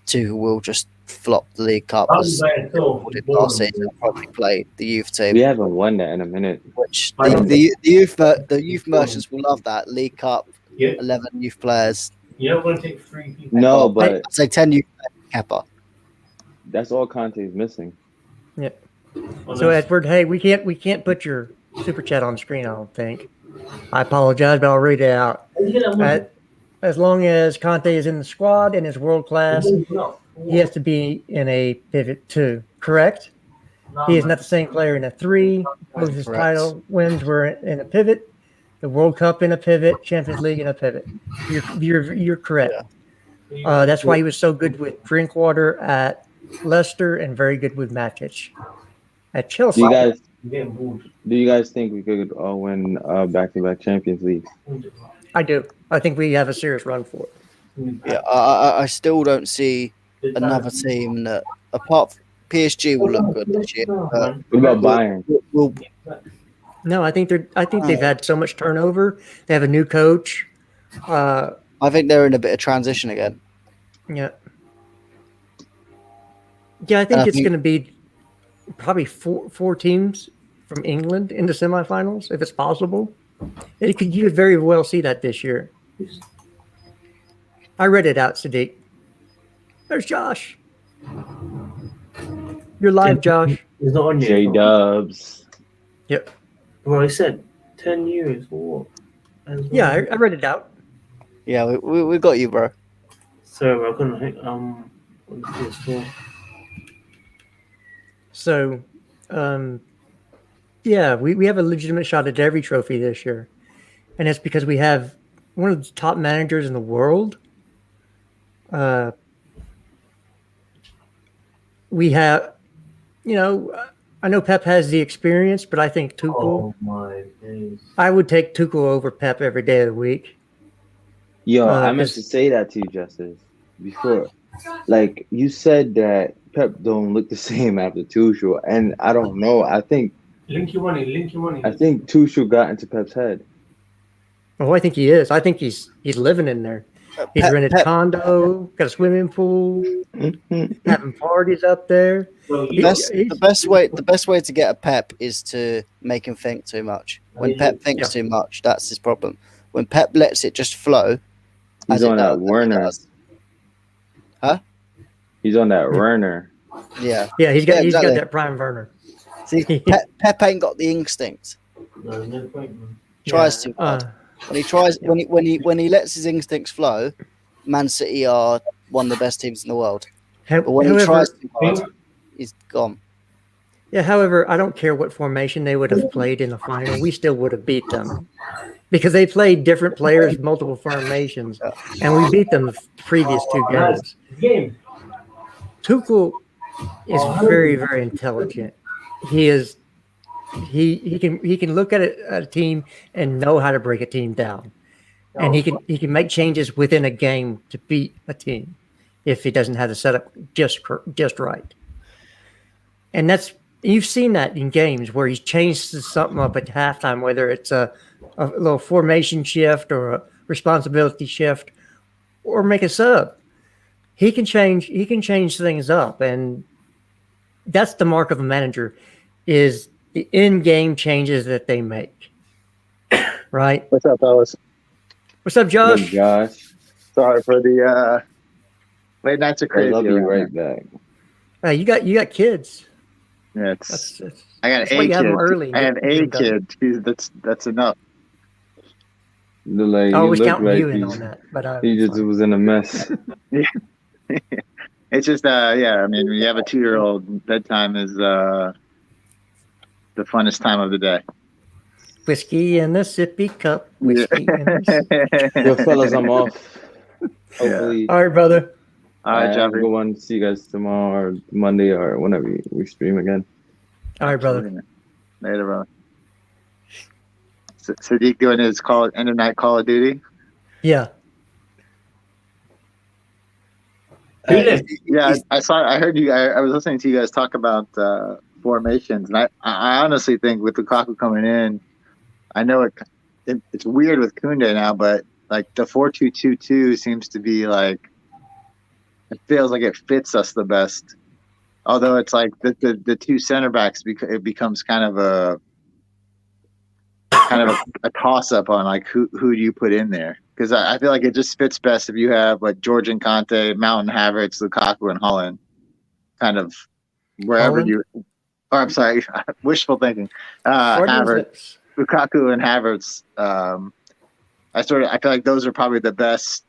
Tuchel will just flop the League Cup as did last season. Probably play the youth team. We haven't won that in a minute. Which the youth merchants will love that League Cup. 11 youth players. You're not going to take 3 people. No, but I'd say 10 youth Kepa. That's all Conte is missing. Yeah. So Edward, hey, we can't put your super chat on the screen. I don't think. I apologize, but I'll read it out. As long as Conte is in the squad and is world class, he has to be in a pivot too. Correct? He is not the same player in a 3. Both his title wins were in a pivot. The World Cup in a pivot, Champions League in a pivot. You're correct. That's why he was so good with Drinkwater at Leicester and very good with Matic at Chelsea. Do you guys think we could win back-to-back Champions Leagues? I do. I think we have a serious run for it. Yeah, I still don't see another team that, apart from PSG, will look good this year. What about Bayern? No, I think they've had so much turnover. They have a new coach. I think they're in a bit of transition again. Yeah. Yeah, I think it's going to be probably four teams from England in the semifinals, if it's possible. You could very well see that this year. I read it out, Sadiq. There's Josh. You're live, Josh. He's not on yet. J-Dubs. Yep. Well, he said 10 years or what? Yeah, I read it out. Yeah, we got you, bro. So I couldn't think on the PS4. So, yeah, we have a legitimate shot at every trophy this year. And it's because we have one of the top managers in the world. We have, I know Pep has the experience, but I think Tuchel. Oh my days. I would take Tuchel over Pep every day of the week. Yo, I meant to say that to you, Justice, before. Like, you said that Pep don't look the same after Tuchel, and I don't know. I think Link your money. I think Tuchel got into Pep's head. Oh, I think he is. I think he's living in there. He's rented a condo, got a swimming pool, having parties up there. The best way to get a Pep is to make him think too much. When Pep thinks too much, that's his problem. When Pep lets it just flow, he's on that Werner. Huh? He's on that Werner. Yeah. Yeah, he's got that prime Werner. See, Pep ain't got the instinct. No, no point, man. Tries too hard. When he lets his instincts flow, Man City are one of the best teams in the world. But when he tries too hard, he's gone. Yeah, however, I don't care what formation they would have played in the final. We still would have beat them because they played different players, multiple formations, and we beat them the previous 2 games. Game. Tuchel is very, very intelligent. He can look at a team and know how to break a team down, and he can make changes within a game to beat a team if he doesn't have the setup just right. And you've seen that in games where he's changed something up at halftime, whether it's a little formation shift or a responsibility shift, or make a sub. He can change things up, and that's the mark of a manager, is the in-game changes that they make. Right? What's up, fellas? What's up, Josh? Hey, Josh. Sorry for the late nights are crazy. I love you around right back. Hey, you got kids. Yeah, I got why a you have them kid. early. I have a kid. Jeez, that's enough. Like, I was look counting like you in on that, but he just was in a mess. It's just yeah. I mean, when you have a 2-year-old, bedtime is the funnest time of the day. Whiskey in the sippy cup. Whiskey in the Yo, fellas, I'm off. Hopefully. All right, brother. All right, Have a Jeffrey. good one. See you guys tomorrow or Monday or whenever we stream again. All right, brother. Later, brother. Sadiq doing his end of night Call of Duty. Yeah. Yeah, I heard you. I was listening to you guys talk about formations, and I honestly think with Lukaku coming in, I know it's weird with Koundé now, but like the 4-2-2-2 seems to be like, it feels like it fits us the best. Although it's like the 2 center backs, it becomes kind of a toss up on like who do you put in there, because I feel like it just fits best if you have like George and Conte, Mount and Havertz, Lukaku and Haaland, kind of wherever Haaland? I'm sorry, wishful thinking. Havertz, Lukaku and Havertz. I feel like those are probably the best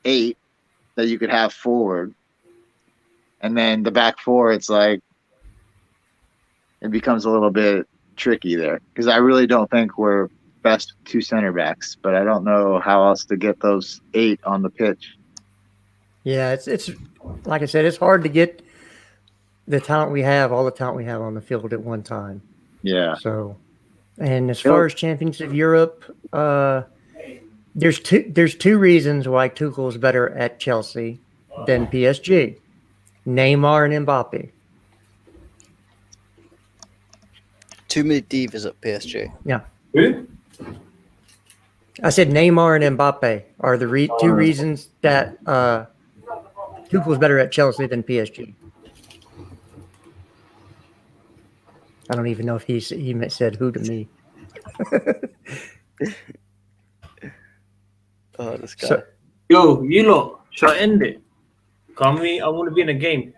8 that you could have forward, and then the back 4, it's like it becomes a little bit tricky there, because I really don't think we're best 2 center backs, but I don't know how else to get those 8 on the pitch. Yeah, it's like I said, it's hard to get all the talent we have on the field at one time. Yeah. So, and as far as Champions of Europe, there's two reasons why Tuchel is better at Chelsea than PSG: Neymar and Mbappe. Too many divas at PSG. Yeah. Who? I said Neymar and Mbappe are the 2 reasons that Tuchel's better at Chelsea than PSG. I don't even know if he said who to me. Oh, this guy. So, Yo, you lot, should I end it? Call me. I want to be in a game.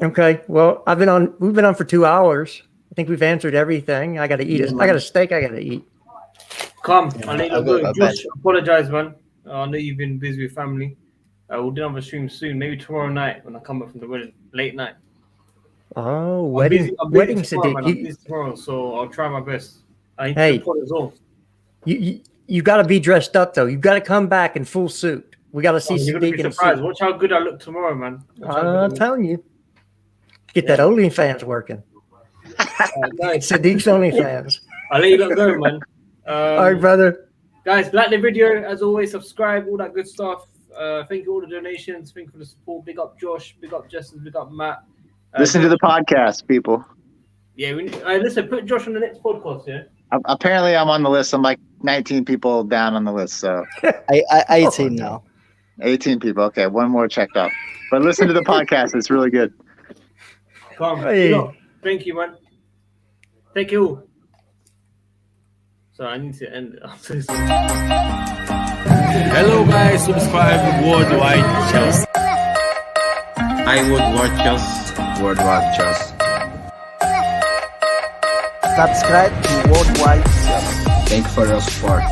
okay. Well, we've been on for 2 hours. I think we've answered everything. I got to eat. I got a steak I got to eat. Come, I'll let you I'll go. go. Josh, apologize, man. I know you've been busy with family. We'll do another stream soon. Maybe tomorrow night when I come back from the wedding, late night. Oh, I'm wedding tomorrow, man. I'm Sadiq. busy tomorrow, so I'll try my best. I need Hey. to report as well. You got to be dressed up though. You got to come back in full suit. We got to see You're gonna Sadiq be in a surprised. suit. Watch how good I look tomorrow, man. Watch how good I I'm look. telling you. Get that OnlyFans working. Guys, Sadiq's OnlyFans. I'll let you lot go, man. All right, brother. Guys, like the video as always. Subscribe, all that good stuff. Thank you for all the donations. Thank you for the support. Big up Josh. Big up Justin. Big up Matt. Listen to the podcast, people. Yeah, listen. Put Josh on the next podcast. Yeah. Apparently, I'm on the list. I'm like 19 people down on the list, so I 18 now. 18 people. Okay, one more checked out. But listen to the podcast. It's really good. Come. Hey. Thank you, man. Thank you. So I need to end it after this. Hello guys, subscribe to WorldWideChels. I WorldWideChels. WorldWideChels. Subscribe to WorldWideChels. Thanks for your support.